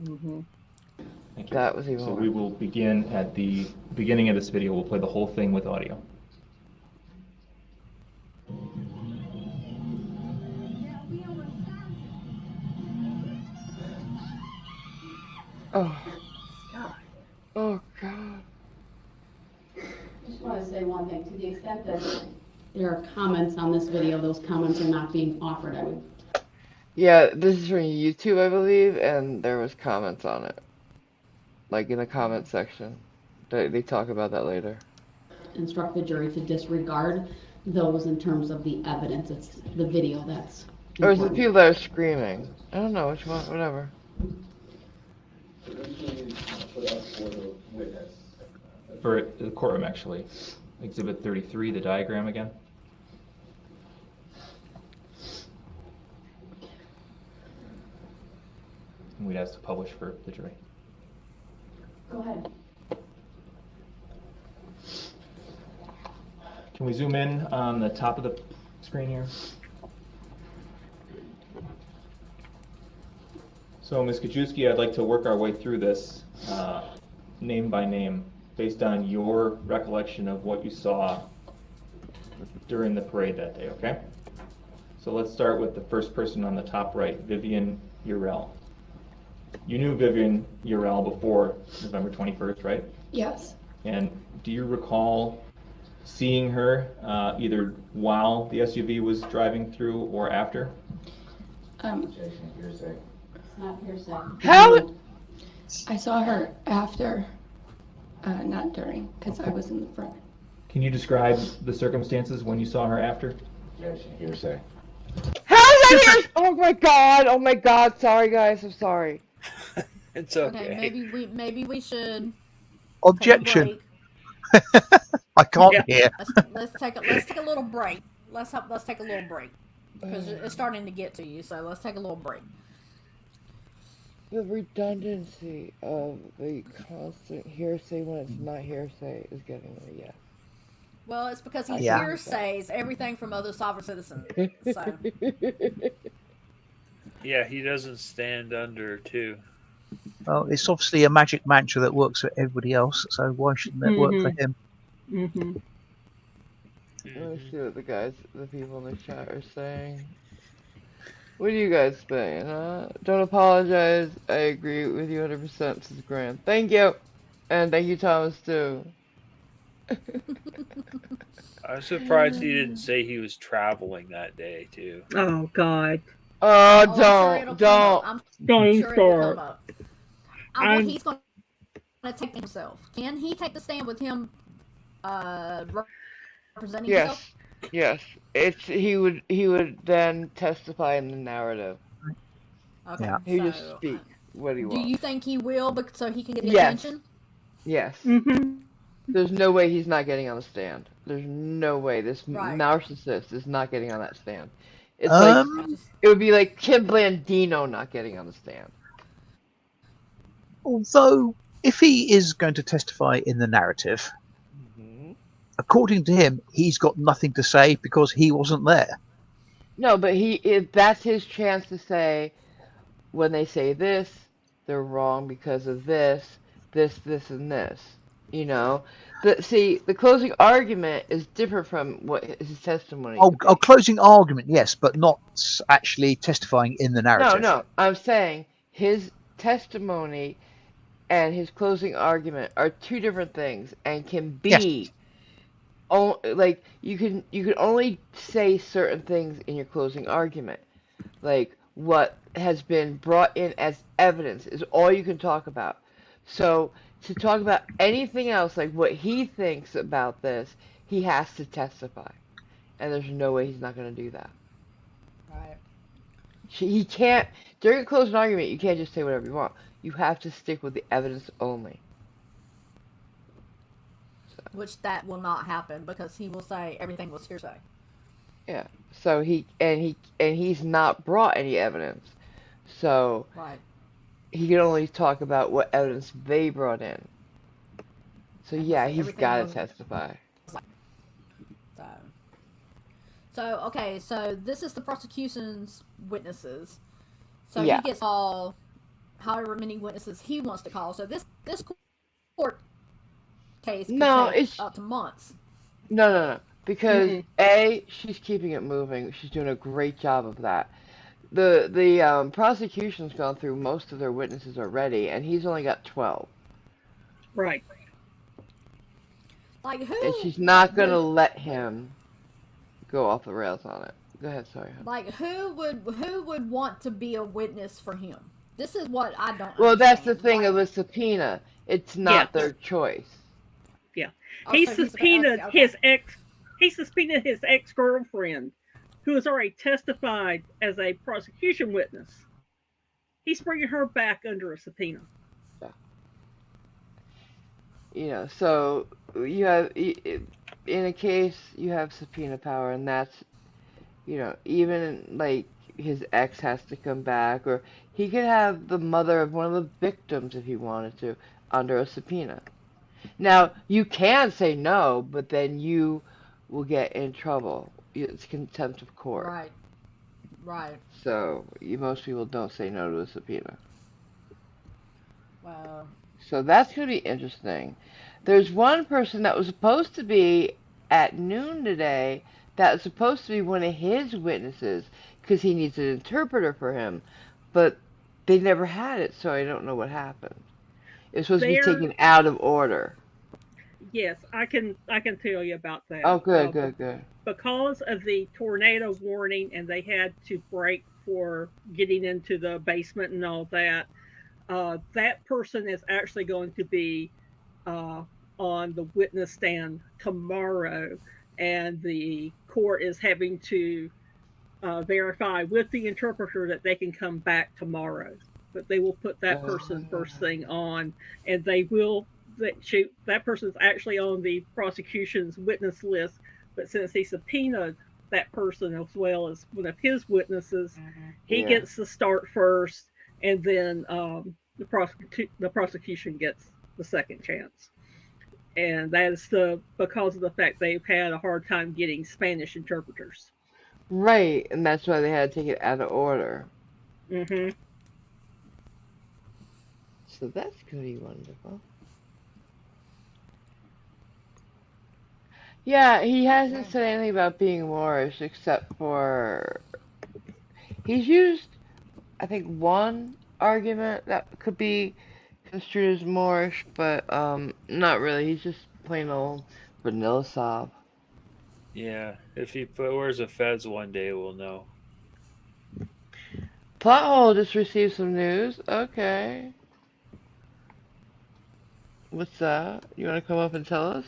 S14: Thank you.
S1: That was even
S14: So
S1: worse.
S14: we will begin at the beginning of this video. We'll play the whole thing with audio.
S1: Oh. God. Oh, God.
S10: Just want to say one thing. To the extent that there are comments on this video, those comments are not being offered. I would.
S1: Yeah, this is from YouTube, I believe, and there was comments on it. Like in the comment section. They talk about that later.
S10: Instruct the jury to disregard those in terms of the evidence. It's the video that's
S1: Or is it
S10: important.
S1: people that are screaming? I don't know which one, whatever.
S14: For the courtroom, actually. Exhibit 33, the diagram again. And we'd ask to publish for the jury.
S10: Go ahead.
S14: Can we zoom in on the top of the screen here? So, Ms. Kajewski, I'd like to work our way through this name by name based on your recollection of what you saw during the parade that day, okay? So let's start with the first person on the top right, Vivian Urell. You knew Vivian Urell before November 21st, right?
S15: Yes.
S14: And do you recall seeing her either while the SUV was driving through or after?
S10: It's not hearsay.
S1: How?
S15: I saw her after, not during, because I was in the front.
S14: Can you describe the circumstances when you saw her after?
S5: Hearsay.
S1: How is that here? Oh my god! Oh my god! Sorry, guys. I'm sorry.
S2: It's okay.
S9: Okay, maybe we should.
S4: Objection.
S9: Take a break.
S4: I can't hear.
S9: Let's take a little break. Let's take a little break because it's starting to get to you. So let's take a little break.
S1: The redundancy of the constant hearsay when it's not hearsay is getting me, yeah.
S9: Well, it's because he
S4: Yeah.
S9: hearsays everything from other sovereign citizens. So
S2: Yeah, he doesn't stand under too.
S4: Well, it's obviously a magic mantra that works for everybody else, so why shouldn't it work for him?
S1: Let me see what the people in the chat are saying. What do you guys think? Don't apologize. I agree with you 100%. This is grand. Thank you. And thank you, Thomas, too.
S2: I'm surprised he didn't say he was traveling that day too.
S3: Oh God.
S1: Oh,
S9: I'm sure it'll come up. I'm
S3: Don't
S9: sure it'll come
S3: start.
S9: up. Well, he's going to take himself. Can he take the stand with him representing
S1: Yes,
S9: himself?
S1: yes. He would then testify in the narrative.
S9: Okay,
S4: Yeah.
S1: He just
S9: so
S1: speak what he
S9: do
S1: wants.
S9: you think he will so he can get the
S1: Yes,
S9: attention?
S1: yes.
S3: Mm-hmm.
S1: There's no way he's not getting on the stand. There's no way this
S9: Right.
S1: narcissist is not getting on that stand. It's like
S4: Um,
S1: it would be like Kim Blandino not getting on the stand.
S4: although, if he is going to testify in the narrative, according to him, he's got nothing to say because he wasn't there.
S1: No, but that's his chance to say when they say this, they're wrong because of this, and this. You know, the closing argument is different from what his testimony
S4: Oh,
S1: could be.
S4: closing argument, yes, but not actually testifying in the narrative.
S1: No, I'm saying his testimony and his closing argument are two different things and can
S4: Yes.
S1: be like you can only say certain things in your closing argument. Like what has been brought in as evidence is all you can talk about. So to talk about anything else, like what he thinks about this, he has to testify. And there's no way he's not going to do that.
S9: Right.
S1: He can't, during a closing argument, you can't just say whatever you want. You have to stick with the evidence only. So.
S9: Which that will not happen because he will say everything was hearsay.
S1: Yeah. So he's not brought any evidence. So
S9: right.
S1: He can only talk about what evidence they brought in. So yeah, he's got to testify.
S9: So okay, so this is the prosecution's witnesses. So
S1: yeah.
S9: he gets all however many witnesses he wants to call. So this court case could take up to months.
S1: No. Because A, she's keeping it moving. She's doing a great job of that. The prosecution's gone through most of their witnesses already, and he's only got 12.
S3: Right.
S9: Like who?
S1: And she's not gonna let him go off the rails on it. Go ahead, sorry.
S9: Like who would want to be a witness for him? This is what I don't.
S1: Well,
S9: understand.
S1: that's the thing of a subpoena. It's not their choice.
S3: Yeah.
S9: He
S3: subpoenaed his ex. He subpoenaed his ex-girlfriend, who has already testified as a prosecution witness. He's bringing her back under a subpoena.
S1: Yeah. You know, so you have, in a case, you have subpoena power, and that's, you know, even like his ex has to come back, or he could have the mother of one of the victims if he wanted to under a subpoena. Now, you can say no, but then you will get in trouble. It's contempt of court.
S9: Right.
S1: So, most people don't say no to a subpoena.
S9: Wow.
S1: So that's going to be interesting. There's one person that was supposed to be at noon today that was supposed to be one of his witnesses because he needs an interpreter for him, but they never had it, so I don't know what happened. It was supposed to be taken out of order.
S3: Yes, I can tell you about that.
S1: Oh, good.
S3: Because of the tornado warning, and they had to break for getting into the basement and all that. That person is actually going to be on the witness stand tomorrow, and the court is having to verify with the interpreter that they can come back tomorrow. But they will put that person first thing on, and they will. That person's actually on the prosecution's witness list, but since he subpoenaed that person as well as one of his witnesses, he gets to start first, and then the prosecution gets the second chance. And that is because of the fact they've had a hard time getting Spanish interpreters.
S1: Right, and that's why they had to take it out of order.
S3: Mm-hmm.
S1: So that's going to be wonderful. Yeah, he hasn't said anything about being Moorish except for he's used, I think, one argument that could be construed as Moorish, but not really. He's just plain old vanilla sob.
S2: Yeah, if he wears a fez one day, we'll know.
S1: Plot hole just received some news. Okay. What's that? You want to come up and tell us?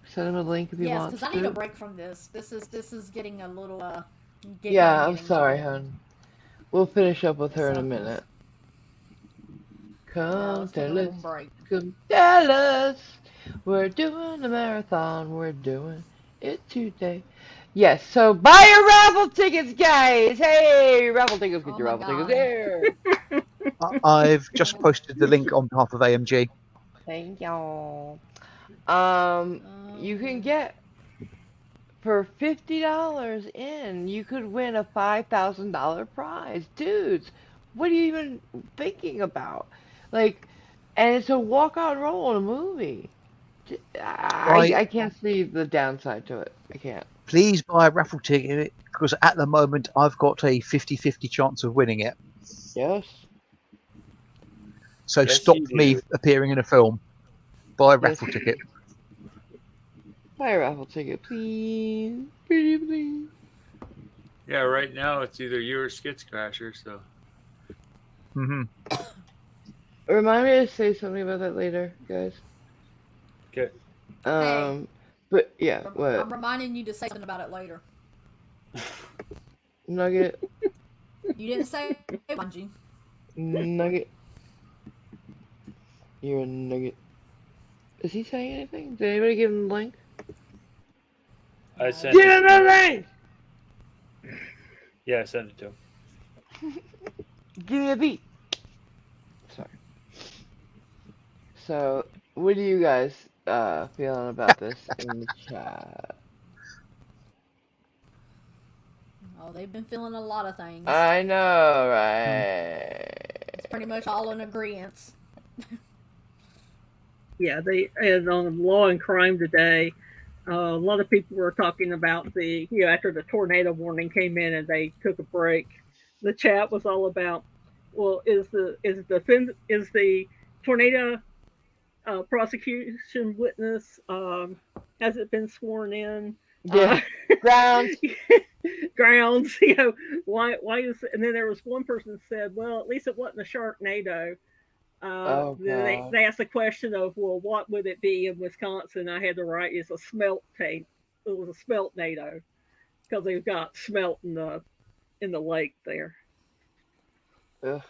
S1: Send him a link if he
S9: Yes,
S1: wants
S9: because I need a
S1: to.
S9: break from this. This is getting a little kind
S1: Yeah,
S9: of
S1: I'm
S9: getting to
S1: sorry,
S9: me.
S1: hon. We'll finish up with her in a
S9: So
S1: minute.
S9: yeah,
S1: Come
S9: let's take a
S1: tell us.
S9: little break.
S1: Come tell us. We're doing a marathon. We're doing it today. Yes, so buy your raffle tickets, guys. Hey, raffle tickets, get
S9: Oh
S1: your
S9: my
S1: raffle tickets
S9: God.
S1: here.
S4: I've just posted the link on behalf of AMG.
S1: Thank y'all. You can
S9: Um,
S1: get for $50 in, you could win a $5,000 prize. Dudes, what are you even thinking about? Like, and it's a walk-on role in a movie.
S4: Buy,
S1: I can't see the downside to it. I can't.
S4: please buy a raffle ticket because at the moment I've got a 50-50 chance of winning it.
S1: Yes.
S4: So
S2: Yes,
S4: stop
S2: you
S4: me
S2: do.
S4: appearing in a film. Buy a
S1: Yes.
S4: raffle ticket.
S1: Buy a raffle ticket, please. Pretty please.
S2: Yeah, right now it's either you or Skits Crasher, so.
S4: Hmm.
S1: Remind me to say something about that later, guys.
S2: Okay.
S9: hey,
S1: But yeah, what?
S9: I'm reminding you to say something about it later.
S1: Nugget,
S9: You didn't say Bungie.
S1: nugget. You're a nugget. Is he saying anything? Did anybody give him the link?
S2: I
S9: No.
S2: sent
S1: Give
S2: it
S1: him
S2: to
S1: the
S2: him.
S1: link!
S2: Yeah, I sent it to him.
S1: Give me a beat. Sorry. So, what are you guys feeling about this in the chat?
S9: Oh, they've been feeling a lot of things.
S1: I know, right?
S9: It's pretty much all in agreement.
S3: Yeah, and on Law and Crime today, a lot of people were talking about after the tornado warning came in and they took a break. The chat was all about, well, is the tornado prosecution witness has it been sworn in?
S1: Yeah. Grounds.
S3: Grounds, why is, and then there was one person that said, well, at least it wasn't a Sharknado.
S1: Oh
S3: They,
S1: God.
S3: they asked the question of, well, what would it be in Wisconsin? I had to write is a smelt tank. It was a smelt NATO because they've got smelt in the lake there.
S1: Ugh.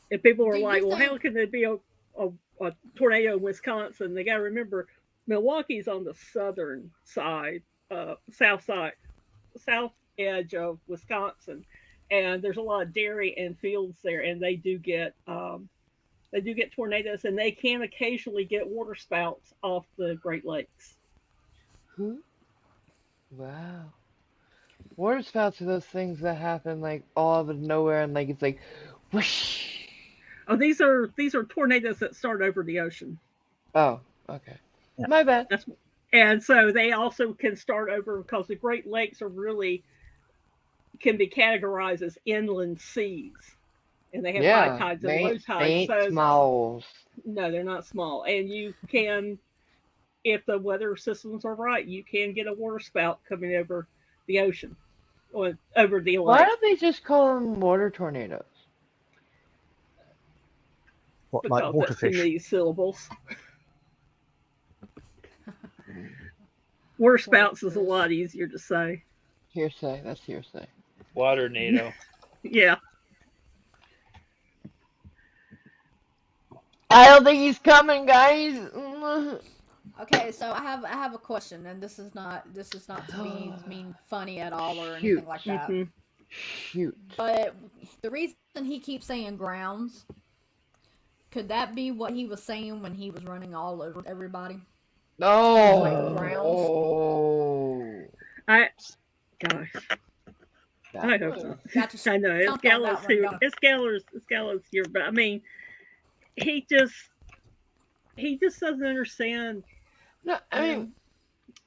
S3: And people were
S9: Do
S3: like,
S9: you
S3: well,
S9: think?
S3: how can there be a tornado in Wisconsin? They got to remember, Milwaukee's on the southern side, south side, south edge of Wisconsin, and there's a lot of dairy and fields there, and they do get tornadoes, and they can occasionally get water spouts off the Great Lakes.
S1: Wow. Water spouts are those things that happen like all out of nowhere and like it's like whoosh.
S3: Oh, these are tornadoes that start over the ocean.
S1: Oh, okay.
S4: Yeah.
S1: My bad.
S3: And so they also can start over because the Great Lakes can be categorized as inland seas. And they have high tides and low tides.
S1: They ain't small.
S3: No, they're not small. And you can, if the weather systems are right, you can get a water spout coming over the ocean or over the lake.
S1: Why don't they just call them water tornadoes?
S4: What,
S3: Because
S4: like water
S3: that's in
S4: fish?
S3: these syllables. Water spouts is a lot easier to say.
S1: Hearsay. That's hearsay.
S2: Water NATO.
S3: Yeah.
S1: I don't think he's coming, guys.
S9: Okay, so I have a question, and this is not to be mean funny at all or anything like that.
S1: Shoot.
S9: But the reason he keeps saying grounds, could that be what he was saying when he was running all over everybody?
S1: No.
S9: Like grounds.
S3: Oh. Gosh. I hope so. I know it's Gallows too. It's Gallows here, but I mean, he just doesn't understand.
S1: No, I mean,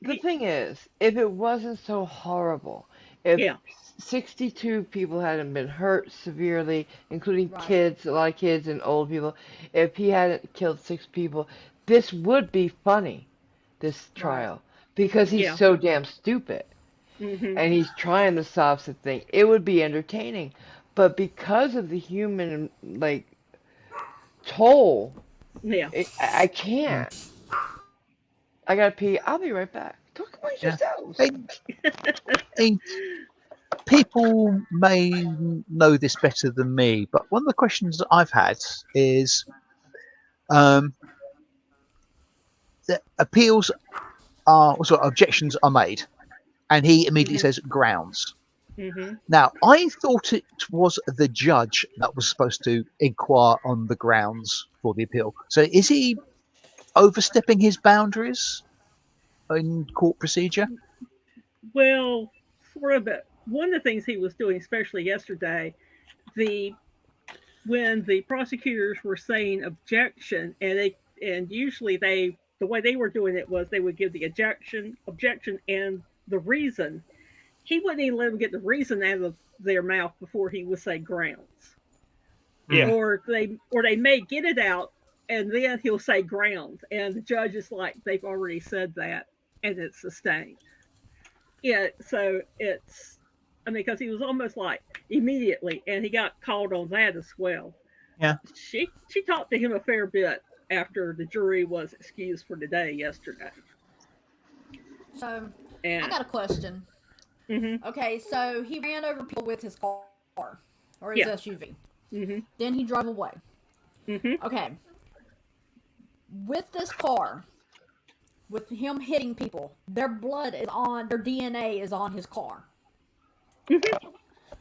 S1: the thing is, if it wasn't so horrible, if 62 people hadn't been hurt severely, including kids, a lot of kids and old people, if he hadn't killed 6 people, this would be funny, this trial, because he's so damn stupid. and he's trying to solve something, it would be entertaining. But because of the human like toll,
S3: Yeah.
S1: I can't. I gotta pee. I'll be right back. Talk amongst
S4: Yeah.
S1: yourselves.
S4: And people may know this better than me, but one of the questions that I've had is that appeals are, sorry, objections are made, and he immediately says grounds. Now, I thought it was the judge that was supposed to inquire on the grounds for the appeal. So is he overstepping his boundaries in court procedure?
S3: Well, sort of. One of the things he was doing, especially yesterday, when the prosecutors were saying objection, and usually the way they were doing it was they would give the objection, and the reason. He wouldn't even let them get the reason out of their mouth before he would say grounds.
S2: Yeah.
S3: Or they may get it out, and then he'll say grounds, and the judge is like, they've already said that, and it's sustained. Yeah, so because he was almost like immediately, and he got called on that as well.
S4: Yeah.
S3: She talked to him a fair bit after the jury was excused for the day yesterday.
S9: So,
S3: And
S9: I got a question. Okay, so he ran over people with his car or his SUV. Then he drove away. Okay. With this car, with him hitting people, their DNA is on his car.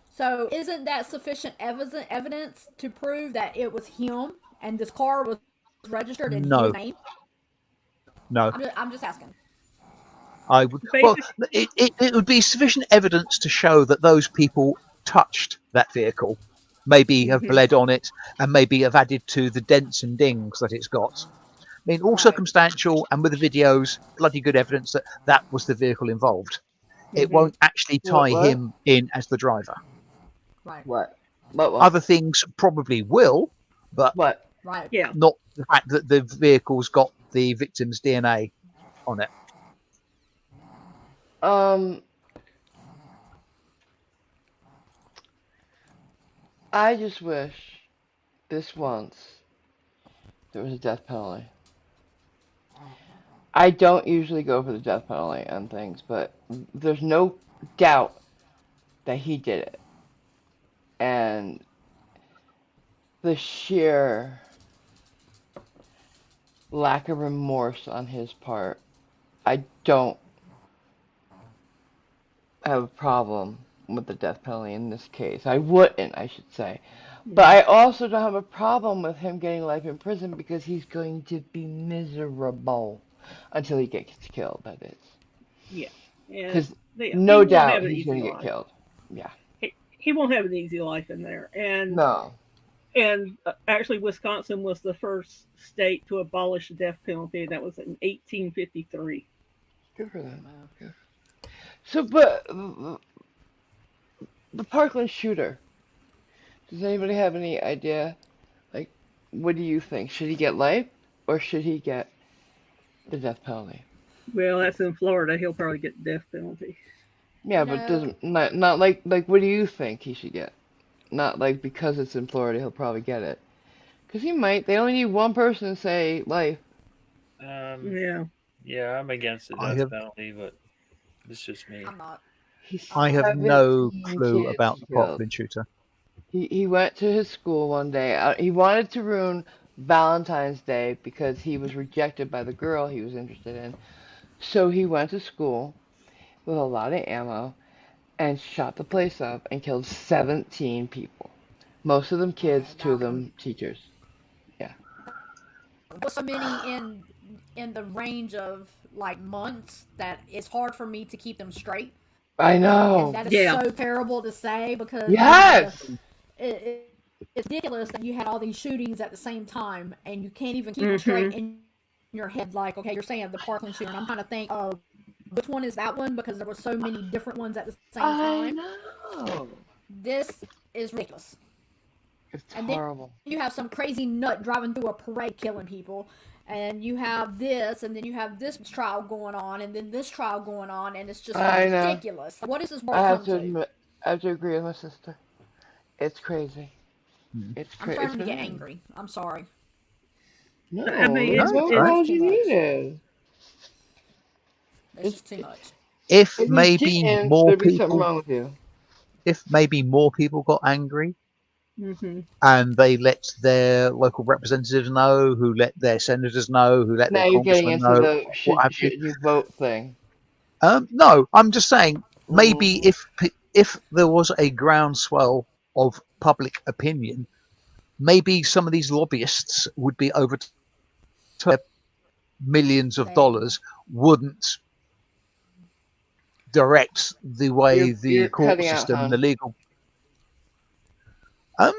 S9: So isn't that sufficient evidence to prove that it was him and this car was registered in his name?
S4: No.
S9: I'm just asking.
S4: I would. Well, it would be sufficient evidence to show that those people touched that vehicle, maybe have bled on it, and maybe have added to the dents and dings that it's got. I mean, all circumstantial and with the videos, bloody good evidence that that was the vehicle involved. It won't actually tie him in as the driver.
S9: Right.
S1: What?
S4: Other things probably will, but
S9: right.
S4: Not the fact that the vehicle's got the victim's DNA on it.
S1: I just wish this once there was a death penalty. I don't usually go for the death penalty on things, but there's no doubt that he did it. And the sheer lack of remorse on his part, I don't have a problem with the death penalty in this case. I wouldn't, I should say. But I also don't have a problem with him getting life in prison because he's going to be miserable until he gets killed, that is.
S3: Yeah.
S1: Because no doubt he's going to get killed. Yeah.
S3: He won't have an easy life in there. And
S1: no.
S3: And actually, Wisconsin was the first state to abolish the death penalty. That was in 1853.
S1: Good for them. Wow. So, but the Parkland shooter, does anybody have any idea? Like, what do you think? Should he get life or should he get the death penalty?
S3: Well, that's in Florida. He'll probably get the death penalty.
S1: Yeah, but it doesn't not like what do you think he should get? Not like because it's in Florida he'll probably get it. Because he might. They only need one person to say life.
S3: Yeah.
S2: Yeah, I'm against the death penalty, but it's just me.
S9: I'm not.
S4: I have no clue about the Parkland shooter.
S1: He went to his school one day. He wanted to ruin Valentine's Day because he was rejected by the girl he was interested in. So he went to school with a lot of ammo and shot the place up and killed 17 people. Most of them kids, 2 of them teachers. Yeah.
S9: So many in the range of like months that it's hard for me to keep them straight.
S1: I know.
S9: And that is so terrible to say because
S1: yes,
S9: it's ridiculous that you had all these shootings at the same time and you can't even keep it straight in your head. Like, okay, you're saying the Parkland shooter, and I'm trying to think, which one is that one? Because there were so many different ones at the same time.
S1: I know.
S9: This is ridiculous.
S1: It's
S9: and
S1: horrible.
S9: Then you have some crazy nut driving through a parade killing people. and you have this, and then you have this trial going on, and then this trial going on, and it's just
S1: I know.
S9: ridiculous. What does this
S1: I
S9: world
S1: have
S9: come
S1: to
S9: to?
S1: admit, I have to agree with my sister. It's crazy.
S9: I'm
S1: It's
S9: starting to get
S1: bananas.
S9: angry. I'm sorry.
S3: I
S1: No,
S3: mean,
S1: there's
S3: it's
S1: no
S3: it's
S9: It's
S1: apology
S9: too much.
S1: needed.
S9: It's
S1: It's,
S9: just too much.
S4: If
S1: if you
S4: maybe
S1: didn't,
S4: more
S1: there'd be something
S4: people,
S1: wrong with you.
S4: if maybe more people got angry
S3: hmm
S4: and they let their local representatives know, who let their senators know, who let their
S1: Now you're getting
S4: congressmen
S1: into
S4: know,
S1: the
S4: what have you.
S1: should you vote thing.
S4: No, I'm just saying maybe
S1: Mm,
S4: if there was a groundswell of public opinion, maybe some of these lobbyists would be over millions of
S9: They
S4: dollars wouldn't direct the way
S1: you're
S4: the court
S1: cutting out,
S4: system and
S1: hon.
S4: the legal. Um,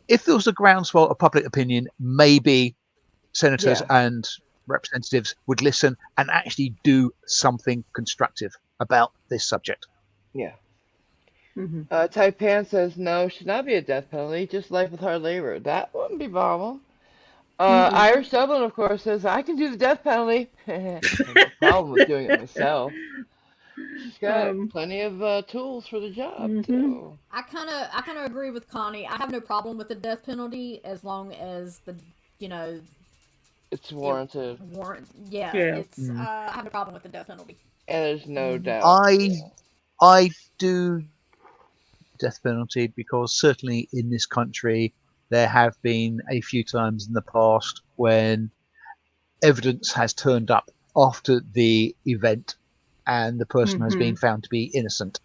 S4: if there was a groundswell of public opinion, maybe senators
S1: Yeah,
S4: and representatives would listen and actually do something constructive about this subject.
S1: yeah.
S3: hmm
S1: Taipan says no, should not be a death penalty, just life with hard labor. That wouldn't be viable.
S3: Mm-mm.
S1: Irish Dublin, of course, says I can do the death penalty. I have no problem with doing it myself. She's got
S3: um,
S1: plenty of tools for the job
S3: hmm
S1: too.
S9: I kind of agree with Connie. I have no problem with the death penalty as long as the you know
S1: It's
S9: it
S1: warranted,
S9: warrant. Yeah,
S3: Yeah.
S9: it's I have no problem with the death penalty.
S1: and there's no
S3: hmm
S1: doubt.
S4: I
S1: Yeah.
S4: I do death penalty because certainly in this country there have been a few times in the past when evidence has turned up after the event and the person has
S3: hmm
S4: been found to be innocent.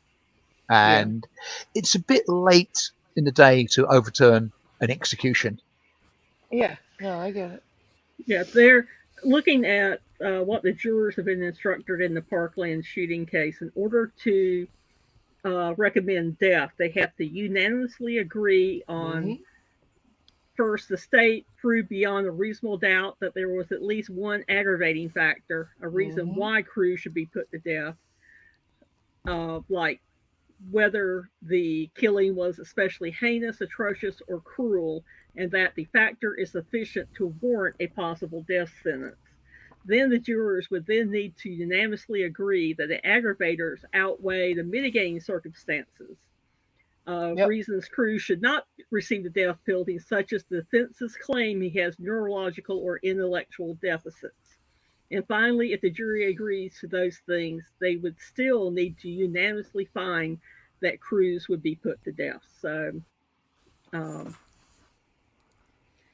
S1: Yeah.
S4: And it's a bit late in the day to overturn an execution.
S1: Yeah. No, I get it.
S3: Yeah, they're looking at what the jurors have been instructed in the Parkland shooting case. In order to recommend death, they have to unanimously agree on
S1: Hmm.
S3: first, the state proved beyond a reasonable doubt that there was at least one aggravating factor, a reason
S1: Hmm.
S3: why Cruz should be put to death, like whether the killing was especially heinous, atrocious, or cruel, and that the factor is sufficient to warrant a possible death sentence. Then the jurors would then need to unanimously agree that the aggravators outweigh the mitigating circumstances.
S1: Yep.
S3: Reasons Cruz should not receive the death penalty, such as the defense's claim he has neurological or intellectual deficits. And finally, if the jury agrees to those things, they would still need to unanimously find that Cruz would be put to death. So, um,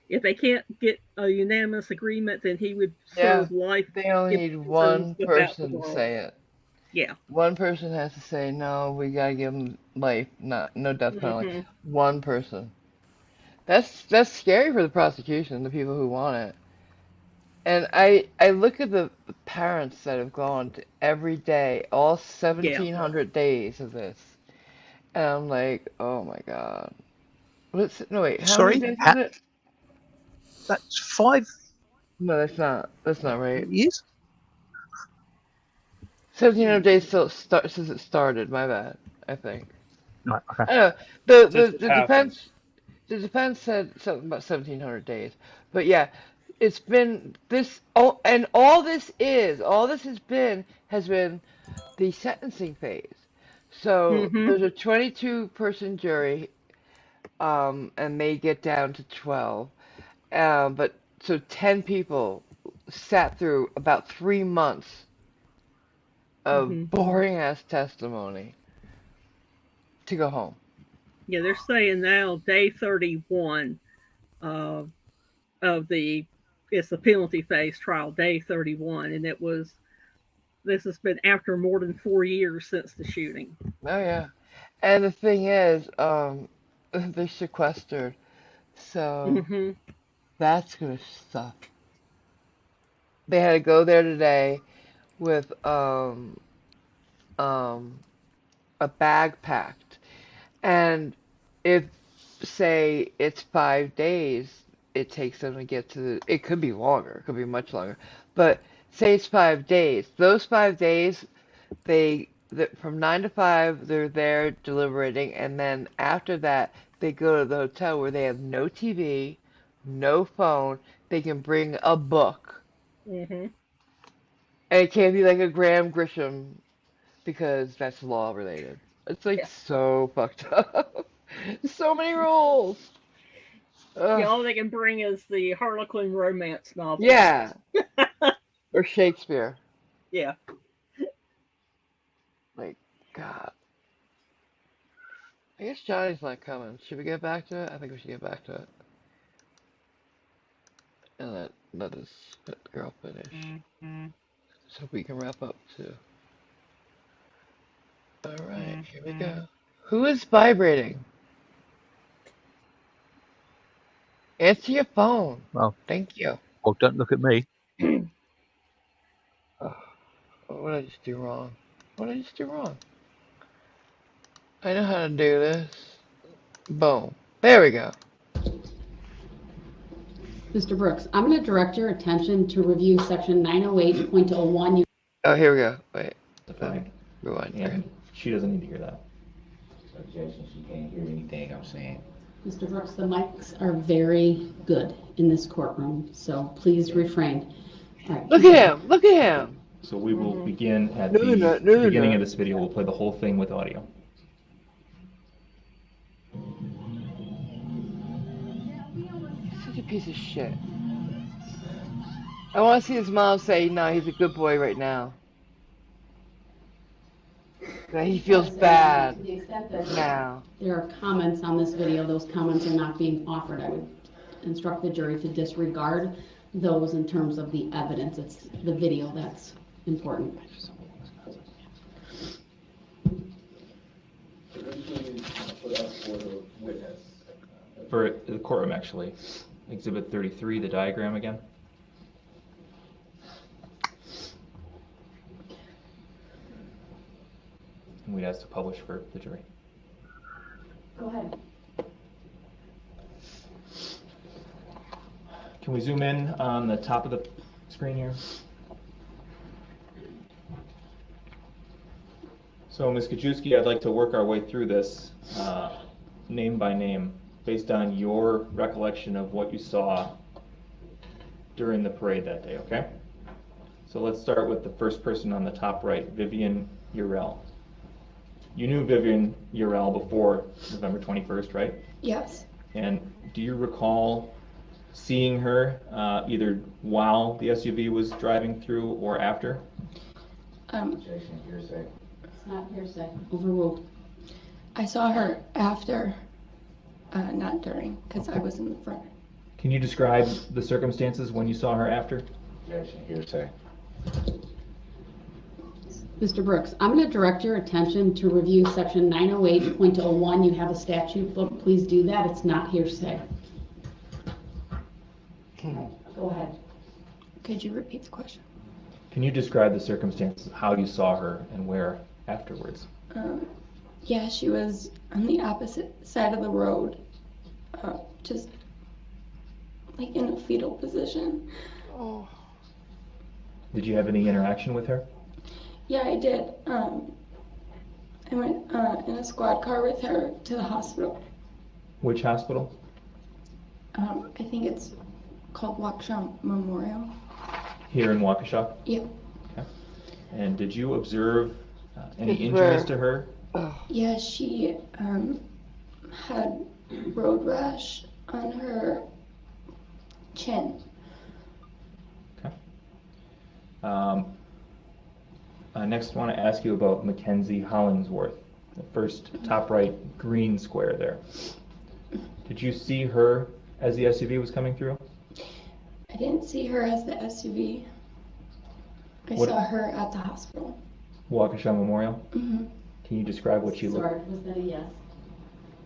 S3: if they can't get a unanimous agreement, then he would
S1: Yeah.
S3: serve life
S1: They only
S3: in
S1: need
S3: prison
S1: one
S3: without
S1: person to
S3: parole.
S1: say it.
S3: Yeah.
S1: One person has to say no. We gotta give him life, not no death penalty.
S3: hmm
S1: One person. That's scary for the prosecution, the people who want it. And I look at the parents that have gone to every day, all
S3: Yeah.
S1: 1700 days of this, and I'm like, oh my God. No, wait, how many
S4: Sorry,
S1: days is it?
S4: that's 5
S1: No, that's not right.
S4: years.
S1: 1700 days still start since it started. My bad. I think.
S4: Right, okay.
S1: I don't know. The
S2: Since
S1: the
S2: it
S1: the
S2: happened.
S1: defense the defense said something about 1700 days, but yeah, it's been this. Oh, and all this has been the sentencing phase. So
S3: hmm
S1: there's a 22-person jury, and they get down to 12. But so 10 people sat through about 3 months
S3: hmm
S1: of boring ass testimony to go home.
S3: Yeah, they're saying now day 31 uh, of the it's the penalty phase trial, day 31, and this has been after more than 4 years since the shooting.
S1: Oh yeah. And the thing is, they sequestered, so
S3: hmm
S1: that's gonna suck. They had to go there today with um a bag packed. And if, say, it's 5 days, it takes them to get to the, it could be longer, it could be much longer. But say it's 5 days. Those 5 days, from 9 to 5, they're there deliberating, and then after that, they go to the hotel where they have no TV, no phone. they can bring a book.
S3: Mm-hmm.
S1: And it can't be like a Graham Grisham because that's law related. It's like
S3: Yeah.
S1: so fucked up. So many rules.
S3: Yeah,
S1: Ugh.
S3: all they can bring is the Harlequin romance novels.
S1: Yeah. Or Shakespeare.
S3: Yeah.
S1: Like, God. I guess Johnny's not coming. Should we get back to it? I think we should get back to it. And let this girl finish. So we can wrap up too. Alright, here we go. Who is vibrating? Answer your phone.
S4: Well,
S1: Thank you.
S4: well, don't look at me.
S1: Oh, what did I just do wrong? What did I just do wrong? I know how to do this. Boom. There we go.
S10: Mr. Brooks, I'm going to direct your attention to review section 908.01.
S1: Oh, here we go. Wait.
S14: Fine.
S1: Rewind.
S14: Yeah,
S1: Okay.
S14: she doesn't need to hear that.
S5: Objection, she can't hear anything I'm saying.
S10: Mr. Brooks, the mics are very good in this courtroom, so please refrain. All right.
S1: Look at him. Look at him.
S14: So we will begin at
S1: No,
S14: the
S1: no, no,
S14: beginning
S1: no.
S14: of this video. We'll play the whole thing with audio.
S1: Such a piece of shit. I want to see his mom say, no, he's a good boy right now. That he feels bad
S10: To the extent that
S1: now.
S10: there are comments on this video, those comments are not being offered. I would instruct the jury to disregard those in terms of the evidence. It's the video that's important.
S14: For the courtroom, actually. Exhibit 33, the diagram again. And we'd ask to publish for the jury.
S10: Go ahead.
S14: Can we zoom in on the top of the screen here? So, Ms. Kajewski, I'd like to work our way through this name by name based on your recollection of what you saw during the parade that day, okay? So let's start with the first person on the top right, Vivian Urell. You knew Vivian Urell before November 21st, right?
S15: Yes.
S14: And do you recall seeing her either while the SUV was driving through or after?
S5: Objection, hearsay.
S10: It's not hearsay. Overruled.
S15: I saw her after, not during, because I was in the front.
S14: Can you describe the circumstances when you saw her after?
S5: Objection, hearsay.
S10: Mr. Brooks, I'm going to direct your attention to review section 908.01. You have a statute book. Please do that. It's not hearsay. Go ahead.
S15: Could you repeat the question?
S14: Can you describe the circumstances of how you saw her and where afterwards?
S15: Yeah, she was on the opposite side of the road, just like in a fetal position.
S1: Oh.
S14: Did you have any interaction with her?
S15: Yeah, I did. I went in a squad car with her to the hospital.
S14: Which hospital?
S15: I think it's called Waukesha Memorial.
S14: Here in Waukesha?
S15: Yep.
S14: Okay. And did you observe any
S1: It's
S14: injuries
S1: where-
S14: to her?
S15: Yeah, she had road rash on her chin.
S14: Okay. Next, I want to ask you about Mackenzie Hollingsworth, the first top right green square there. Did you see her as the SUV was coming through?
S15: I didn't see her as the SUV. I
S14: What-
S15: saw her at the hospital.
S14: Waukesha Memorial?
S15: Mm-hmm.
S14: Can you describe what she looked
S10: Sorry, was that a yes?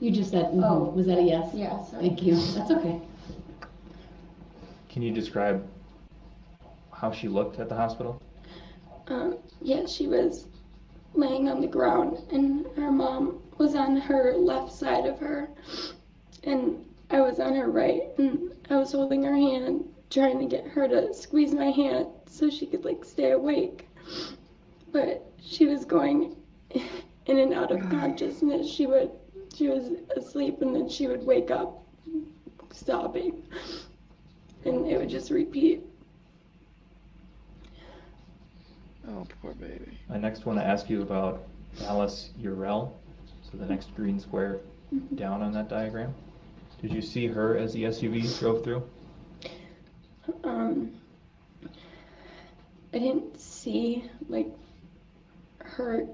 S10: You just said,
S15: Oh.
S10: was that a yes?
S15: Yeah, sorry.
S10: Thank you. That's okay.
S14: Can you describe how she looked at the hospital?
S15: Yeah, she was laying on the ground, and her mom was on her left side of her, and I was on her right, and I was holding her hand, trying to get her to squeeze my hand so she could like stay awake. But she was going in and out of consciousness. She was asleep, and then she would wake up sobbing. and it would just repeat.
S1: Oh, poor baby.
S14: I next want to ask you about Alice Urell, so the next green square down on that diagram. Did you see her as the SUV drove through?
S15: I didn't see like her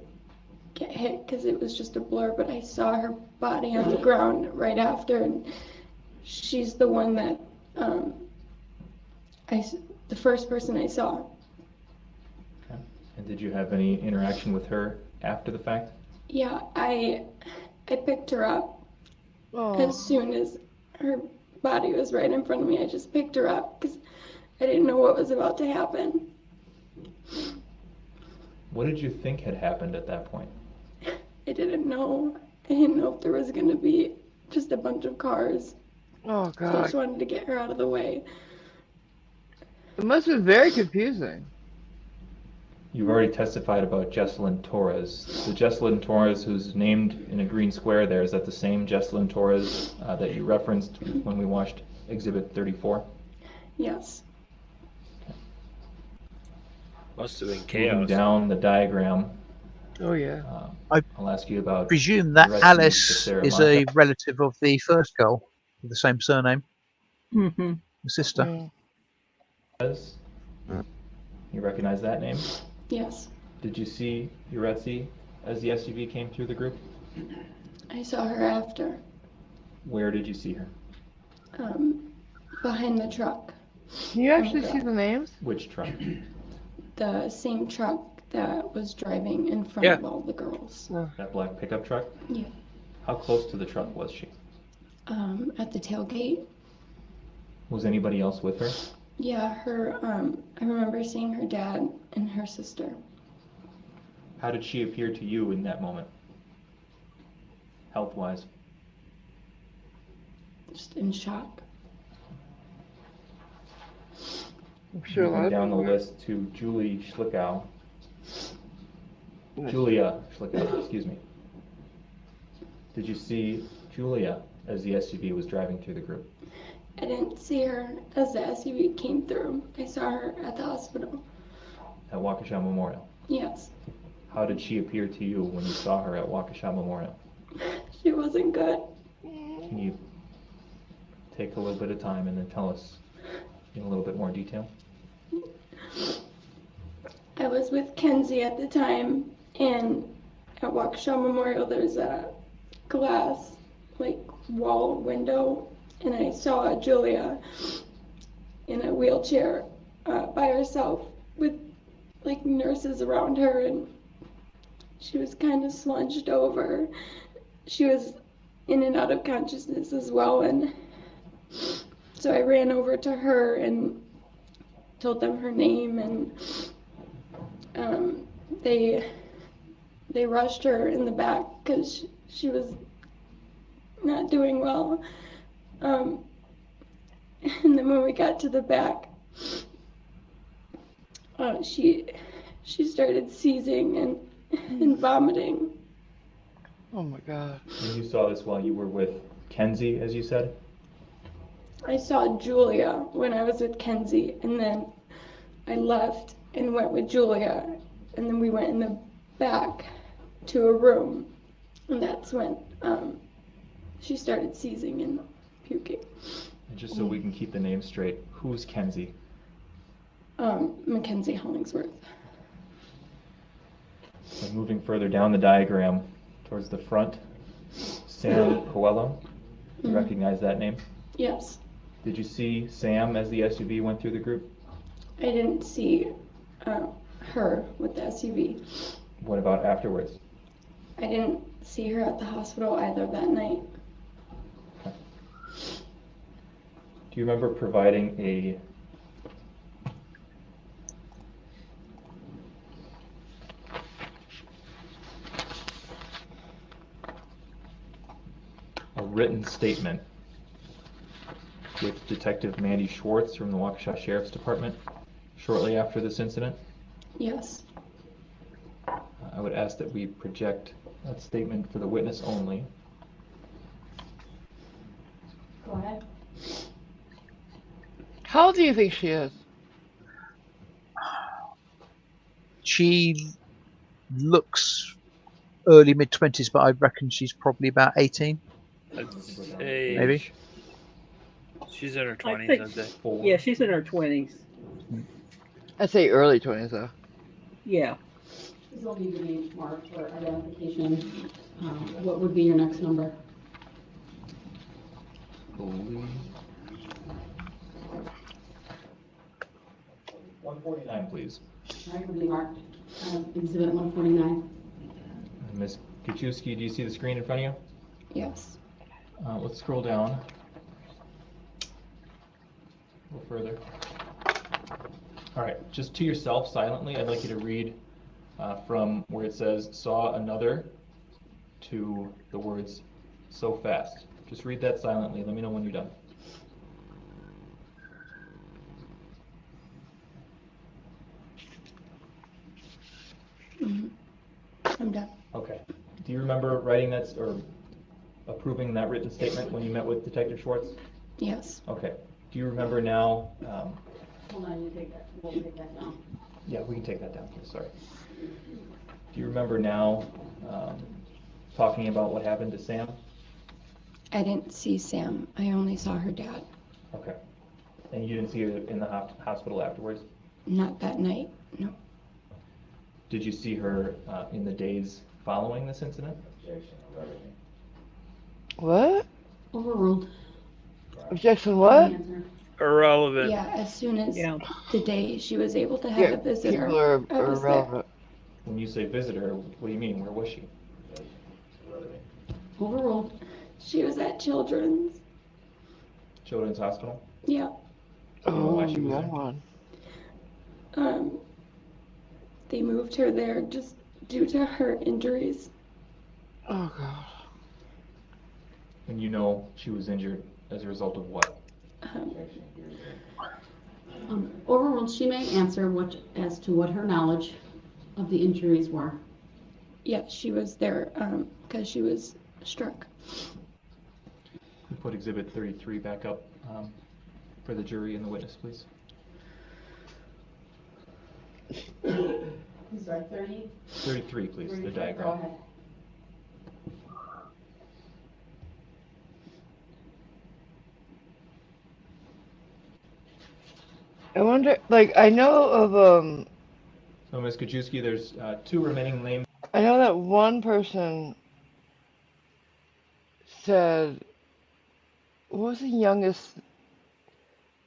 S15: get hit because it was just a blur, but I saw her body on the ground right after, and she's the one that the first person I saw.
S14: Okay. And did you have any interaction with her after the fact?
S15: Yeah, I picked her up
S1: Oh.
S15: as soon as her body was right in front of me. I just picked her up because I didn't know what was about to happen.
S14: What did you think had happened at that point?
S15: I didn't know. I didn't know if there was going to be just a bunch of cars.
S1: Oh,
S15: So I
S1: God.
S15: just wanted to get her out of the way.
S1: It must have been very confusing.
S14: You've already testified about Jesselyn Torres. The Jesselyn Torres who's named in a green square there, is that the same Jesselyn Torres that you referenced when we watched Exhibit 34?
S15: Yes.
S2: Must have been
S14: Moving
S2: chaos.
S14: down the diagram,
S1: Oh, yeah.
S14: I'll ask you about.
S4: Presume that
S14: the rest of
S4: Alice
S14: Sarah
S4: is
S14: Martha.
S4: a relative of the first girl with the same surname,
S3: Mm-hmm.
S4: the sister.
S1: Mm.
S14: You recognize that name?
S15: Yes.
S14: Did you see Uretzi as the SUV came through the group?
S15: I saw her after,
S14: Where did you see her?
S15: behind the truck.
S1: Can you actually see the names?
S14: Which truck?
S15: The same truck that was driving in front
S2: Yeah.
S15: of all the girls.
S14: That black pickup truck?
S15: Yeah.
S14: How close to the truck was she?
S15: At the tailgate.
S14: Was anybody else with her?
S15: Yeah, her, I remember seeing her dad and her sister.
S14: How did she appear to you in that moment? Health-wise?
S15: Just in shock.
S1: I'm sure a lot
S14: Moving
S1: of
S14: down the
S1: people were.
S14: list to Julia Schlickow, excuse me. Did you see Julia as the SUV was driving through the group?
S15: I didn't see her as the SUV came through. I saw her at the hospital.
S14: At Waukesha Memorial?
S15: Yes.
S14: How did she appear to you when you saw her at Waukesha Memorial?
S15: She wasn't good.
S14: Can you take a little bit of time and then tell us in a little bit more detail?
S15: I was with Kenzie at the time, and at Waukesha Memorial there's a glass, like, wall window, and I saw Julia in a wheelchair by herself with, like, nurses around her, and she was kind of slunched over. She was in and out of consciousness as well, and so I ran over to her and told them her name, and they rushed her in the back because she was not doing well. And then when we got to the back, she started seizing and vomiting.
S1: Oh my God.
S14: And you saw this while you were with Kenzie, as you said?
S15: I saw Julia when I was with Kenzie, and then I left and went with Julia, and then we went in the back to a room, and that's when she started seizing and puking.
S14: And just so we can keep the name straight, who's Kenzie?
S15: Mackenzie Hollingsworth.
S14: And moving further down the diagram towards the front, Sam Coelho. You recognize that name?
S15: Yes.
S14: Did you see Sam as the SUV went through the group?
S15: I didn't see her with the SUV.
S14: What about afterwards?
S15: I didn't see her at the hospital either that night.
S14: Okay. Do you remember providing a written statement with Detective Mandy Schwartz from the Waukesha Sheriff's Department shortly after this incident?
S15: Yes.
S14: I would ask that we project that statement for the witness only.
S15: Go ahead.
S1: How old do you think she is?
S4: She looks early mid-20s, but I reckon she's probably about 18.
S2: I'd say
S4: Maybe.
S2: she's in her
S3: I
S2: 20s,
S3: think,
S2: I'd say.
S3: yeah, she's in her 20s.
S1: I'd say early 20s though.
S3: Yeah.
S10: This will need to be marked for identification. What would be your next number?
S14: 149, please.
S10: All right, will be marked exhibit 149.
S14: Ms. Kaczewski, do you see the screen in front of you?
S15: Yes.
S14: Let's scroll down a little further. All right, just to yourself silently, I'd like you to read from where it says saw another to the words so fast. Just read that silently. Let me know when you're done.
S15: I'm done.
S14: Okay. Do you remember writing that or approving that written statement when you met with Detective Schwartz?
S15: Yes.
S14: Okay. Do you remember now?
S10: Hold on, you take that. We'll take that down.
S14: Yeah, we can take that down, please. Sorry. Do you remember now talking about what happened to Sam?
S15: I didn't see Sam. I only saw her dad.
S14: Okay. And you didn't see her in the hospital afterwards?
S15: Not that night, no.
S14: Did you see her in the days following this incident?
S1: What?
S10: Overruled.
S1: Objection what?
S2: Irrelevant.
S15: Yeah, as soon as the day she was able to have a visitor,
S1: people are
S15: I was
S1: irrelevant.
S14: When you say visitor, what do you mean? Where was she?
S10: Overruled.
S15: She was at Children's.
S14: Children's Hospital?
S15: Yeah.
S14: Do you know why she was
S1: young
S14: there?
S1: one.
S15: They moved her there just due to her injuries.
S1: Oh god.
S14: And you know she was injured as a result of what?
S10: Overruled. She may answer as to what her knowledge of the injuries were.
S15: Yeah, she was there because she was struck.
S14: You put Exhibit 33 back up for the jury and the witness, please.
S10: I'm sorry, 30?
S14: 33, please, 33, the diagram.
S10: Go ahead.
S1: I wonder, like, I know of,
S14: So, Ms. Kaczewski, there's 2 remaining names.
S1: I know that one person said, what was the youngest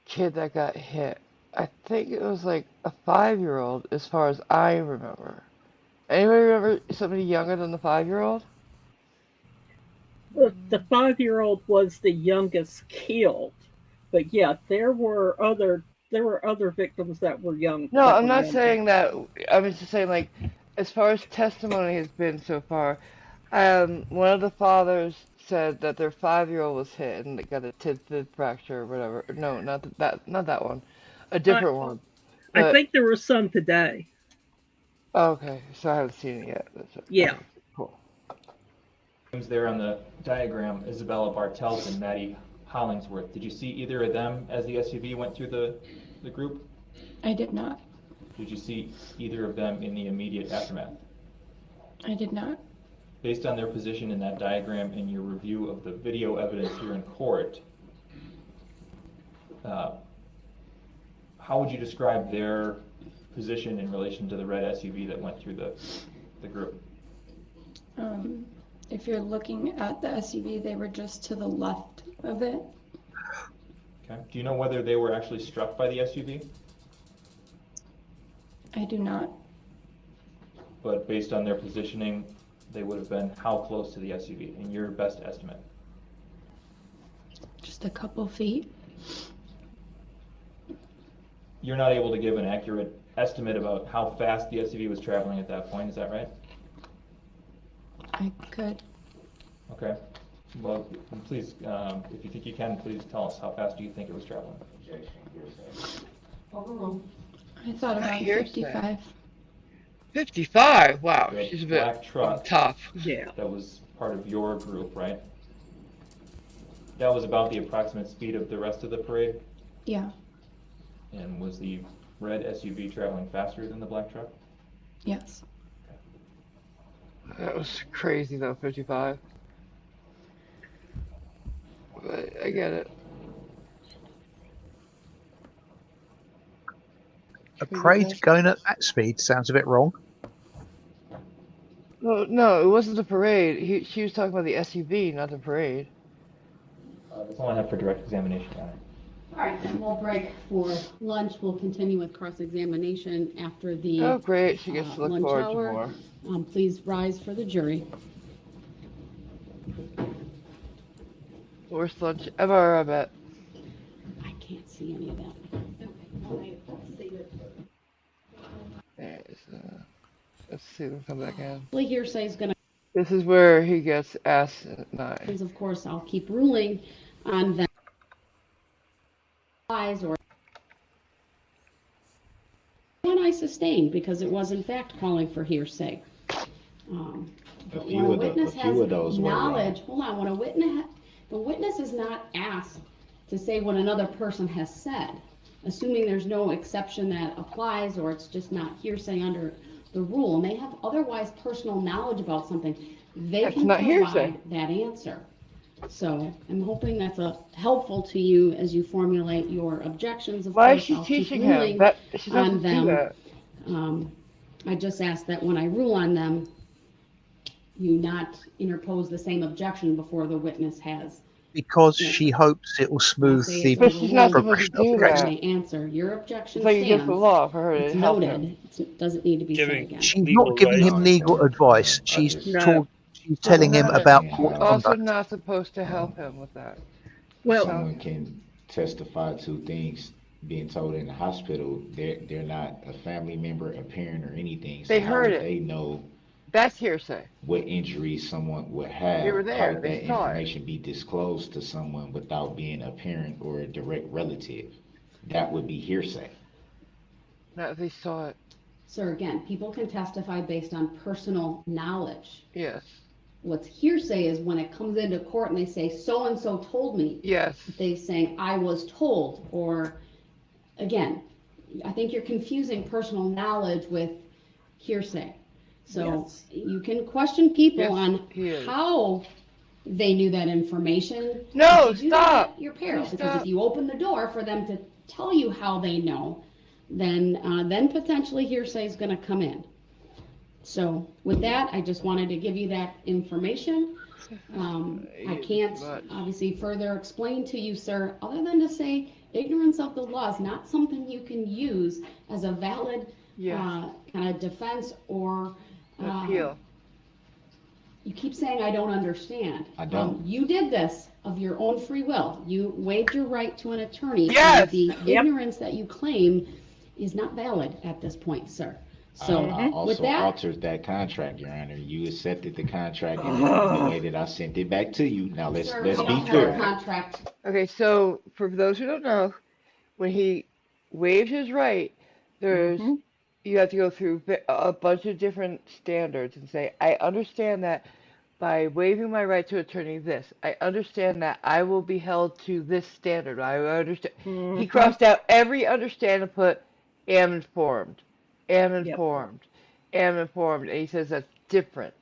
S1: kid that got hit? I think it was like a 5-year-old, as far as I remember. Anybody remember somebody younger than the 5-year-old?
S3: The 5-year-old was the youngest killed, but yeah, there were other victims that were young.
S1: No,
S3: that
S1: I'm
S3: were
S1: not
S3: younger.
S1: saying that. I was just saying, like, as far as testimony has been so far, one of the fathers said that their 5-year-old was hit and they got a tib fracture or whatever. No, not that one. A different one.
S3: I
S1: But,
S3: think there were some today.
S1: okay, so I haven't seen it yet.
S3: Yeah.
S1: Cool.
S14: Names there on the diagram, Isabella Bartelt and Maddie Hollingsworth. Did you see either of them as the SUV went through the group?
S15: I did not.
S14: Did you see either of them in the immediate aftermath?
S15: I did not.
S14: Based on their position in that diagram and your review of the video evidence here in court, how would you describe their position in relation to the red SUV that went through the group?
S15: If you're looking at the SUV, they were just to the left of it.
S14: Okay. Do you know whether they were actually struck by the SUV?
S15: I do not.
S14: But based on their positioning, they would have been how close to the SUV in your best estimate?
S15: Just a couple feet.
S14: You're not able to give an accurate estimate about how fast the SUV was traveling at that point, is that right?
S15: I could.
S14: Okay. Well, please, if you think you can, please tell us how fast do you think it was traveling?
S10: Overruled.
S15: I thought about 55.
S1: 55? Wow,
S14: The
S1: she's a bit
S14: black truck
S1: tough.
S3: Yeah.
S14: that was part of your group, right? That was about the approximate speed of the rest of the parade?
S15: Yeah.
S14: And was the red SUV traveling faster than the black truck?
S10: Yes.
S1: That was crazy though, 55. But I get it.
S4: A parade going at that speed sounds a bit wrong.
S1: No, no, it wasn't the parade. She was talking about the SUV, not the parade.
S14: That's all I have for direct examination, Your Honor.
S10: All right, then we'll break for lunch. We'll continue with cross-examination after the
S1: Oh, great. She gets to look
S10: lunch
S1: forward
S10: hour.
S1: to more.
S10: Please rise for the jury.
S1: Worst lunch ever, I bet.
S10: I can't see any of that.
S1: Let's see them come back in.
S10: Hearsay is going to.
S1: This is where he gets asked at 9.
S10: Of course, I'll keep ruling on them. Or one I sustained because it was in fact calling for hearsay. But when a witness has knowledge, hold on, when the witness is not asked to say what another person has said, assuming there's no exception that applies or it's just not hearsay under the rule, and they have otherwise personal knowledge about something, they can provide that answer. So I'm hoping that's helpful to you as you formulate your objections. Of
S1: Why
S10: course,
S1: is she
S10: I'll
S1: teaching
S10: keep ruling
S1: him? She
S10: on
S1: doesn't
S10: them.
S1: do that.
S10: I just ask that when I rule on them, you not interpose the same objection before the witness has.
S4: Because she hopes it will smooth the
S1: But she's not supposed to
S4: progression of
S1: do
S4: the
S1: that.
S4: case.
S10: Answer. Your objection
S1: It's like
S10: stands.
S1: against the law for her
S10: It's
S1: to help
S10: noted.
S1: him.
S10: It doesn't need to be said again.
S4: She's not giving him legal advice. She's telling him about court
S1: Also
S4: conduct.
S1: not supposed to help him with that.
S11: Well,
S5: someone can testify to things being told in the hospital. They're not a family member, a parent, or anything. So
S1: They heard it.
S5: They know
S1: that's hearsay.
S5: What injuries someone would have.
S1: They were there.
S5: How would
S1: They
S5: that
S1: saw
S5: information be disclosed to someone without being a parent or a direct relative? That would be hearsay.
S1: Not if they saw it.
S10: Sir, again, people can testify based on personal knowledge.
S1: Yes.
S10: What's hearsay is when it comes into court and they say, so-and-so told me.
S1: Yes.
S10: They say, I was told. Or, again, I think you're confusing personal knowledge with hearsay. So you can question people on how they knew that information.
S1: No,
S10: if you
S1: stop.
S10: That at your peril. Because if you open the door for them to tell you how they know, then potentially hearsay is going to come in. So with that, I just wanted to give you that information. I can't obviously further explain to you, sir, other than to say ignorance of the law is not something you can use as a valid kind of defense or
S1: appeal.
S10: You keep saying I don't understand.
S5: I don't.
S10: You did this of your own free will. You waived your right to an attorney.
S1: Yes.
S10: And the ignorance that you claim is not valid at this point, sir. So
S5: I also
S10: with that,
S5: altered that contract, Your Honor. You accepted the contract in the way that I sent it back to you. Now let's be clear.
S10: Contract.
S1: Okay, so for those who don't know, when he waived his right, there's you have to go through a bunch of different standards and say, I understand that by waiving my right to attorney this, I understand that I will be held to this standard. I understand. He crossed out every understand and put am informed, am informed, am informed, and he says that's different.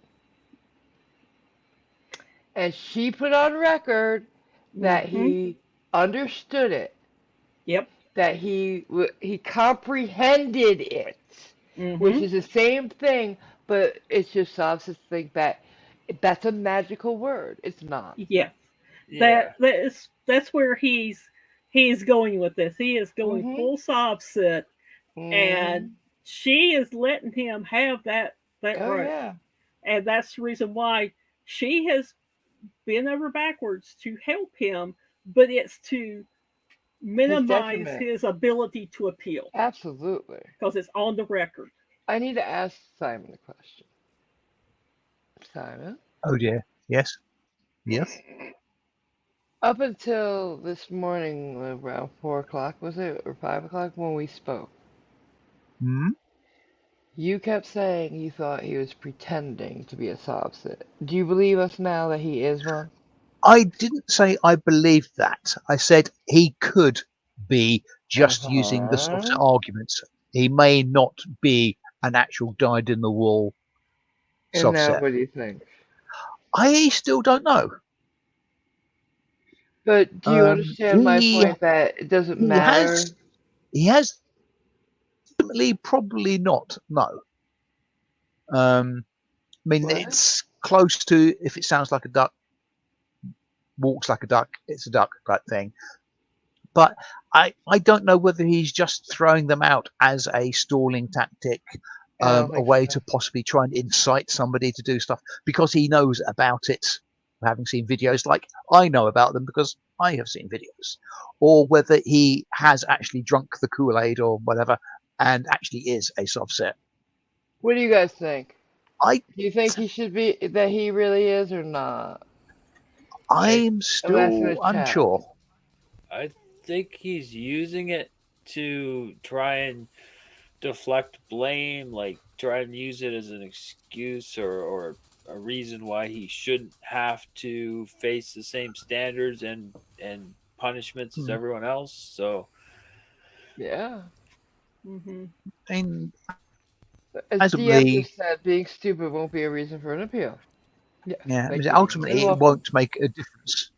S1: And she put on record that he understood it.
S3: Yep.
S1: That he comprehended it, which is the same thing, but it's just Sobs think that that's a magical word. It's not.
S3: Yeah. That's where he's going with this. He is going full Sobs and she is letting him have that right.
S1: Yeah.
S3: And that's the reason why she has bent over backwards to help him, but it's to minimize his ability to appeal.
S1: Absolutely.
S3: Because it's on the record.
S1: I need to ask Simon a question. Simon?
S4: Oh dear. Yes. Yes.
S1: Up until this morning, around 4 o'clock, was it? Or 5 o'clock when we spoke? You kept saying you thought he was pretending to be a Sobsit. Do you believe us now that he is one?
S4: I didn't say I believed that. I said he could be just using the soft arguments. He may not be an actual dyed-in-the-wool
S1: And
S4: soft
S1: now,
S4: set.
S1: what do you think?
S4: I still don't know.
S1: But do you understand my
S4: He
S1: point that it doesn't
S4: he
S1: matter?
S4: has ultimately probably not. No. I mean,
S1: What?
S4: it's close to if it sounds like a duck, walks like a duck, it's a duck type thing. But I don't know whether he's just throwing them out as a stalling tactic,
S1: I don't
S4: a
S1: think
S4: way
S1: so.
S4: to possibly try and incite somebody to do stuff because he knows about it, having seen videos like I know about them because I have seen videos, or whether he has actually drunk the Kool-Aid or whatever and actually is a soft set.
S1: What do you guys think?
S4: I
S1: Do you think he should be that he really is or not?
S4: I'm
S1: I'm asking
S4: still
S1: the chat.
S4: unsure.
S2: I think he's using it to try and deflect blame, like try and use it as an excuse or a reason why he shouldn't have to face the same standards and punishments as everyone else. So
S1: Yeah.
S4: And
S1: As DM
S4: ultimately,
S1: just said, being stupid won't be a reason for an appeal. Yeah.
S4: yeah,
S1: Thank you. You're
S4: ultimately it
S1: welcome.
S4: won't make a difference.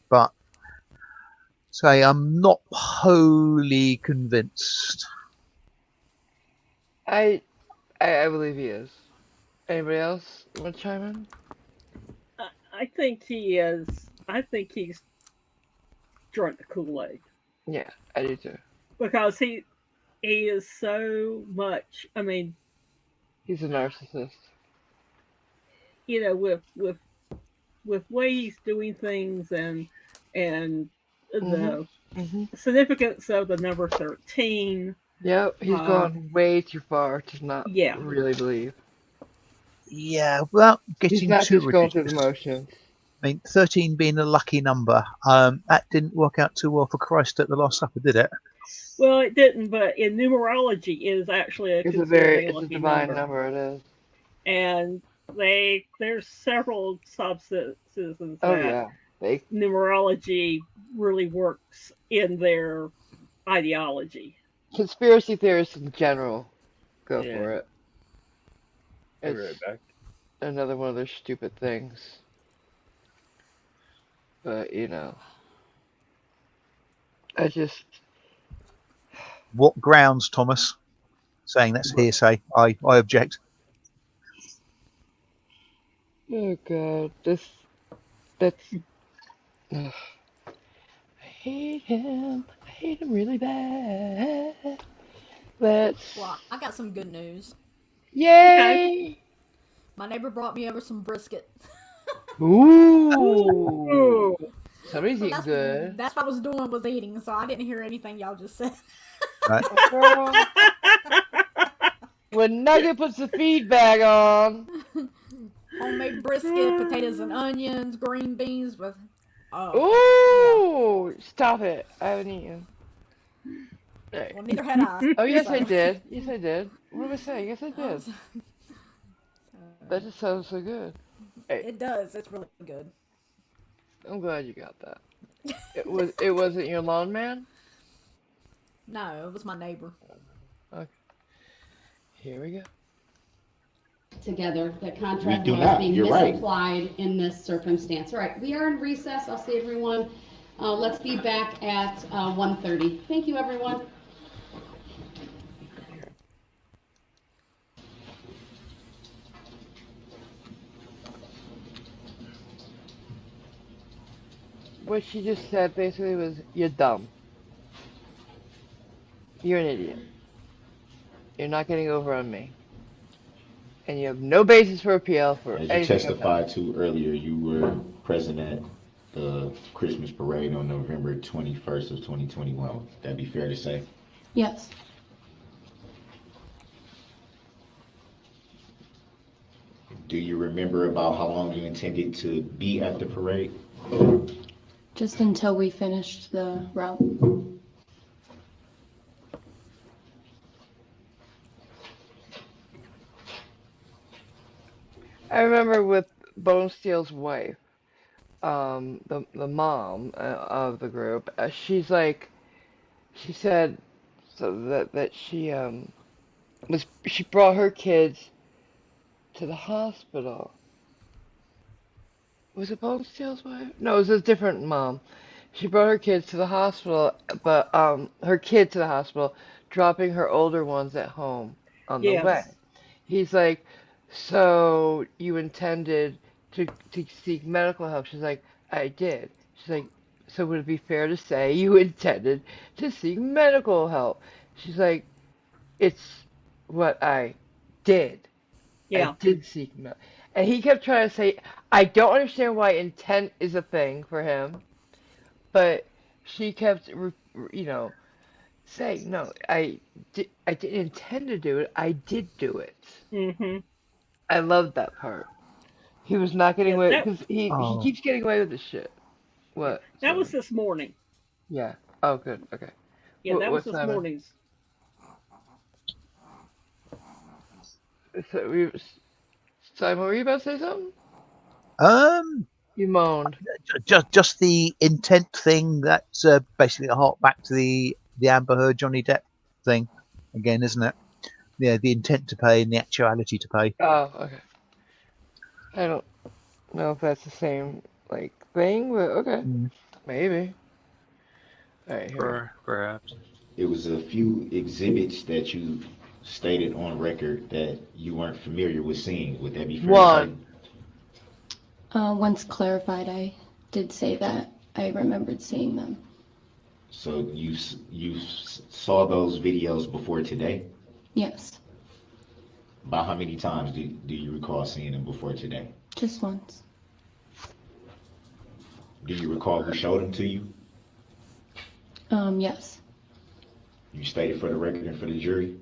S4: But say I'm not wholly convinced.
S1: I believe he is. Anybody else want to chime in?
S3: I think he is. I think he's drunk the Kool-Aid.
S1: Yeah, I do too.
S3: Because he is so much. I mean,
S1: he's a narcissist.
S3: You know, with way he's doing things and the significance of the number 13.
S1: Yep, he's gone way too far to not really believe.
S4: Yeah, without getting
S1: He's not
S4: too
S1: just going through the
S4: ridiculous.
S1: motions.
S4: I mean, 13 being a lucky number, that didn't work out too well for Christ at the Last Supper, did it?
S3: Well, it didn't, but in numerology, it is actually
S1: It's a divine number. It is.
S3: And there's several substances that numerology really works in their ideology.
S1: Conspiracy theorists in general go for it.
S2: I'll be right back.
S1: Another one of their stupid things. But, you know, I just...
S4: What grounds, Thomas? Saying that's hearsay. I object.
S1: Oh, God. That's... Ugh. I hate him. I hate him really bad.
S9: Well, I got some good news.
S1: Yay!
S9: My neighbor brought me over some brisket.
S1: Ooh! Somebody's eating good.
S9: That's what I was doing, was eating, so I didn't hear anything y'all just said.
S4: Right.
S1: When Nugget puts the feed bag on.
S9: Homemade brisket, potatoes and onions, green beans with...
S1: Ooh! Stop it. I haven't eaten.
S9: Well, neither had I.
S1: Oh, yes, I did. Yes, I did. What am I saying? Yes, I did. That just sounds so good.
S9: It does. It's really good.
S1: I'm glad you got that. It wasn't your lawn man?
S9: No, it was my neighbor.
S1: Okay. Here we go.
S10: Together, the contract
S5: do
S10: was
S5: not.
S10: being
S5: You're right.
S10: misapplied in this circumstance. All right, we are in recess. I'll see everyone. Let's be back at 1:30. Thank you, everyone.
S1: What she just said basically was, you're dumb. You're an idiot. You're not getting over on me. And you have no basis for appeal for
S5: As you
S1: anything
S5: testified to earlier, you were present at the Christmas parade on November 21st of 2021. That'd be fair to say?
S10: Yes.
S5: Do you remember about how long you intended to be at the parade?
S10: Just until we finished the route.
S1: I remember with Bone Steel's wife, the mom of the group, she's like, she said so that she brought her kids to the hospital. Was it Bonesteel's wife? No, it was a different mom. She brought her kids to the hospital, but her kid to the hospital, dropping her older ones at home on the way.
S3: Yes.
S1: He's like, so you intended to seek medical help? She's like, I did. She's like, so would it be fair to say you intended to seek medical help? She's like, it's what I did. I
S3: Yeah.
S1: did seek medical. And he kept trying to say, I don't understand why intent is a thing for him, but she kept, saying, no, I didn't intend to do it. I did do it.
S3: Hmm.
S1: I loved that part. He was not getting
S3: Yeah.
S1: away
S3: That
S1: because he
S4: Oh,
S1: keeps getting away with this shit. What?
S3: that was
S1: Sorry.
S3: this morning.
S1: Yeah. Oh, good. Okay.
S3: Yeah, that was
S1: What's
S3: this
S1: Simon?
S3: morning's.
S1: So Simon, were you about to say something?
S4: um,
S1: You moaned.
S4: just the intent thing. That's basically a hark back to the Amber Heard Johnny Depp thing again, isn't it? Yeah, the intent to pay and the actuality to pay.
S1: Oh, okay. I don't know if that's the same thing, but okay,
S4: Mm.
S1: maybe. All right, here
S2: Perhaps.
S5: It was a few exhibits that you stated on record that you weren't familiar with seeing. Would that be
S1: we
S5: fair
S1: go.
S5: to say?
S1: One.
S15: Once clarified, I did say that I remembered seeing them.
S5: So you saw those videos before today?
S15: Yes,
S5: About how many times do you recall seeing them before today?
S15: just once.
S5: Do you recall who showed them to you?
S15: Yes.
S5: You stated for the record and for the jury.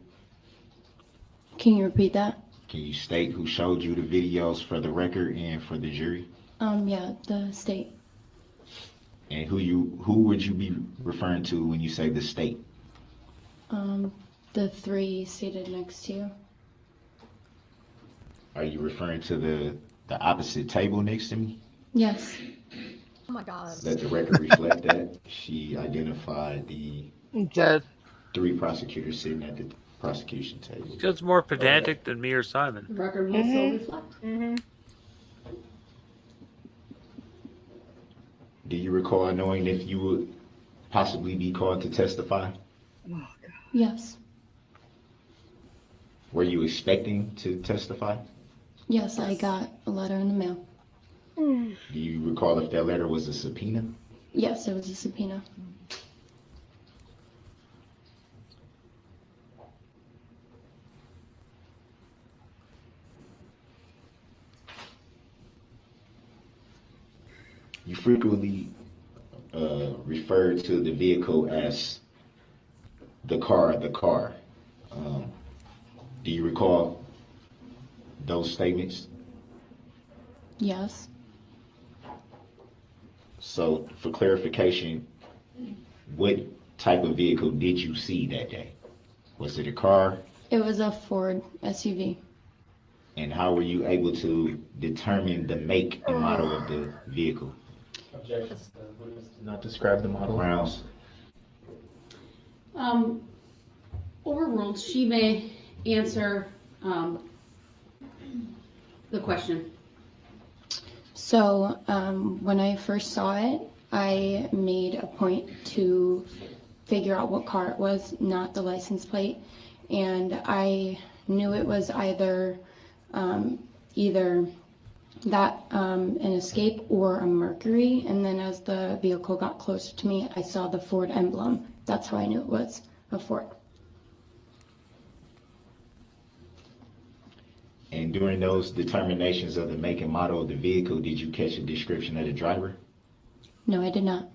S15: Can you repeat that?
S5: Can you state who showed you the videos for the record and for the jury?
S15: Yeah, the state.
S5: And who would you be referring to when you say the state?
S15: The three seated next to you.
S5: Are you referring to the opposite table next to me?
S15: Yes.
S9: Oh my god.
S5: Let the record reflect that. She identified the
S1: Dead.
S5: three prosecutors sitting at the prosecution table.
S2: Just more pedantic than me or Simon.
S10: The record will so reflect.
S3: Hmm.
S5: Do you recall knowing if you would possibly be called to testify?
S3: Oh, God.
S15: Yes.
S5: Were you expecting to testify?
S15: Yes, I got a letter in the mail.
S3: Mm.
S5: Do you recall if that letter was a subpoena?
S15: Yes, it was a subpoena.
S5: You frequently referred to the vehicle as the car. Do you recall those statements?
S15: Yes.
S5: So, for clarification, what type of vehicle did you see that day? Was it a car?
S15: It was a Ford SUV.
S5: And how were you able to determine the make and model of the vehicle?
S14: Objection. The witness did not describe the model.
S5: Grounds.
S10: Overruled. She may answer the question.
S15: So when I first saw it, I made a point to figure out what car it was, not the license plate. And I knew it was either that an Escape or a Mercury. And then as the vehicle got closer to me, I saw the Ford emblem. That's how I knew it was a Ford.
S5: And during those determinations of the make and model of the vehicle, did you catch a description of the driver?
S15: No, I did not.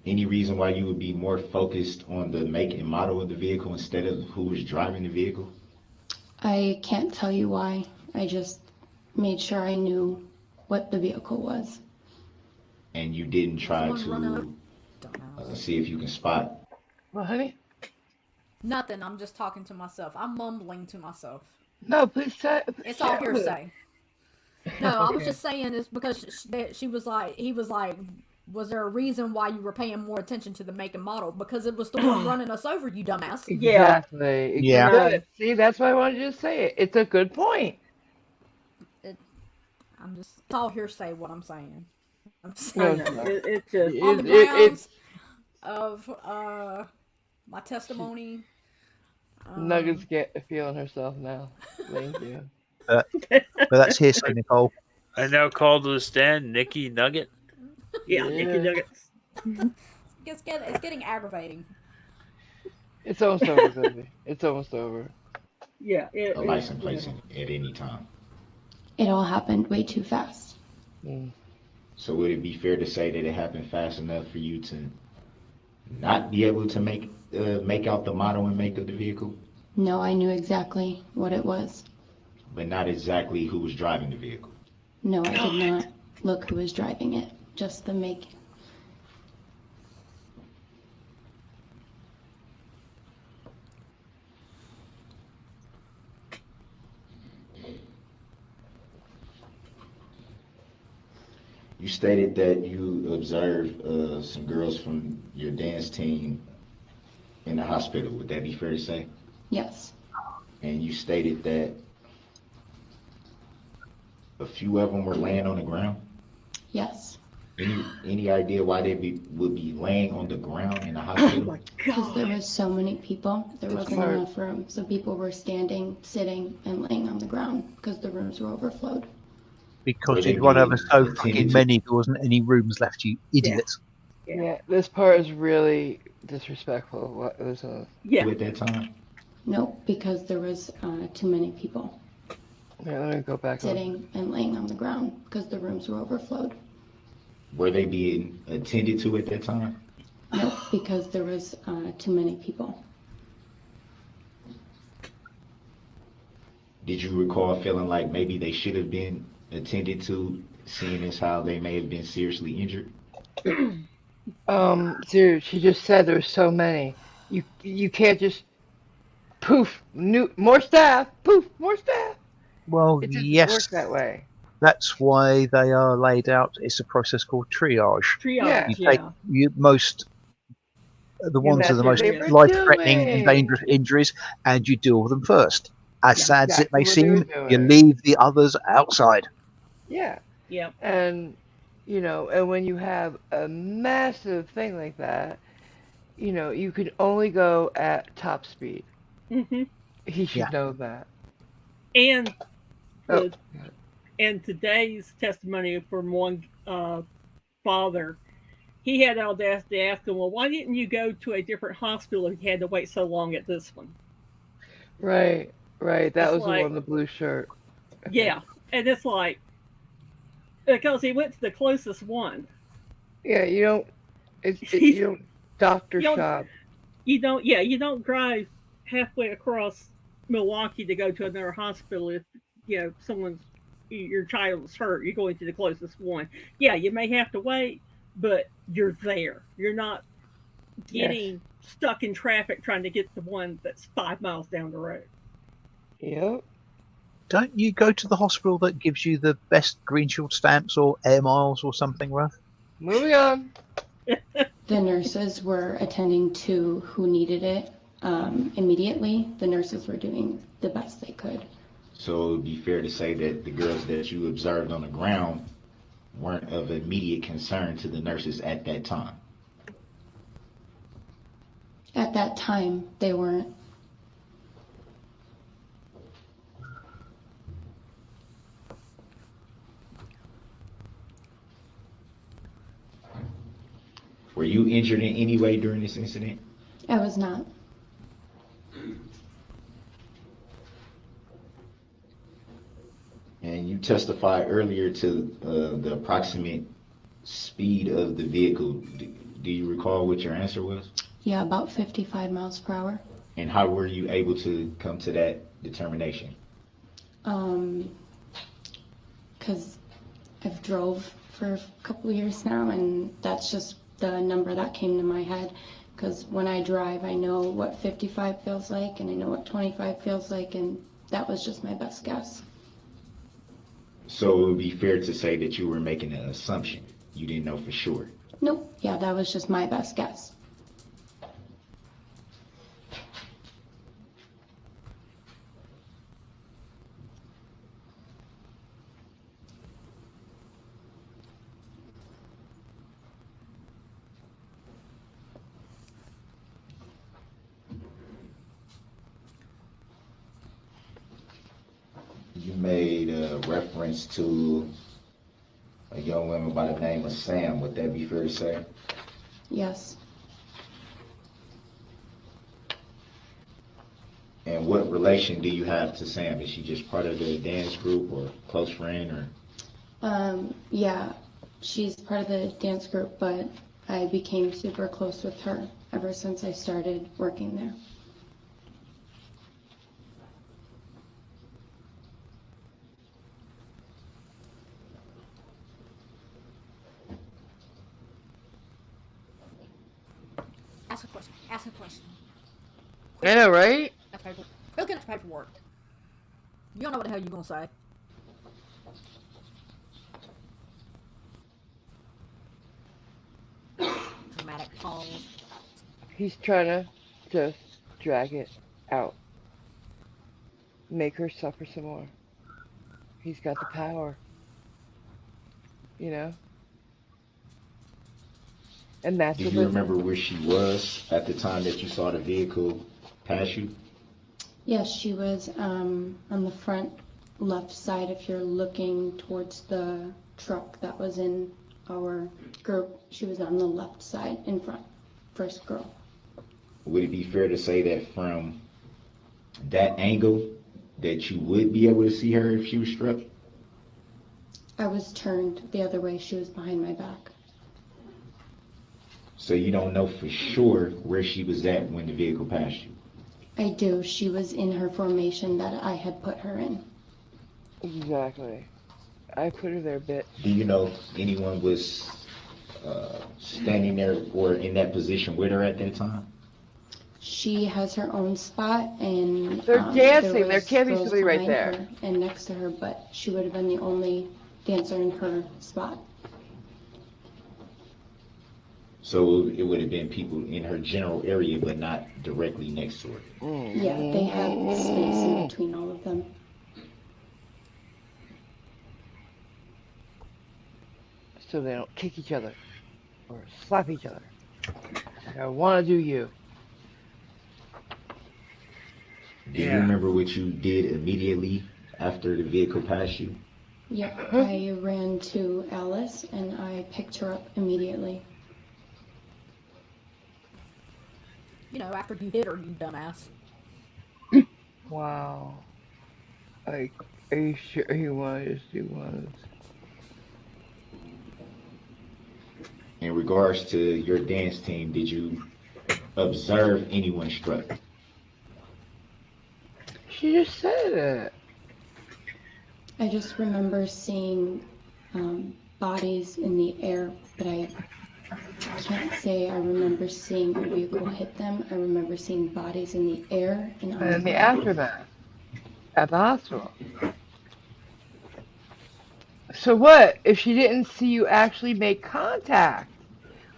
S5: Any reason why you would be more focused on the make and model of the vehicle instead of who was driving the vehicle?
S15: I can't tell you why. I just made sure I knew what the vehicle was.
S5: And you didn't try to see if you can spot.
S1: Well, honey?
S9: Nothing. I'm just talking to myself. I'm mumbling to myself.
S1: No, please say.
S9: It's all hearsay. No, I was
S1: Okay.
S9: just saying it's because she was like, he was like, was there a reason why you were paying more attention to the make and model? Because it was the one running us over, you dumbass.
S3: Yeah.
S1: Exactly.
S4: Yeah.
S3: Good.
S1: See, that's why I wanted you to say it. It's a good point.
S9: It, it's all hearsay what I'm saying. I'm
S1: No,
S3: I
S9: saying
S1: it's
S3: know.
S1: not.
S3: It just.
S9: on the
S1: It
S9: grounds of my testimony.
S1: Nuggets
S9: Um,
S1: get feeling herself now. Thank you.
S4: But that's hearsay, Nicole.
S2: I now call to the stand Nikki Nugget.
S3: Yeah, Nicky
S1: Yeah.
S3: Nuggets.
S9: it's getting aggravating.
S1: It's almost over, baby. It's almost over.
S3: Yeah,
S5: A license plate at any time.
S15: It all happened way too fast.
S1: Mm.
S5: So would it be fair to say that it happened fast enough for you to not be able to make out the model and make of the vehicle,
S15: No, I knew exactly what it was.
S5: but not exactly who was driving the vehicle?
S15: No, I did not look who was driving it, just the make.
S5: You stated that you observed some girls from your dance team in the hospital. Would that be fair to say?
S15: Yes,
S5: And you stated that a few of them were laying on the ground.
S15: yes.
S5: Any idea why would be laying on the ground in the
S3: Oh
S5: hospital?
S3: my
S15: Because there
S3: God.
S15: was so many people, there
S1: It's
S15: wasn't
S1: smart.
S15: enough room. So people were standing, sitting, and laying on the ground because the rooms were overflowed.
S4: Because
S5: Were they
S4: you'd run over
S5: being
S4: so
S5: attended
S4: fucking
S5: to?
S4: many, there wasn't any rooms left, you
S3: Yeah.
S4: idiots.
S3: Yeah.
S1: Yeah, this part is really disrespectful. What there's a
S3: Yeah.
S5: At that time?
S15: No, because there was too many people
S1: Here, let me go back over.
S15: sitting and laying on the ground because the rooms were overflowed.
S5: Were they being attended to at that time?
S15: No, because there was too many people.
S5: Did you recall feeling like maybe they should have been attended to, seeing as how they may have been seriously injured?
S1: Dude, she just said there's so many. You can't just poof, more staff, poof, more staff.
S4: Well,
S1: It doesn't work
S4: yes,
S1: that way.
S4: that's why they are laid out. It's a process called triage.
S3: Triage.
S4: You take
S3: Yeah.
S4: the
S1: And
S4: ones with
S1: that's
S4: the
S1: what
S4: most
S1: they were
S4: life-threatening and dangerous
S1: doing.
S4: injuries, and you deal with them first. As
S3: Yeah.
S4: sad as it may
S1: Exactly what they were
S4: seem, you
S1: doing.
S4: leave the others outside.
S1: Yeah.
S3: Yeah.
S1: And and when you have a massive thing like that, you can only go at top speed.
S3: Hmm.
S1: He
S4: Yeah.
S1: should know that.
S3: And
S1: Oh,
S3: the and today's testimony from one father, he had the audacity to ask him, "Well, why didn't you go to a different hospital if you had to wait so long at this one?"
S1: right, right. That
S3: It's
S1: was the one
S3: like,
S1: in the blue shirt. Okay.
S3: yeah, and it's like because he went to the closest one.
S1: Yeah, you don't.
S3: you
S1: You don't doctor
S3: don't
S1: shop.
S3: yeah, you don't drive halfway across Milwaukee to go to another hospital if someone's your child's hurt. You're going to the closest one. Yeah, you may have to wait, but you're there. You're not
S1: Yes.
S3: getting stuck in traffic trying to get to one that's 5 miles down the road.
S1: Yep.
S4: Don't you go to the hospital that gives you the best Green Shield stamps or air miles or something, Ruff?
S1: Moving on.
S15: The nurses were attending to who needed it immediately. The nurses were doing the best they could.
S5: So it would be fair to say that the girls that you observed on the ground weren't of immediate concern to the nurses at that time.
S15: At that time, they weren't.
S5: Were you injured in any way during this incident?
S15: I was not.
S5: And you testified earlier to the approximate speed of the vehicle. Do you recall what your answer was?
S15: Yeah, about 55 miles per hour.
S5: And how were you able to come to that determination?
S15: Because I've drove for a couple of years now, and that's just the number that came to my head. Because when I drive, I know what 55 feels like, and I know what 25 feels like, and that was just my best guess.
S5: So it would be fair to say that you were making an assumption. You didn't know for sure.
S10: Nope. Yeah, that was just my best guess.
S5: You made a reference to a young woman by the name of Sam. Would that be fair to say?
S10: Yes.
S5: And what relation do you have to Sam? Is she just part of the dance group or close friend or?
S10: Yeah, she's part of the dance group, but I became super close with her ever since I started working there.
S9: Ask a question. Ask a question.
S1: I know, right?
S9: Quick at the paperwork. You don't know what the hell you're gonna say. Dramatic pause.
S1: He's trying to just drag it out. Make her suffer some more. He's got the power. You know? And that's
S5: Do
S1: what
S5: you
S1: the
S5: remember where she was at the time that you saw the vehicle pass you?
S10: Yes, she was on the front left side if you're looking towards the truck that was in our group. She was on the left side in front, first girl.
S5: Would it be fair to say that from that angle that you would be able to see her if she was struck?
S10: I was turned the other way. She was behind my back.
S5: So you don't know for sure where she was at when the vehicle passed you?
S10: I do. She was in her formation that I had put her in.
S1: Exactly. I put her there a bit.
S5: Do you know if anyone was standing there or in that position with her at that time?
S10: She has her own spot, and
S1: They're dancing.
S10: there
S1: There can't be
S10: girls
S1: somebody right
S10: behind
S1: there.
S10: her and next to her, but she would have been the only dancer in her spot.
S5: So it would have been people in her general area, but not directly next to her.
S10: Yeah, they had space in between all of them.
S1: So they don't kick each other or slap each other. I want to do you.
S5: Do you remember what you did immediately after the vehicle passed you?
S10: Yep, I ran to Alice and I picked her up immediately.
S9: You know, after you hit her, you dumbass.
S1: Wow. Are you sure you want to just do one?
S5: In regards to your dance team, did you observe anyone struck?
S1: She just said it.
S10: I just remember seeing bodies in the air, but I can't say I remember seeing a vehicle hit them. I remember seeing bodies in the air and on
S1: And in the aftermath at the hospital. So what if she didn't see you actually make contact?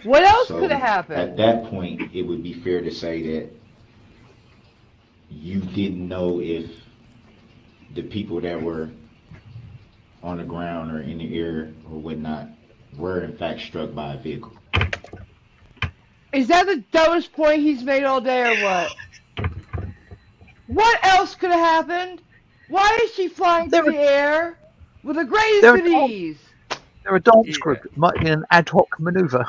S1: What else could have happened?
S5: At that point, it would be fair to say that you didn't know if the people that were on the ground or in the air or whatnot were in fact struck by a vehicle.
S1: Is that the dumbest point he's made all day or what? What else could have happened? Why is she flying through the air with the greatest of ease?
S4: They're a dance group. It might be an ad hoc maneuver.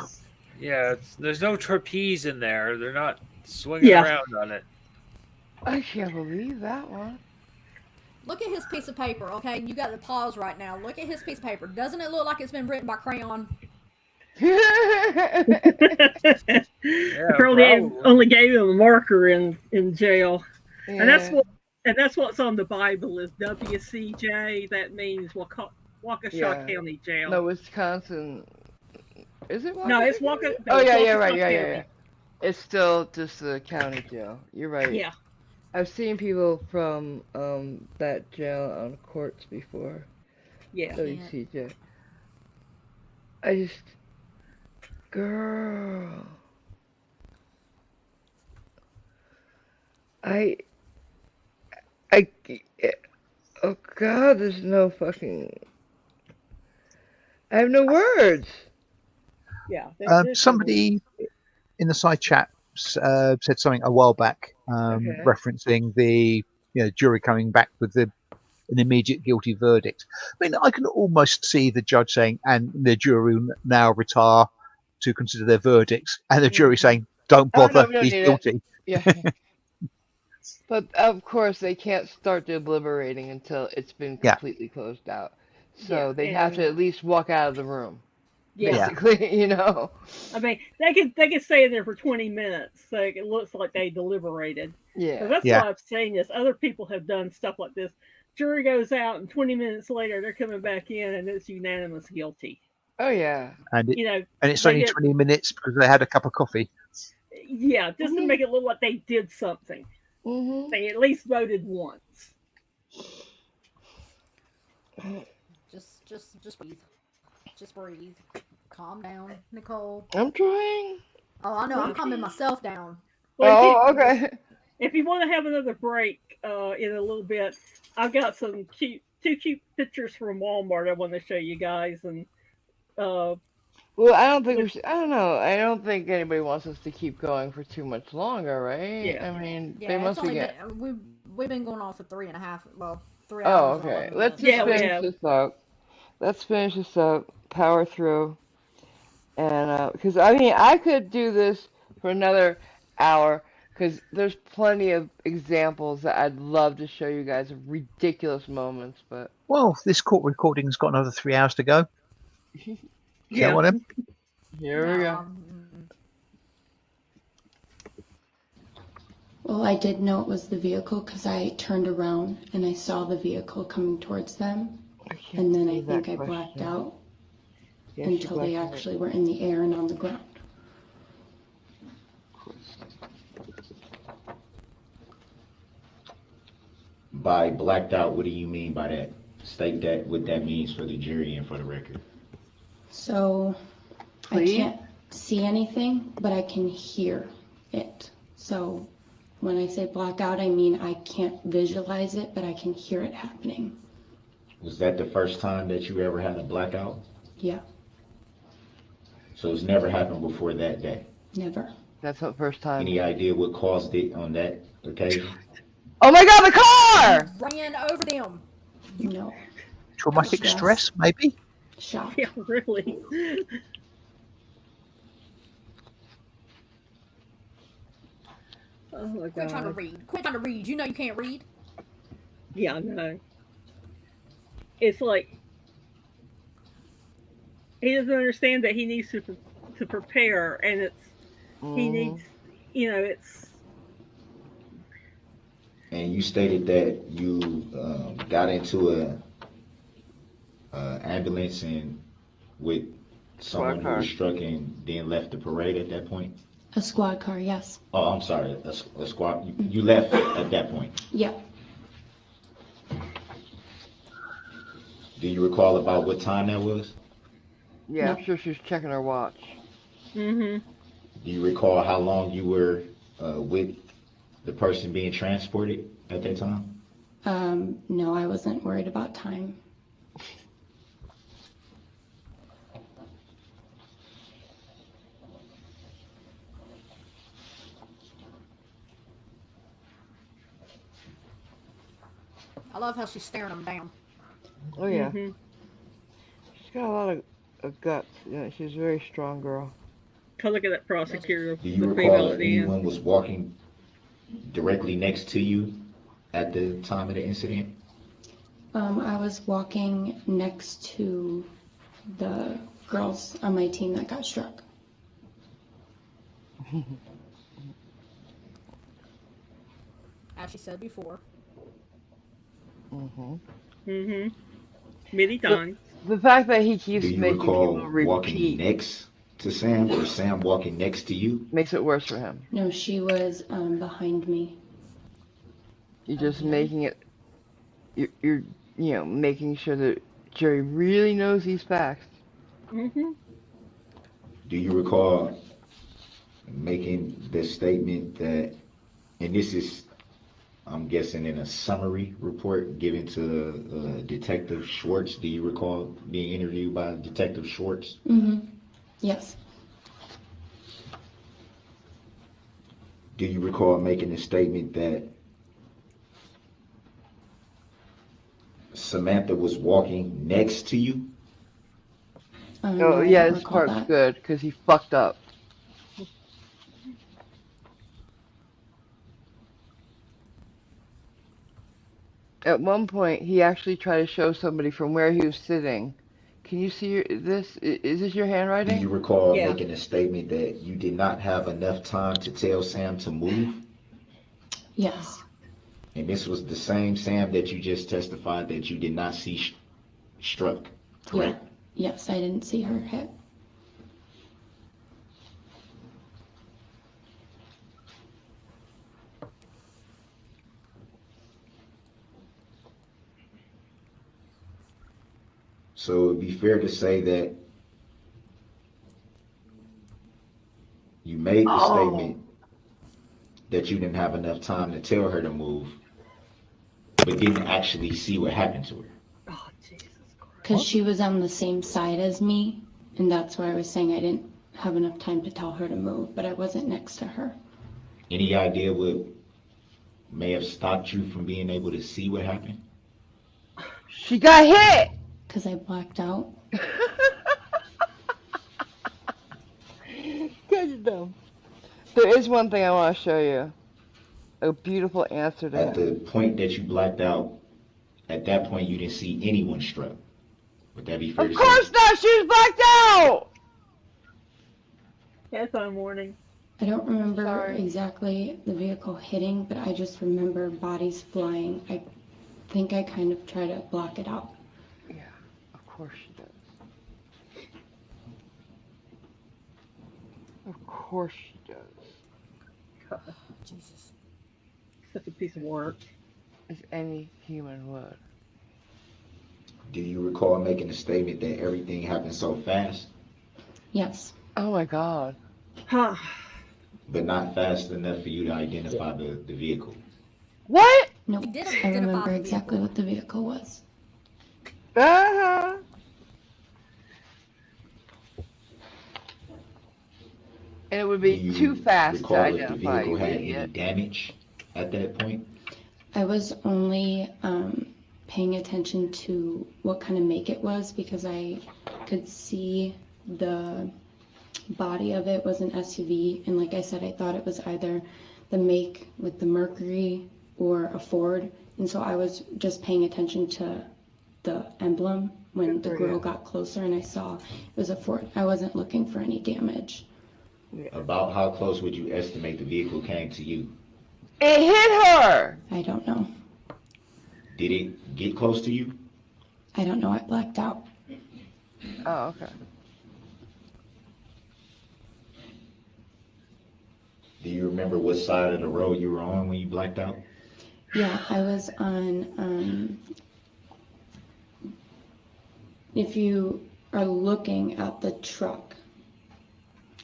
S2: Yeah, there's no trapeze in there. They're not swinging around on it.
S1: I can't believe that one.
S9: Look at his piece of paper, okay? You got the pause right now. Look at his piece of paper. Doesn't it look like it's been written by crayon?
S3: Probably only gave him a marker in jail,
S1: Yeah.
S3: and that's what's on the Bible is WCJ. That means Waukesha County Jail.
S1: No, Wisconsin. Is it Waukesha?
S3: No, it's Waukesha.
S1: Oh yeah,
S3: Waukesha
S1: right,
S3: County.
S1: yeah. It's still just the county jail. You're right.
S3: Yeah.
S1: I've seen people from that jail on courts before.
S3: Yeah.
S1: CJ. I just, girl, I, I, oh God, there's no fucking, I have no words.
S3: Yeah.
S4: Somebody in the side chat said something a while back,
S1: Okay.
S4: referencing the jury coming back with an immediate guilty verdict. I mean, I can almost see the judge saying, and the jury will now retire to consider their verdicts, and the jury saying, don't
S1: Oh, no,
S4: bother,
S1: we don't
S4: he's
S1: need it.
S4: guilty.
S1: Yeah. But of course, they can't start deliberating until it's been
S4: Yeah.
S1: completely closed out. So
S3: Yeah,
S1: they have to
S3: and-
S1: at least walk out of the room.
S3: Yeah.
S1: Basically, you know.
S3: I mean, they could stay in there for 20 minutes, so it looks like they deliberated.
S1: Yeah.
S3: Because that's
S4: Yeah.
S3: what I've seen is other people have done stuff like this. Jury goes out, and 20 minutes later, they're coming back in, and it's unanimous guilty.
S1: Oh yeah.
S4: And
S3: You know,
S4: it's
S3: they
S4: only
S3: get
S4: 20 minutes because they had a cup of coffee.
S3: yeah, just to make it look like they did something.
S1: Mm-hmm.
S3: They at least voted once.
S9: Just breathe. Just breathe. Calm down, Nicole.
S1: I'm trying.
S9: Oh, I know. I'm calming myself down.
S1: Oh, okay.
S3: If you want to have another break in a little bit, I've got two cute pictures from Walmart I want to show you guys, and
S1: well, I don't think we should. I don't know. I don't think anybody wants us to keep going for too much longer, right?
S3: Yeah.
S1: I mean,
S9: Yeah,
S1: they
S9: it's
S1: must
S9: only
S1: get.
S9: we've been going on for 3.5. Well, 3
S1: Oh,
S9: hours. and
S1: okay.
S9: 11
S1: Let's
S9: minutes.
S1: just finish this up. Let's finish this up. Power through. And because I mean, I could do this for another hour because there's plenty of examples that I'd love to show you guys of ridiculous moments, but
S4: Well, this court recording's got another 3 hours to go.
S3: Yeah.
S4: Count on him.
S1: Here we go.
S15: Well, I did know it was the vehicle because I turned around and I saw the vehicle coming towards them. And then I think I blacked out until they actually were in the air and on the ground.
S5: By blacked out, what do you mean by that? State that, what that means for the jury and for the record.
S15: So I can't see anything, but I can hear it. So when I say blackout, I mean I can't visualize it, but I can hear it happening.
S5: Was that the first time that you ever had a blackout?
S15: Yeah,
S5: So it's never happened before that day?
S15: never.
S1: That's the first time.
S5: Any idea what caused it on that occasion?
S1: Oh my God, the car!
S9: Ran over them.
S15: No.
S4: Traumatic stress, maybe?
S15: Shock.
S3: Yeah, really. Oh my
S9: Quit trying to
S3: God.
S9: read. Quit trying to read. You know you can't read.
S3: Yeah, I know. It's like he doesn't understand that he needs to prepare, and he needs, it's.
S5: And you stated that you got into a ambulance and with someone who was struck and then left the parade at that point?
S15: A squad car, yes.
S5: Oh, I'm sorry, a squad. You left at that point.
S15: Yeah.
S5: Do you recall about what time that was?
S1: Yeah, I'm sure she was checking her watch.
S3: Mm-hmm.
S5: Do you recall how long you were with the person being transported at that time?
S15: No, I wasn't worried about time.
S9: I love how she's staring them down.
S1: Oh yeah.
S3: Mm-hmm.
S1: She's got a lot of guts. Yeah, she's a very strong girl.
S3: Cause look at that prosecutor.
S5: Do you
S3: the
S5: recall
S3: female
S5: if
S3: at the end.
S5: anyone was walking directly next to you at the time of the incident?
S15: I was walking next to the girls on my team that got struck.
S9: As she said before.
S1: Mm-hmm.
S3: Mm-hmm. Many times.
S1: The fact that he keeps
S5: Do you
S1: making
S5: recall
S1: people repeat
S5: walking next to Sam or Sam walking next to you?
S1: makes it worse for him.
S15: No, she was behind me.
S1: You're just making it. You're making sure that jury really knows these facts.
S3: Mm-hmm.
S5: Do you recall making the statement that, and this is, I'm guessing, in a summary report given to Detective Schwartz? Do you recall being interviewed by Detective Schwartz?
S15: Mm-hmm. Yes.
S5: Do you recall making a statement that Samantha was walking next to you?
S1: Oh
S15: No, I
S1: yeah,
S15: don't
S1: this
S15: recall
S1: part's
S15: that.
S1: good because he fucked up. At one point, he actually tried to show somebody from where he was sitting. Can you see this? Is this your
S5: Do
S1: handwriting?
S5: you recall
S3: Yeah.
S5: making a statement that you did not have enough time to tell Sam to move?
S15: Yes.
S5: And this was the same Sam that you just testified that you did not see struck, correct?
S15: Yeah. Yes, I didn't see her hit.
S5: So it would be fair to say that you made the statement that you didn't have enough time to tell her to move, but didn't actually see what happened to her.
S3: Oh, Jesus Christ.
S15: Because she was on the same side as me, and that's why I was saying I didn't have enough time to tell her to move, but I wasn't next to her.
S5: Any idea what may have stopped you from being able to see what happened?
S1: She got hit!
S15: Because I blacked out.
S1: Good though. There is one thing I want to show you. A beautiful answer to
S5: At
S1: him.
S5: the point that you blacked out, at that point you didn't see anyone struck. Would that be fair
S1: Of
S5: to
S1: course
S5: say?
S1: not! She was blacked out!
S3: Yes, I'm warning.
S15: I don't remember
S1: Sorry.
S15: exactly the vehicle hitting, but I just remember bodies flying. I think I kind of try to block it out.
S1: Yeah, of course she does. Of course she does.
S3: God,
S9: Jesus.
S3: such a piece of work.
S1: As any human would.
S5: Do you recall making a statement that everything happened so fast,
S15: Yes.
S1: Oh my god.
S3: Huh.
S5: but not fast enough for you to identify the vehicle?
S1: What?
S15: Nope.
S9: He did
S15: I
S9: identify
S15: remember
S9: the
S15: exactly
S9: vehicle.
S15: what the vehicle was.
S1: Uh-huh. And it would
S5: Do
S1: be
S5: you
S1: too fast to
S5: recall if the
S1: identify
S5: vehicle
S1: you,
S5: had any
S1: idiot.
S5: damage at that point?
S15: I was only paying attention to what kind of make it was because I could see the body of it was an SUV, and like I said, I thought it was either the make with the Mercury or a Ford, and so I was just paying attention to the emblem when the grill got closer and I saw it was a Ford. I wasn't looking for any damage.
S5: About how close would you estimate the vehicle came to you?
S1: It hit her!
S15: I don't know.
S5: Did it get close to you?
S15: I don't know. I blacked out.
S1: Oh, okay.
S5: Do you remember what side of the road you were on when you blacked out?
S15: Yeah, I was on, if you are looking at the truck,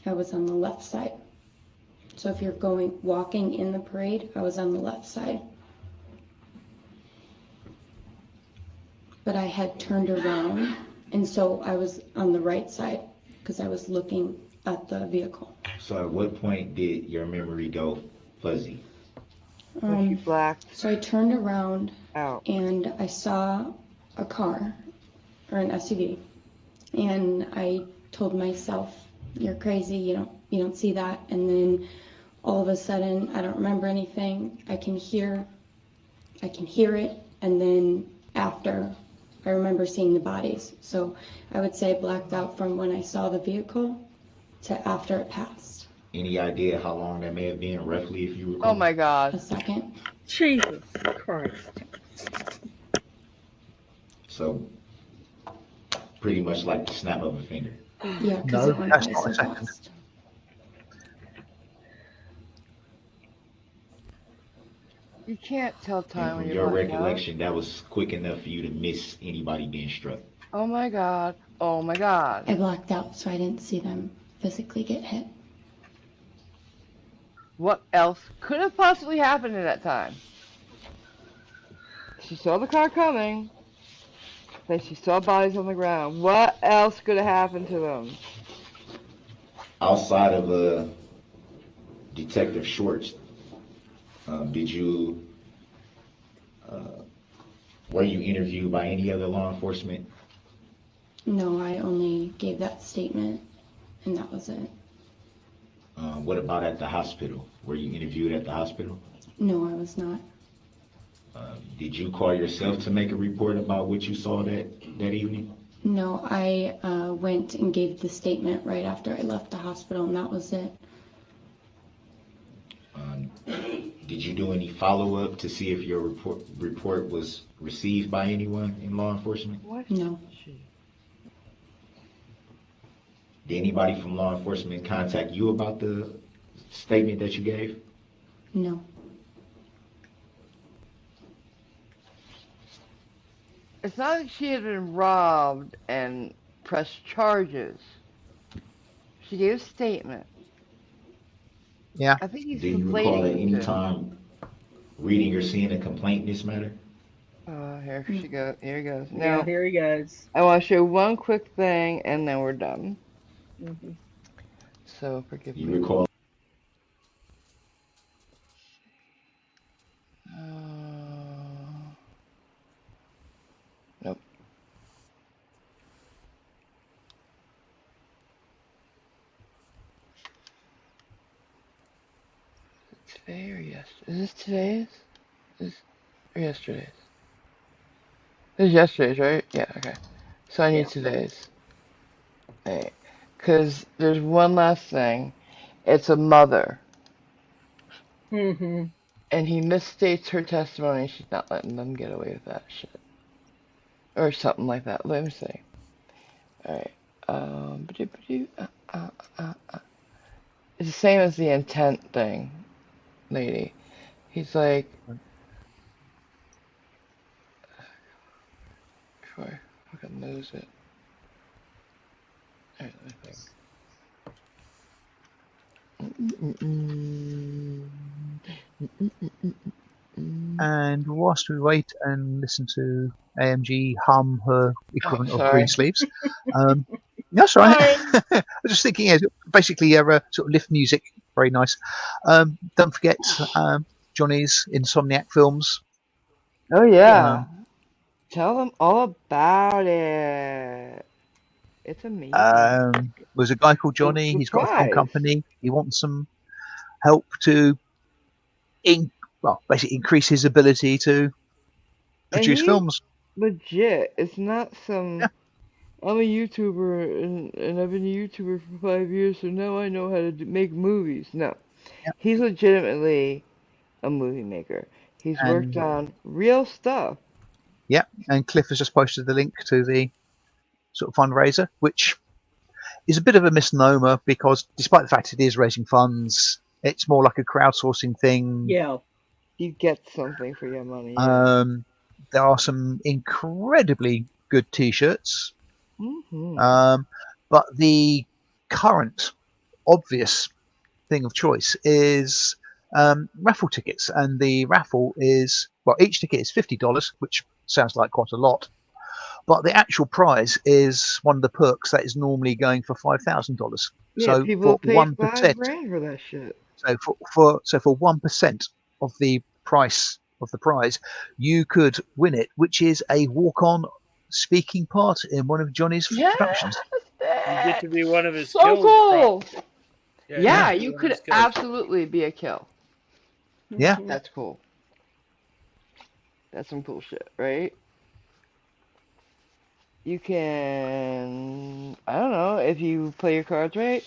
S15: I was on the left side. So if you're walking in the parade, I was on the left side. But I had turned around, and so I was on the right side because I was looking at the vehicle.
S5: So at what point did your memory go fuzzy?
S1: She blacked
S15: So I turned around
S1: out.
S15: and I saw a car or an SUV, and I told myself, "You're crazy. You don't see that." And then all of a sudden, I don't remember anything. I can hear it, and then after, I remember seeing the bodies. So I would say I blacked out from when I saw the vehicle to after it passed.
S5: Any idea how long that may have been, roughly, if you recall?
S1: Oh my god.
S15: A second.
S3: Jesus Christ.
S5: So, pretty much like the snap of a finger.
S15: Yeah, because
S4: No,
S15: it went
S4: that's
S15: by
S4: not
S15: so
S4: a second.
S15: fast.
S1: You can't tell time
S5: And
S1: when
S5: from
S1: you're
S5: your
S1: blacked out.
S5: recollection, that was quick enough for you to miss anybody being struck.
S1: Oh my god. Oh my god.
S15: I blacked out, so I didn't see them physically get hit.
S1: What else could have possibly happened in that time? She saw the car coming. Then she saw bodies on the ground. What else could have happened to them?
S5: Outside of Detective Schwartz, did you were you interviewed by any other law enforcement?
S15: No, I only gave that statement, and that was it.
S5: What about at the hospital? Were you interviewed at the hospital?
S15: No, I was not.
S5: Did you call yourself to make a report about what you saw that evening?
S15: No, I went and gave the statement right after I left the hospital, and that was it.
S5: Did you do any follow-up to see if your report was received by anyone in law enforcement?
S1: What?
S15: No.
S5: Did anybody from law enforcement contact you about the statement that you gave?
S15: No.
S1: It's not like she had been robbed and pressed charges. She gave a statement.
S4: Yeah.
S1: I think he's
S5: Do you recall at
S1: conflating
S5: any
S1: the two.
S5: time reading or seeing a complaint in this matter?
S1: Here she goes. Here he goes.
S3: Yeah,
S1: Now,
S3: here he goes.
S1: I want to show one quick thing, and then we're done.
S3: Mhm.
S1: So forgive
S5: You
S1: me.
S5: recall?
S1: Nope. Today or yesterday? Is this today's? Or yesterday's? This is yesterday's, right? Yeah, okay. So I need today's. Hey, because there's one last thing. It's a mother.
S3: Mm-hmm.
S1: And he misstates her testimony. She's not letting them get away with that shit. Or something like that. Let me see. Alright. It's the same as the intent thing, lady. He's like, before I fucking lose it. Alright, let me think.
S4: And whilst we wait and listen to AMG hum her equivalent of
S1: sorry.
S4: green sleeves, that's right. I was just thinking, yeah, basically, sort of lift music, very nice. Don't forget Johnny's Insomniac films.
S1: Oh yeah. Tell them all about it. It's amazing.
S4: There's a guy called Johnny. He's got a film company. He wants some help to basically increase his ability to produce films.
S1: Legit. It's not some. I'm a YouTuber and I've been a YouTuber for 5 years, so now I know how to make movies. No.
S4: Yep.
S1: He's legitimately a movie maker. He's worked on real stuff.
S4: Yeah, and Cliff has just posted the link to the sort of fundraiser, which is a bit of a misnomer because despite the fact it is raising funds, it's more like a crowdsourcing thing.
S1: Yeah. You get something for your money.
S4: There are some incredibly good t-shirts.
S1: Mm-hmm.
S4: But the current obvious thing of choice is raffle tickets, and the raffle is, well, each ticket is $50, which sounds like quite a lot, but the actual prize is one of the perks that is normally going for $5,000.
S1: Yeah,
S4: so
S1: people
S4: for
S1: pay
S4: 1%,
S1: $5,000 for that shit.
S4: so for 1% of the price of the prize, you could win it, which is a walk-on speaking part in one of Johnny's productions.
S2: You get to be one of his
S1: So
S2: kills.
S1: cool.
S2: Yeah,
S1: You could absolutely be a kill.
S4: Yeah.
S1: That's cool. That's some cool shit, right? You can, I don't know, if you play your cards right,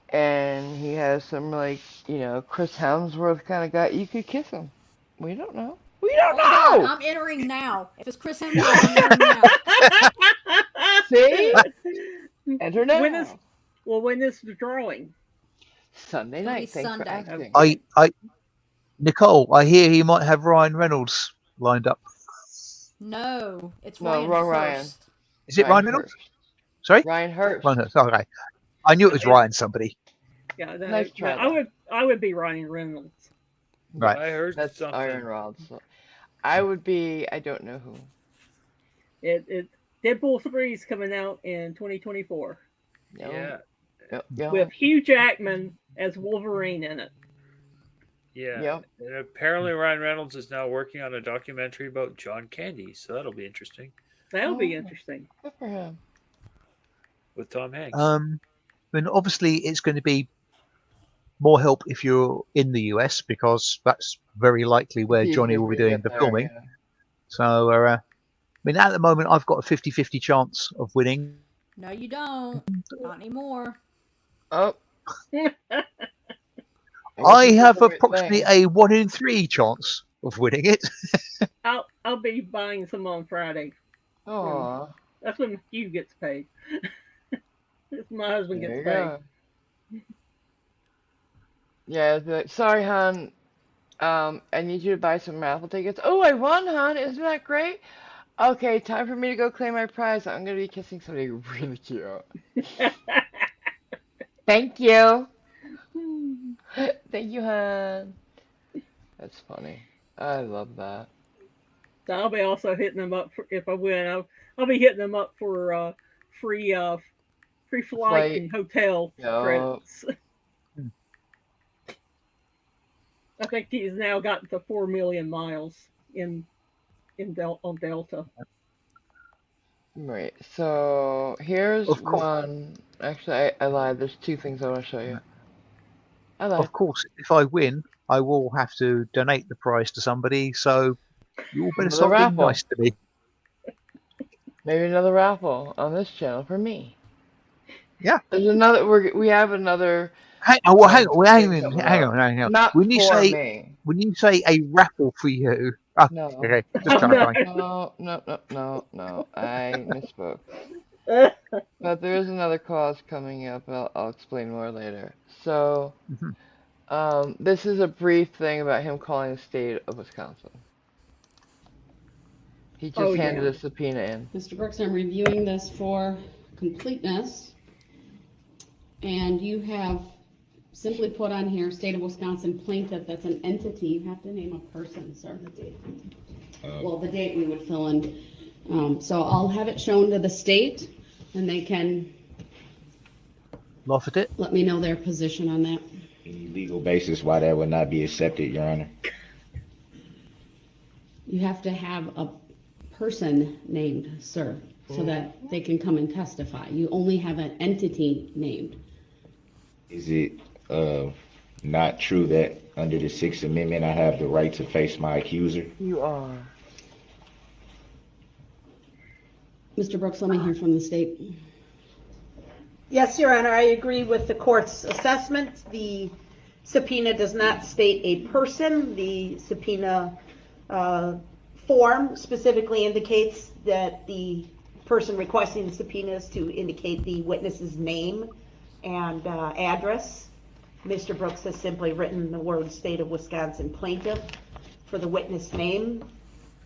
S1: and he has some, like, you know, Chris Hemsworth kind of guy, you could kiss him. We don't know. We don't know!
S9: God, I'm entering now. If it's Chris Hemsworth, I'm entering now.
S1: See? Enter now.
S3: When is the drawing?
S1: Sunday night. Thanks
S9: Sunday.
S1: for asking.
S4: Nicole, I hear he might have Ryan Reynolds lined up.
S9: No, it's
S1: No,
S9: Ryan
S1: wrong Ryan.
S9: Hurst.
S4: Is it Ryan Reynolds? Sorry?
S1: Ryan Hurst.
S4: Ryan Hurst. Okay. I knew it was Ryan somebody.
S3: Yeah, no,
S1: Nice try,
S3: I would be Ryan Reynolds.
S4: Right.
S2: I heard
S1: That's
S2: something.
S1: Iron Rod. So I would be. I don't know who.
S3: It Deadpool 3 is coming out in 2024.
S2: Yeah.
S3: With Hugh Jackman as Wolverine in it.
S2: Yeah.
S1: Yep.
S2: And apparently Ryan Reynolds is now working on a documentary about John Candy, so that'll be interesting.
S3: That'll be interesting.
S1: Good for him.
S2: With Tom Hanks.
S4: I mean, obviously, it's going to be more help if you're in the US because that's very likely where Johnny will be doing the filming.
S1: Yeah.
S4: So, I mean, at the moment, I've got a 50-50 chance of winning.
S9: No, you don't. Not anymore.
S1: Oh.
S4: I have approximately a 1 in 3 chance of winning it.
S3: I'll be buying some on Friday.
S1: Aw.
S3: That's when Hugh gets paid. My husband
S1: There
S3: gets
S1: you
S3: paid.
S1: go. Yeah, sorry, hon. I need you to buy some raffle tickets. Oh, I won, hon. Isn't that great? Okay, time for me to go claim my prize. I'm gonna be kissing somebody really cute. Thank you. Thank you, hon. That's funny. I love that.
S3: So I'll be also hitting them up for, if I win. I'll be hitting them up for free flight and hotel credits. I think he's now gotten to 4 million miles on Delta.
S1: Right. So here's one. Actually, I lied. There's 2 things I want to show you. I lied.
S4: Of course, if I win, I will have to donate the prize to somebody. So you all better
S1: Another
S4: start being
S1: raffle.
S4: nice to me.
S1: Maybe another raffle on this channel for me.
S4: Yeah.
S1: There's another. We have another.
S4: Hang on.
S1: Not
S4: When you
S1: for
S4: say
S1: me.
S4: when you say a raffle for you, oh,
S1: No.
S4: okay, just clarifying.
S1: No. I misspoke. But there is another cause coming up. I'll explain more later. So, this is a brief thing about him calling the state of Wisconsin. He just handed a subpoena in.
S10: Mr. Brooks, I'm reviewing this for completeness. And you have simply put on here, state of Wisconsin plaintiff, that's an entity. You have to name a person, sir. The date. Well, the date we would fill in. So I'll have it shown to the state, and they can
S4: laugh at it.
S10: Let me know their position on that.
S5: Any legal basis why that would not be accepted, Your Honor?
S10: You have to have a person named, sir, so that they can come and testify. You only have an entity named.
S5: Is it not true that under the Sixth Amendment I have the right to face my accuser?
S1: You are.
S10: Mr. Brooks, let me hear from the state.
S6: Yes, Your Honor, I agree with the court's assessment. The subpoena does not state a person. The subpoena form specifically indicates that the person requesting the subpoena is to indicate the witness's name and address. Mr. Brooks has simply written the word state of Wisconsin plaintiff for the witness name.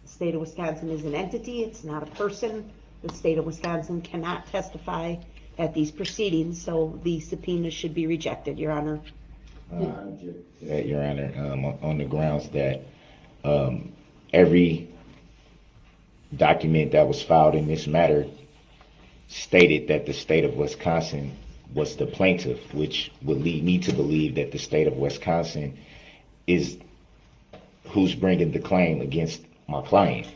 S6: The state of Wisconsin is an entity, it's not a person. The state of Wisconsin cannot testify at these proceedings, so the subpoena should be rejected, Your Honor.
S5: Your Honor, on the grounds that every document that was filed in this matter stated that the state of Wisconsin was the plaintiff, which would lead me to believe that the state of Wisconsin is who's bringing the claim against my client.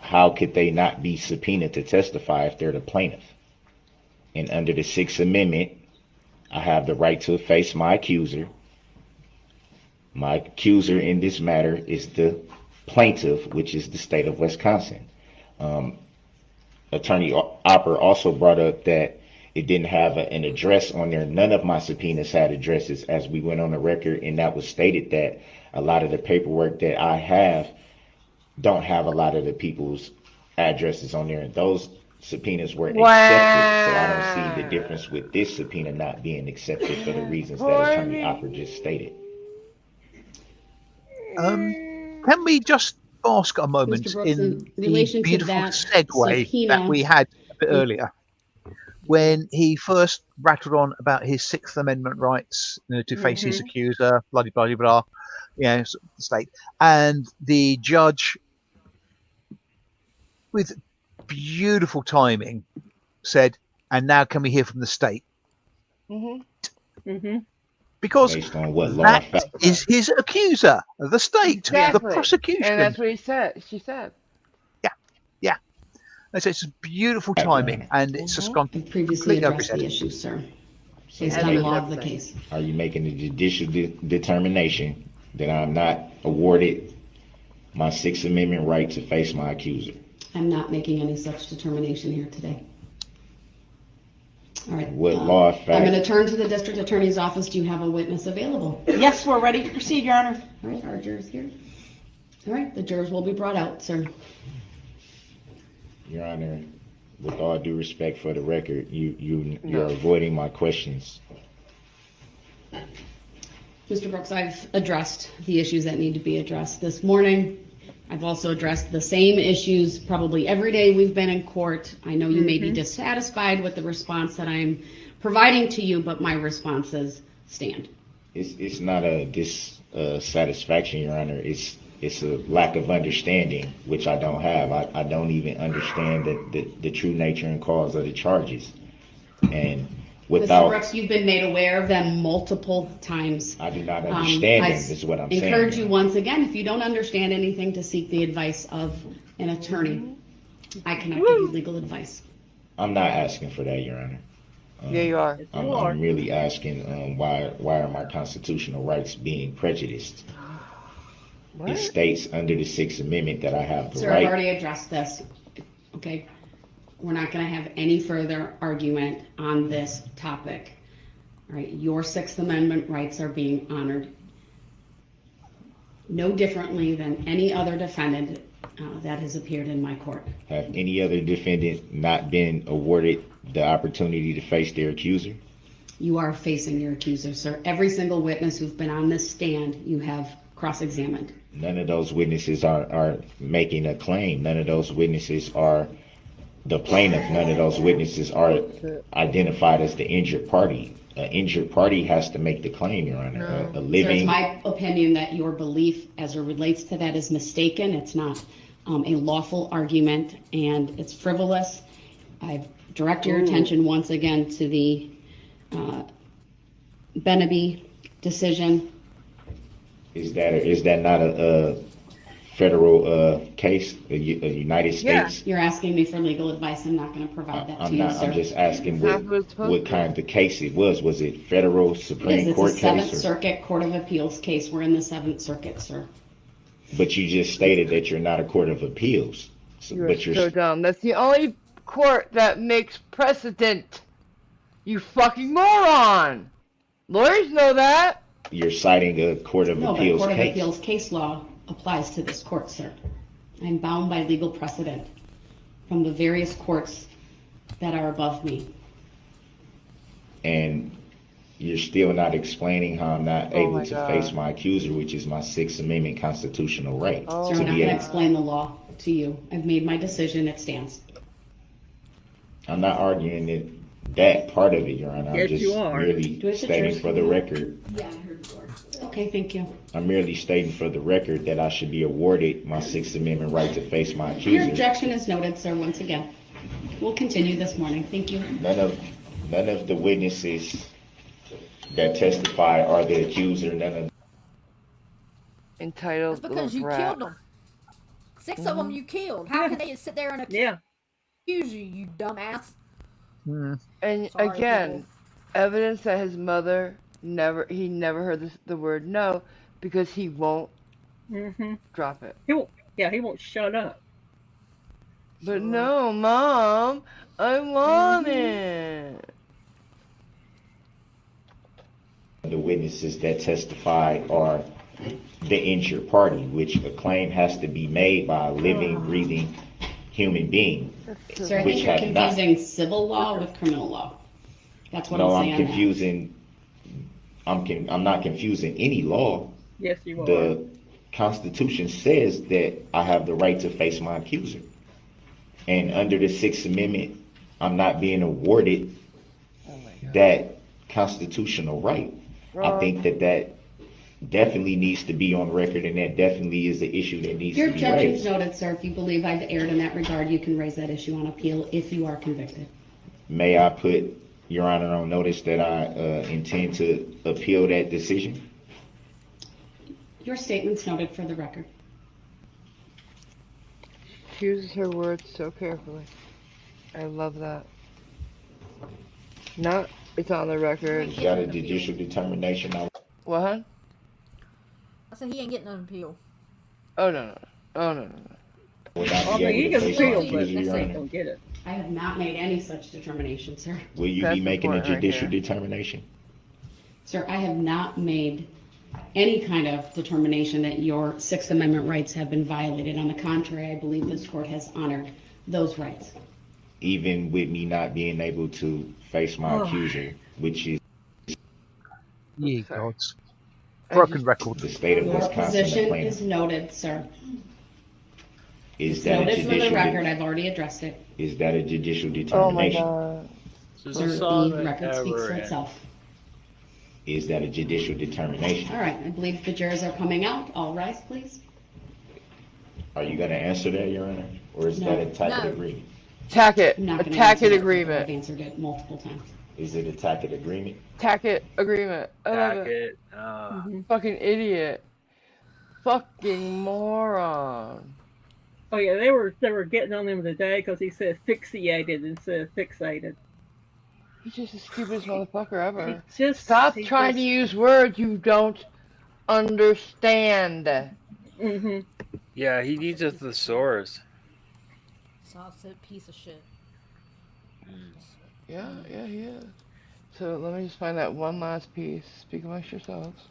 S5: How could they not be subpoenaed to testify if they're the plaintiff? And under the Sixth Amendment, I have the right to face my accuser. My accuser in this matter is the plaintiff, which is the state of Wisconsin. Attorney Opper also brought up that it didn't have an address on there. None of my subpoenas had addresses, as we went on the record, and that was stated that a lot of the paperwork that I have don't have a lot of the people's addresses on there, and those subpoenas were accepted. So I don't see the difference with this subpoena not being accepted for the reasons that Attorney Opper just stated.
S4: Can we just bask a moment
S10: Mr. Brooks,
S4: in
S10: in
S4: the
S10: relation to
S4: beautiful
S10: that
S4: segue that
S10: subpoena,
S4: we had a bit earlier when he first rattled on about his Sixth Amendment rights, to face his accuser, blah blah blah blah, the state, and the judge, with beautiful timing, said, "And now can we hear from the state?" Because
S5: based on what law
S4: that
S5: fact.
S4: is his accuser, the state, the
S1: Exactly.
S4: prosecution.
S1: And that's what he said. She said.
S4: Yeah. So it's beautiful timing, and it's just gone
S10: I've previously
S4: completely over his
S10: addressed the
S4: head.
S10: issue, sir.
S5: So
S10: Based
S5: you're
S10: on the
S5: making-
S10: law of the case.
S5: Are you making a judicial determination that I'm not awarded my Sixth Amendment right to face my accuser?
S10: I'm not making any such determination here today. All right.
S5: What law of fact?
S10: I'm going to turn to the district attorney's office. Do you have a witness available?
S6: Yes, we're ready to proceed, Your Honor.
S10: All right, our jurors here. All right, the jurors will be brought out, sir.
S5: Your Honor, with all due respect for the record, you're avoiding my questions.
S10: Mr. Brooks, I've addressed the issues that need to be addressed this morning. I've also addressed the same issues probably every day we've been in court. I know you may be dissatisfied with the response that I'm providing to you, but my responses stand.
S5: It's not a dissatisfaction, Your Honor. It's a lack of understanding, which I don't have. I don't even understand the true nature and cause of the charges. And without...
S10: Mr. Brooks, you've been made aware of them multiple times.
S5: I do not understand them, is what I'm saying.
S10: I encourage you once again, if you don't understand anything, to seek the advice of an attorney. I cannot give you legal advice.
S5: I'm not asking for that, Your Honor.
S1: Yeah, you are.
S5: I'm really asking why are my constitutional rights being prejudiced? It states under the Sixth Amendment that I have the
S10: Sir,
S5: right.
S10: I've already addressed this. Okay, we're not going to have any further argument on this topic. All right, your Sixth Amendment rights are being honored no differently than any other defendant that has appeared in my court.
S5: Have any other defendant not been awarded the opportunity to face their accuser?
S10: You are facing your accuser, sir. Every single witness who's been on this stand, you have cross-examined.
S5: None of those witnesses are making a claim. None of those witnesses are the plaintiff. None of those witnesses are identified as the injured party. An injured party has to make the claim, Your Honor. A
S10: Sir,
S5: living...
S10: it's my opinion that your belief as it relates to that is mistaken. It's not a lawful argument, and it's frivolous. I've directed your attention once again to the Beneby decision.
S5: Is that not a federal case, a United States?
S10: You're asking me for legal advice. I'm not going to provide that to you, sir.
S5: I'm just asking what kind of case it was. Was it federal Supreme Court
S10: It's a
S5: case?
S10: Seventh Circuit Court of Appeals case. We're in the Seventh Circuit, sir.
S5: But you just stated that you're not a court of appeals.
S1: You're so dumb. That's the only court that makes precedent. You fucking moron! Lawyers know that.
S5: You're citing a court of
S10: No, but
S5: appeals
S10: Court of
S5: case.
S10: Appeals case law applies to this court, sir. I'm bound by legal precedent from the various courts that are above me.
S5: And you're still not explaining how I'm not able to face my accuser, which is my Sixth Amendment constitutional right.
S10: Sir, I'm not going to explain the law to you. I've made my decision. It stands.
S5: I'm not arguing that part of it, Your Honor.
S10: Yes,
S5: I'm just
S10: you are.
S5: merely stating for the record.
S10: Yeah, I heard the word. Okay, thank you.
S5: I'm merely stating for the record that I should be awarded my Sixth Amendment right to face my
S10: Your
S5: accuser.
S10: objection is noted, sir, once again. We'll continue this morning. Thank you.
S5: None of the witnesses that testify are the accuser. None of
S1: entitled.
S9: That's because you killed them. 6 of them you killed. How can they sit there and accuse you, you dumbass?
S1: And
S9: Sorry,
S1: again,
S9: people.
S1: evidence that his mother he never heard the word no because he won't drop it.
S3: He won't shut up.
S1: But no, Mom, I want it.
S5: the witnesses that testify are the injured party, which a claim has to be made by a living, breathing human being.
S10: Sir, I think you're confusing civil law with criminal law. That's what I'm saying.
S5: No, I'm confusing. I'm not confusing any law.
S3: Yes, you are.
S5: The Constitution says that I have the right to face my accuser. And under the Sixth Amendment, I'm not being awarded that constitutional right. I think that definitely needs to be on record, and that definitely is the issue that needs
S10: Your
S5: to be
S10: judgment
S5: raised.
S10: noted, sir. If you believe I've erred in that regard, you can raise that issue on appeal if you are convicted.
S5: May I put Your Honor on notice that I intend to appeal that decision?
S10: Your statement's noted for the record.
S1: She uses her words so carefully. I love that. No, it's on the record.
S5: Is that a judicial determination?
S1: What, hon?
S9: I said he ain't getting an appeal.
S1: Oh, no. Oh, no.
S5: Would
S3: I
S5: I be
S3: mean, you
S5: able
S3: can
S5: to face my
S3: appeal, but
S5: accuser,
S3: the
S5: Your
S3: state
S5: Honor?
S3: don't get it.
S10: I have not made any such determination, sir.
S5: Will you
S1: That's
S5: be making a
S1: important right
S5: judicial
S1: here.
S5: determination?
S10: Sir, I have not made any kind of determination that your Sixth Amendment rights have been violated. On the contrary, I believe this court has honored those rights.
S5: Even with me not being able to face my accuser, which is
S4: Ye gods. Broken record.
S5: the state of
S10: Your
S5: Wisconsin, the
S10: position
S5: plaintiff.
S10: is noted, sir.
S5: Is
S10: It's
S5: that a
S10: noted for the
S5: judicial
S10: record. I've already addressed it.
S5: is that a judicial
S1: Oh, my
S5: determination?
S1: God.
S2: This
S10: Sir,
S2: is a song
S10: the
S2: that
S10: record speaks
S2: never
S10: for
S2: ends.
S10: itself.
S5: Is that a judicial determination?
S10: All right, I believe the jurors are coming out. All rise, please.
S5: Are you going to answer that, Your Honor? Or is that a tacit
S9: No.
S5: agreement?
S1: Tacket.
S10: I'm not
S1: A
S10: gonna
S1: tacket
S10: answer that. I've
S1: agreement.
S10: answered it multiple times.
S5: Is it a tacit agreement?
S1: Tacket agreement. I love it.
S2: Jacket.
S1: Fucking idiot. Fucking moron.
S3: Oh yeah, they were getting on him today because he said asphyxiated instead of fixated.
S1: He's just the stupidest motherfucker ever.
S3: Stop
S1: trying to use words you don't understand.
S3: Mm-hmm.
S2: Yeah, he needs a thesaurus.
S9: Soft piece of shit.
S1: Yeah, he is. So let me just find that one last piece. Speak amongst yourselves.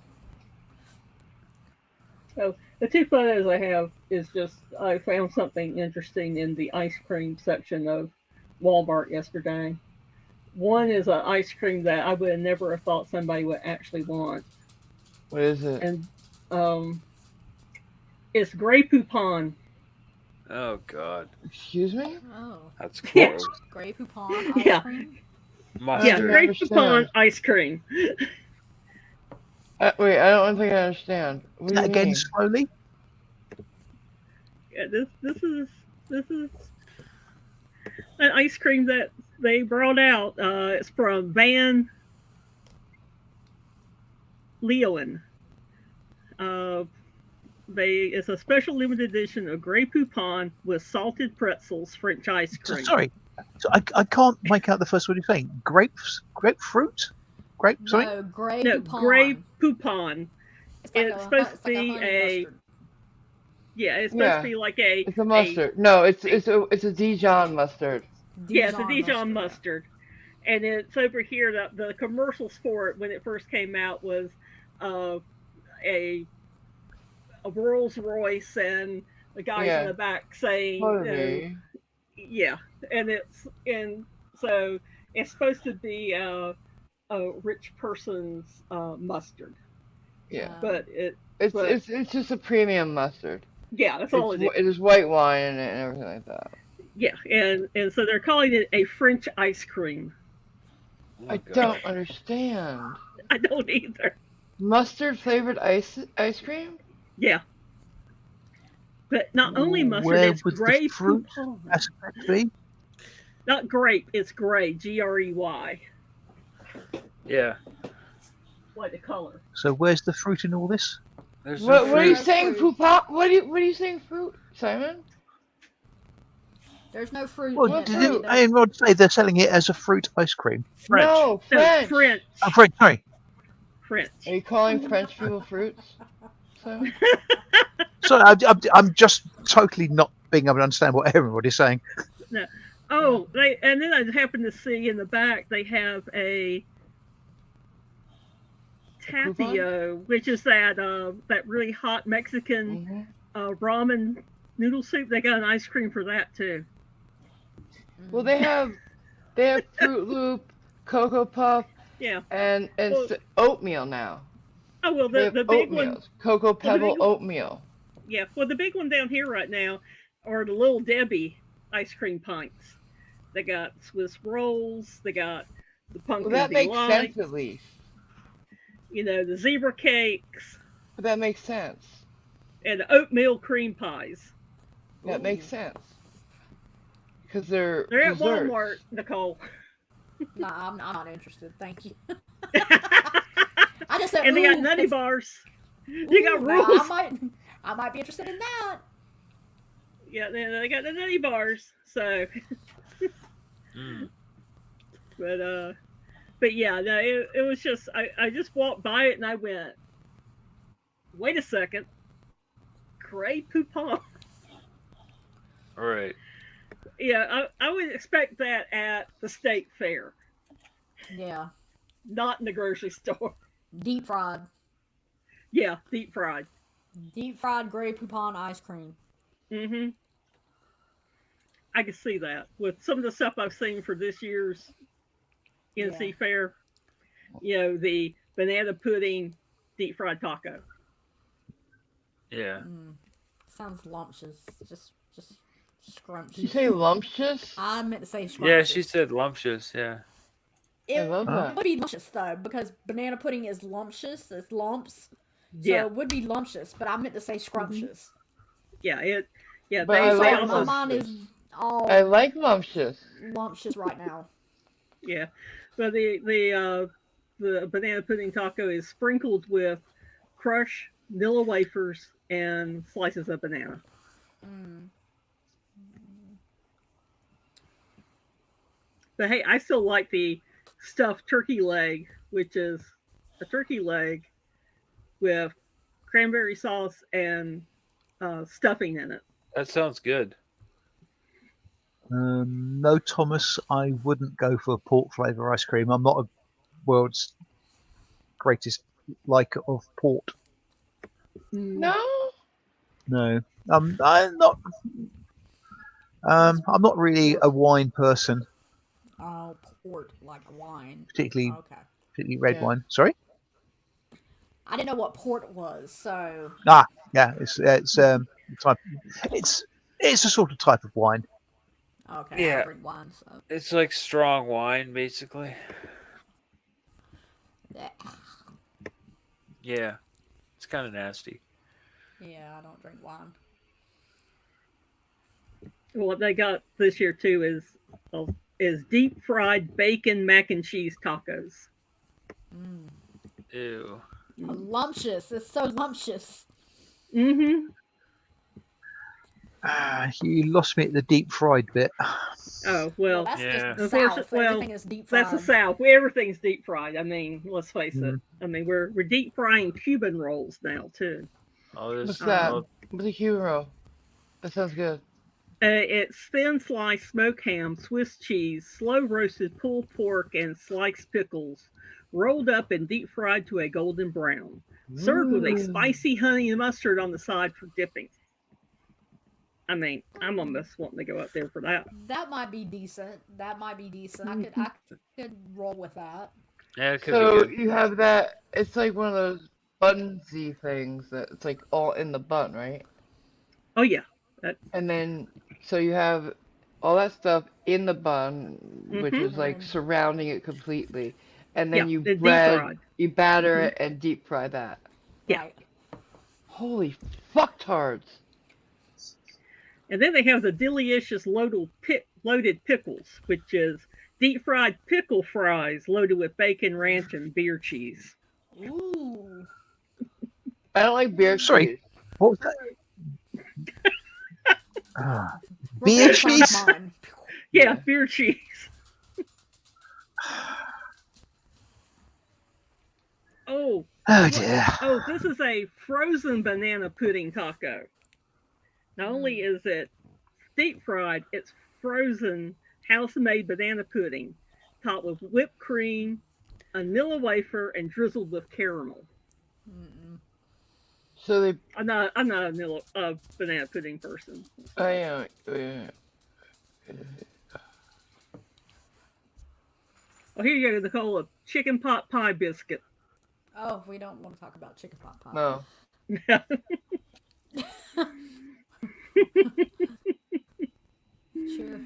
S3: So the two photos I have is just I found something interesting in the ice cream section of Walmart yesterday. One is an ice cream that I would have never have thought somebody would actually want.
S1: What is it?
S3: And it's Grey Poupon.
S2: Oh God.
S1: Excuse me?
S9: Oh.
S2: That's gross.
S3: Yeah.
S9: Grey Poupon ice
S3: Yeah.
S9: cream?
S2: Mustard.
S3: Yeah, Grey Poupon ice cream.
S1: Wait, I don't think I understand. What do
S4: That
S1: you
S4: again
S1: mean?
S4: slowly.
S3: Yeah, this is an ice cream that they brought out. It's from Van Leeuwen. It's a special limited edition of Grey Poupon with salted pretzels, French ice cream.
S4: Sorry, so I can't make out the first word you're saying. Grapefruit? Grape? Sorry.
S9: No, Grey
S3: No,
S9: Poupon.
S3: Grey Poupon.
S9: It's, like
S3: It's supposed to be
S9: honey mustard.
S3: Yeah, it's supposed to be like a.
S1: It's a mustard. No, it's a Dijon mustard.
S3: Yeah, it's a Dijon mustard. And it's over here. The commercials for it when it first came out was a Rolls Royce and the guys in the back saying, yeah, and so it's supposed to be a rich person's mustard.
S1: Yeah,
S3: but
S1: it's just a premium mustard.
S3: Yeah, that's all it is.
S1: It is white wine in it and everything like that.
S3: Yeah, and so they're calling it a French ice cream.
S1: I don't understand.
S3: I don't either.
S1: Mustard flavored ice cream?
S3: Yeah. But not only mustard,
S4: Where
S3: it's
S4: would the
S3: Grey
S4: fruit
S3: Poupon.
S4: aspect be?
S3: Not grape, it's gray, Grey.
S2: Yeah.
S3: Like the color.
S4: So where's the fruit in all this?
S1: What are you saying, Poupon? What are you saying, fruit, Simon?
S9: There's no fruit.
S4: Well,
S9: in it,
S4: did
S9: buddy.
S4: Rod say they're selling it as a fruit ice cream?
S3: French.
S1: No, French.
S3: No, French.
S4: Oh, French, sorry.
S3: French.
S1: Are you calling French people fruits? Simon?
S4: Sorry, I'm just totally not being able to understand what everybody's saying.
S3: No. Oh, and then I happened to see in the back they have a tapio, which is that really hot Mexican ramen noodle soup. They got an ice cream for that too.
S1: Well, they have Fruit Loop, Cocoa Puff,
S3: Yeah.
S1: and oatmeal now.
S3: Oh well,
S1: They
S3: the
S1: have
S3: big
S1: oatmeals.
S3: one,
S1: Cocoa Pebble
S3: big one-
S1: oatmeal.
S3: Yeah, well, the big one down here right now are the Little Debbie ice cream pints. They got Swiss rolls. They got the
S1: Well,
S3: pumpkin
S1: that makes
S3: delight.
S1: sense at least.
S3: The zebra cakes
S1: But that makes sense.
S3: and the oatmeal cream pies.
S1: That makes
S9: Ooh.
S1: sense. Because they're
S3: They're at
S1: desserts.
S3: Walmart, Nicole.
S9: Nah, I'm not interested. Thank you. I just said,
S3: And they got
S9: ooh,
S3: nutty
S9: 'cause-
S3: bars. You got
S9: ooh, now
S3: rules.
S9: I might be interested in that.
S3: Yeah, they got the nutty bars. So,
S2: Mm.
S3: but yeah, no, it was just I just walked by it and I went, wait a second, Grey Poupon.
S2: All right.
S3: Yeah, I would expect that at the state fair,
S9: Yeah,
S3: not in the grocery store.
S9: deep fried,
S3: Yeah, deep fried.
S9: Grey Poupon ice cream.
S3: Mm-hmm. I can see that with some of the stuff I've seen for this year's NC fair. The banana pudding deep fried taco.
S2: Yeah.
S9: Sounds lumptious. Just scrumptious.
S1: Did you say lumptious?
S9: I meant to say scrumptious.
S2: Yeah, she said lumptious. Yeah.
S9: It
S1: I love that.
S9: would be lumptious though, because banana pudding is lumptious. It's lumps.
S3: Yeah.
S9: So it would be lumptious, but I meant to say scrumptious.
S3: Yeah,
S1: But
S3: they
S1: I
S3: say
S1: like
S9: My
S3: also.
S9: mind is all
S1: I like lumptious.
S9: lumptious right now.
S3: Yeah, but the banana pudding taco is sprinkled with crushed vanilla wafers and slices of banana. But hey, I still like the stuffed turkey leg, which is a turkey leg with cranberry sauce and stuffing in it.
S2: That sounds good.
S4: No, Thomas, I wouldn't go for port flavour ice cream. I'm not a world's greatest liker of port.
S1: No?
S4: No, I'm not. I'm not really a wine person,
S9: Oh, port like wine.
S4: particularly
S9: Okay.
S4: red
S1: Yeah.
S4: wine. Sorry.
S9: I didn't know what port was, so
S4: Yeah, it's type. It's a sort of type of wine.
S9: okay. I
S2: Yeah.
S9: don't drink wine, so
S2: It's like strong wine, basically. Yeah. It's kind of nasty.
S9: yeah, I don't drink wine.
S3: What they got this year too is deep fried bacon mac and cheese tacos.
S2: Ew.
S9: Lumptious. It's so lumptious.
S3: Mm-hmm.
S4: You lost me at the deep fried bit.
S3: Oh well,
S9: That's
S2: Yeah.
S9: just the South.
S3: well,
S9: Everything is deep fried.
S3: that's the South. Everything's deep fried. I mean, let's face it. I mean, we're deep frying Cuban rolls now too.
S2: Oh, this.
S1: What's that?
S2: Oh,
S1: What's a hero? That sounds good.
S3: It's thin sliced smoked ham, Swiss cheese, slow roasted pulled pork, and sliced pickles, rolled up and deep fried to a golden brown. Served with a spicy honey and mustard on the side for dipping. I mean, I'm almost wanting to go up there for that.
S9: That might be decent. I could roll with that.
S2: yeah, it could
S1: So
S2: be good.
S1: you have that. It's like one of those bunsy things that it's like all in the bun, right?
S3: Oh yeah,
S1: And then so you have all that stuff in the bun, which is like surrounding it completely, and then
S3: Yeah, they're deep
S1: bread,
S3: fried.
S1: you batter it and deep fry that.
S3: Yeah.
S9: Right.
S1: Holy fucktards!
S3: And then they have the delicious loaded pickles, which is deep fried pickle fries loaded with bacon, ranch, and beer cheese.
S9: Ooh.
S1: I don't like beer
S4: Sorry.
S1: cheese.
S4: What was that?
S9: We're
S4: Beer
S9: both trying
S4: cheese?
S9: mine.
S3: Yeah, beer cheese. Oh,
S4: Oh dear.
S3: oh, this is a frozen banana pudding taco. Not only is it deep fried, it's frozen house-made banana pudding, topped with whipped cream, a vanilla wafer, and drizzled with caramel.
S1: So they,
S3: I'm not a banana pudding person.
S1: yeah.
S3: Well, here you go, Nicole, a chicken pot pie biscuit.
S9: Oh, we don't want to talk about chicken pot pie.
S1: No.
S9: Sure.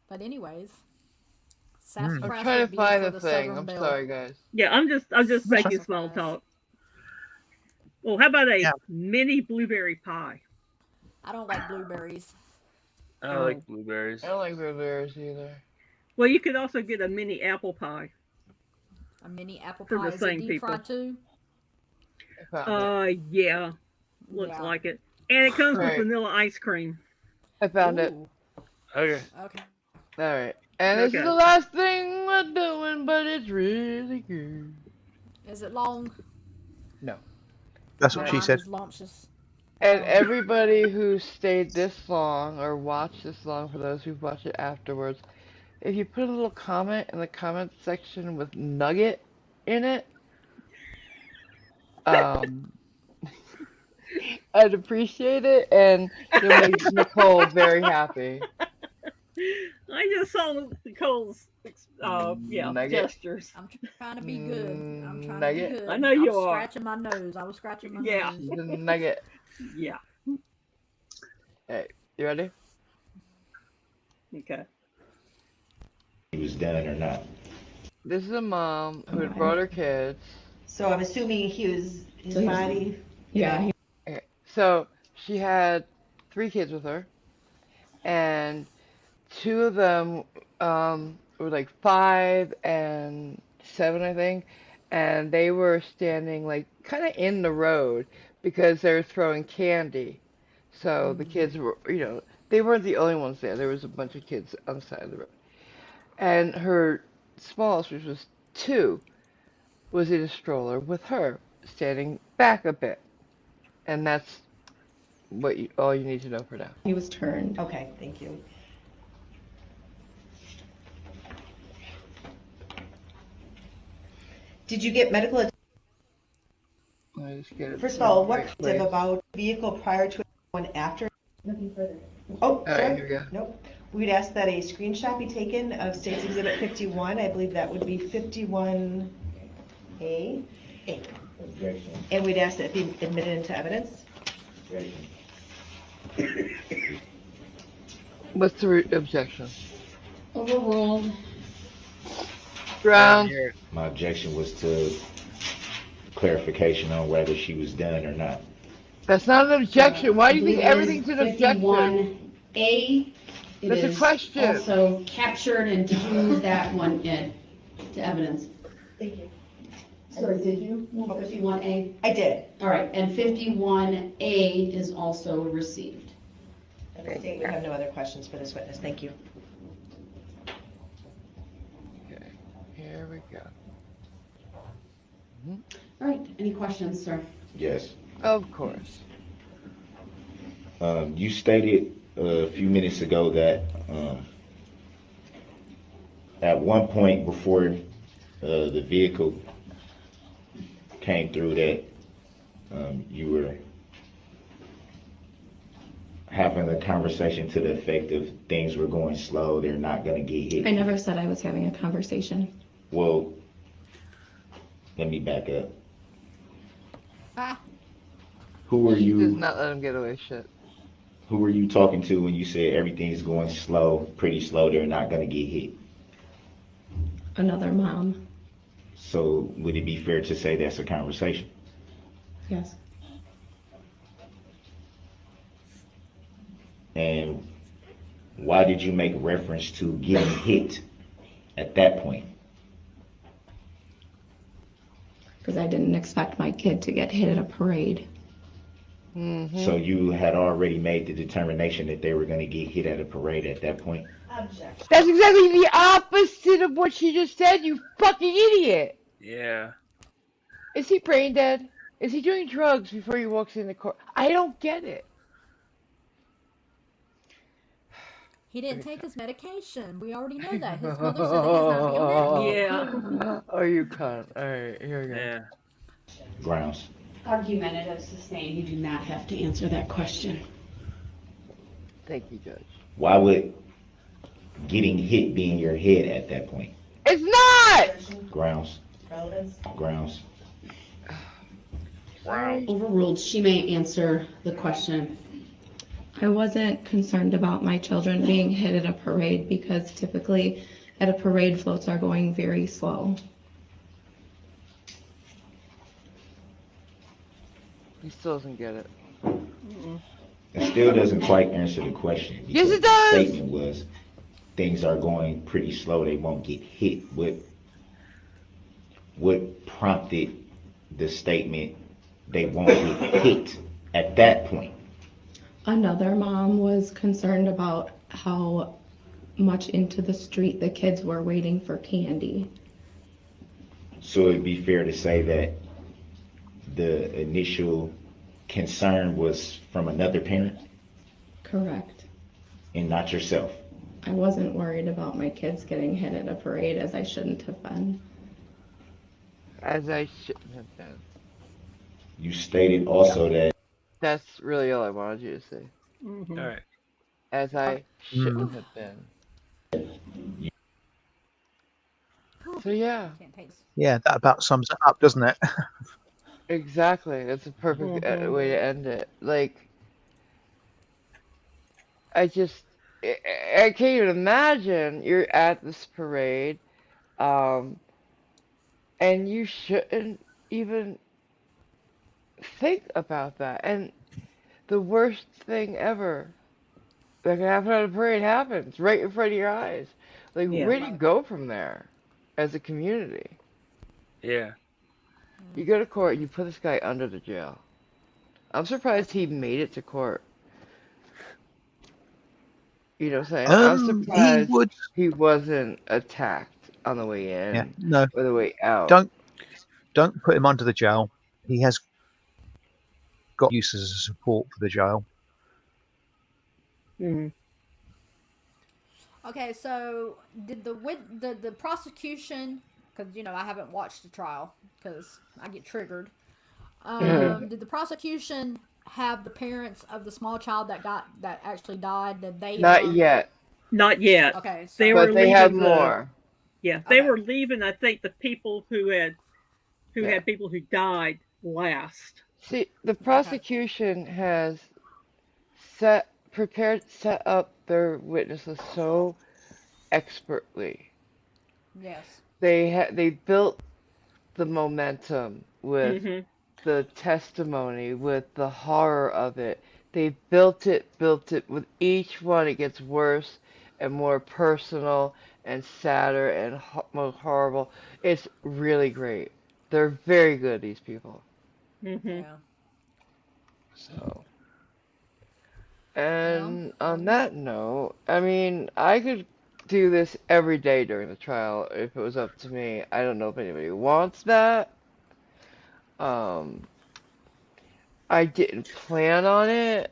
S9: But anyways,
S4: Hmm.
S1: I'm
S9: sassafras
S1: trying
S9: would
S1: to
S9: be it
S1: find
S9: for
S1: the
S9: the
S1: thing.
S9: Southern
S1: I'm
S9: Belle.
S1: sorry, guys.
S3: Yeah, I'm just making small
S9: Sassafras.
S3: talk. Well, how about a
S4: Yeah.
S3: mini blueberry pie?
S9: I don't like blueberries.
S2: I
S3: Oh.
S2: like blueberries.
S1: I don't like blueberries either.
S3: Well, you could also get a mini apple pie
S9: A mini apple
S3: for
S9: pie.
S3: the
S9: Is it
S3: same
S9: deep
S3: people.
S9: fried too?
S1: I found it.
S3: Yeah, looks
S9: Yeah.
S3: like it. And it comes with
S1: Right.
S3: vanilla ice cream.
S1: I found it.
S9: Ooh.
S2: Okay.
S9: Okay.
S1: Alright. And this is
S3: Okay.
S1: the last thing we're doing, but it's really good.
S9: Is it long?
S1: No.
S4: That's
S9: My
S4: what she
S9: mind
S4: said.
S9: is launches.
S1: And
S9: Oh.
S1: everybody who stayed this long or watched this long, for those who've watched it afterwards, if you put a little comment in the comment section with nugget in it, um, I'd appreciate it, and you'll make Nicole very happy.
S3: I just saw Nicole's
S1: Nugget.
S3: gestures.
S9: I'm trying to be good. I'm trying to be
S1: Nugget.
S9: good.
S3: I know you
S9: was
S3: are.
S9: scratching my nose. I was scratching my
S3: Yeah.
S9: nose.
S1: She's a nugget.
S3: Yeah.
S1: Hey, you ready?
S3: Okay.
S5: He was done or not.
S1: This is a mom who had brought her kids.
S6: So I'm assuming his
S10: So
S6: body.
S10: Yeah.
S1: Okay, so she had 3 kids with her, and 2 of them were like 5 and 7, I think, and they were standing like kind of in the road because they were throwing candy. So the kids were, they weren't the only ones there. There was a bunch of kids on the side of the road. And her smallest, which was 2, was in a stroller with her, standing back a bit. And that's all you need to know for now.
S10: He was turned.
S6: Okay, thank you. Did you get medical attention?
S1: I just get it
S6: First of all, what
S1: right
S6: is
S1: place.
S6: about vehicle prior to one after?
S10: Looking further.
S6: Oh,
S1: All right,
S6: sorry.
S1: here we go.
S6: Nope. We'd ask that a screenshot be taken of State's Exhibit 51. I believe that would be 51A.
S5: Objection.
S6: And we'd ask that it be admitted into evidence.
S5: Objection.
S1: What's the objection?
S10: Overruled.
S1: Ground.
S5: My objection was to clarification on whether she was done or not.
S1: That's not an objection. Why do you think
S10: I believe it
S1: everything's
S10: is
S1: an objection?
S10: 51A. It
S1: That's a
S10: is
S1: question.
S10: also captured, and did you move that one in to evidence?
S6: Thank you.
S10: Sorry, did you move 51A?
S6: I did.
S10: All right, and 51A is also received.
S6: And the state would have no other questions for this witness. Thank you.
S1: Okay, here we go.
S10: All right, any questions, sir?
S5: Yes.
S1: Of course.
S5: You stated a few minutes ago that at one point before the vehicle came through that you were having a conversation to the effect of things were going slow, they're not going to get hit.
S10: I never said I was having a conversation.
S5: Well, let me back up.
S9: Ah.
S5: Who were
S1: She does
S5: you?
S1: not let him get away with shit.
S5: Who were you talking to when you said everything's going slow, pretty slow, they're not going to get hit?
S10: Another mom.
S5: So would it be fair to say that's a conversation?
S10: Yes.
S5: And why did you make reference to getting hit at that point?
S10: Because I didn't expect my kid to get hit at a parade.
S1: Mm-hmm.
S5: So you had already made the determination that they were going to get hit at a parade at that point?
S6: Objection.
S1: That's exactly the opposite of what she just said, you fucking idiot!
S2: Yeah.
S1: Is he brain dead? Is he doing drugs before he walks in the court? I don't get it.
S9: He didn't take his medication. We already know that. His mother said that he's not being medicated.
S3: Yeah.
S1: Oh, you cunt. Alright, here we go.
S2: Yeah.
S5: Grounds.
S10: Argumentative, sustained. You do not have to answer that question.
S1: Thank you, Judge.
S5: Why would getting hit be in your head at that point?
S1: It's not!
S5: Grounds. Grounds.
S10: Overruled. She may answer the question.
S15: I wasn't concerned about my children being hit at a parade because typically at a parade floats are going very slow.
S1: He still doesn't get it.
S5: It still doesn't quite answer the question.
S1: Yes, it
S5: because
S1: does!
S5: The statement was, things are going pretty slow, they won't get hit. What prompted the statement, they won't get hit at that point?
S15: Another mom was concerned about how much into the street the kids were waiting for candy.
S5: So it'd be fair to say that the initial concern was from another parent
S15: Correct.
S5: and not yourself.
S15: I wasn't worried about my kids getting hit at a parade, as I shouldn't have been.
S1: As I shouldn't have been.
S5: You stated also that
S1: That's really all I wanted you to say.
S3: Mm-hmm.
S2: All right.
S1: As I shouldn't have been. So yeah.
S4: Yeah, that about sums it up, doesn't it?
S1: Exactly. That's a perfect way to end it. Like, I can't even imagine you're at this parade, and you shouldn't even think about that. And the worst thing ever that can happen at a parade happens right in front of your eyes. Like, where do you go from there as a community?
S2: Yeah.
S1: You go to court and you put this guy under the jail. I'm surprised he made it to court. You know what I'm saying? I'm surprised he wasn't attacked on the way in
S4: Yeah, no.
S1: or the way out.
S4: Don't put him under the jail. He has got use as a support for the jail.
S3: Mm-hmm.
S9: Okay, so did the prosecution? Because I haven't watched the trial because I get triggered. Did the prosecution have the parents of the small child that actually died? Did they?
S1: Not yet.
S3: Not yet.
S9: Okay, so,
S3: they were
S1: but they
S3: leaving
S1: have more.
S3: Yeah, they were leaving. I think the people who had people who died last.
S1: See, the prosecution has set up their witnesses so expertly.
S9: Yes.
S1: They built the momentum with the testimony, with the horror of it. They built it. With each one, it gets worse and more personal and sadder and more horrible. It's really great. They're very good, these people.
S9: Yeah.
S1: So, and on that note, I mean, I could do this every day during the trial if it was up to me. I don't know if anybody wants that. I didn't plan on it.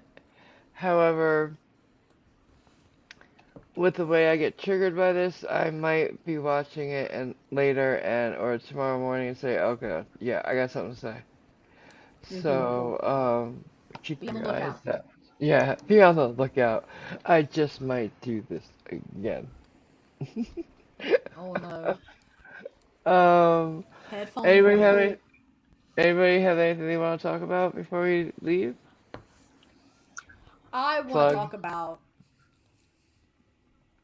S1: However, with the way I get triggered by this, I might be watching it and later or tomorrow morning and say, okay, yeah, I got something to say. So, keep your eyes out. Yeah, be on the lookout. I just might do this again.
S9: Oh no. Headphones.
S1: Anybody have anything they want to talk about before we leave?
S9: I want to talk about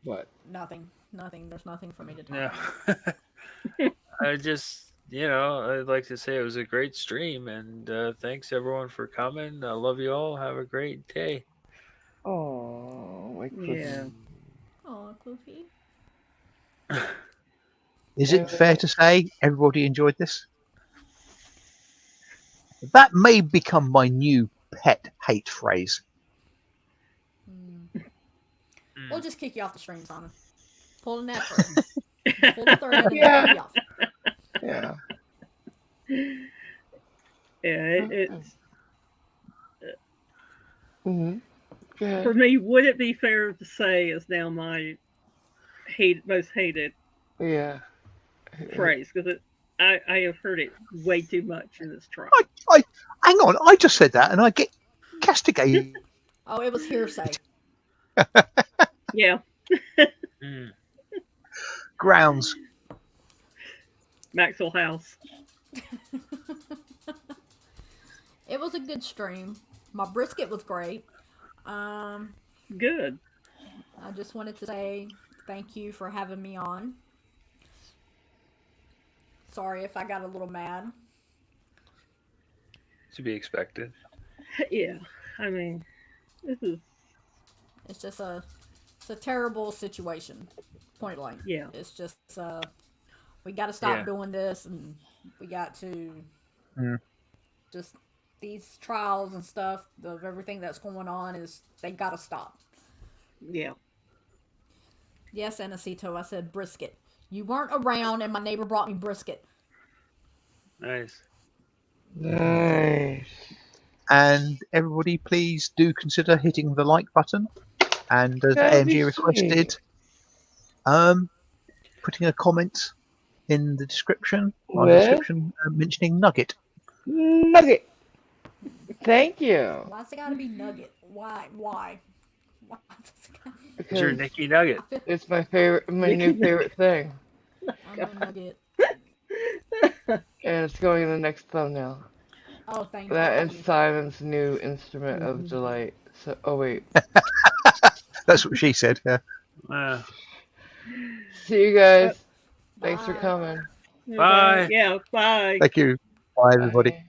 S1: what?
S9: Nothing. There's nothing for me to talk
S2: about. I just, I'd like to say it was a great stream, and thanks everyone for coming. I love you all. Have a great day.
S1: Oh, my Cliffy.
S3: Yeah.
S9: Oh, Cliffy.
S4: Is it fair to say everybody enjoyed this? That may become my new pet hate phrase.
S9: We'll just kick you off the stream, Simon. Pull the net thread. Pull the thread and kick you off.
S1: Yeah.
S3: Yeah, it's.
S1: For
S3: me, would it be fair to say is now my most hated phrase because I have heard it way too much in this trial.
S4: I hang on, I just said that and I get castigated.
S9: Oh, it was hearsay.
S3: Yeah.
S4: Grounds.
S3: Maxwell House.
S9: It was a good stream. My brisket was great.
S3: Good.
S9: I just wanted to say thank you for having me on. Sorry if I got a little mad.
S2: To be expected.
S3: Yeah, I mean, this is.
S9: It's just it's a terrible situation. Point blank.
S3: Yeah.
S9: It's just we got to stop doing this, and we got to just these trials and stuff of everything that's going on is they got to stop.
S3: Yeah.
S9: Yes, Anacito, I said brisket. You weren't around, and my neighbor brought me brisket.
S2: Nice.
S1: Nice.
S4: And everybody, please do consider hitting the like button. And as
S1: That'd be
S4: AMG requested, putting a comment in the description, mentioning Nugget.
S1: Nugget. Thank you.
S9: Why's it gotta be Nugget? Why? Why
S2: It's your Nicky Nugget.
S1: It's my favorite, my new favorite thing.
S9: I'm a Nugget.
S1: And it's going in the next thumbnail.
S9: Oh, thank you.
S1: That and Simon's new instrument of delight. So, oh wait.
S4: That's what she said. Yeah.
S1: See you guys. Thanks for coming.
S2: Bye.
S3: Yeah, bye.
S4: Thank you. Bye, everybody.
S1: Bye.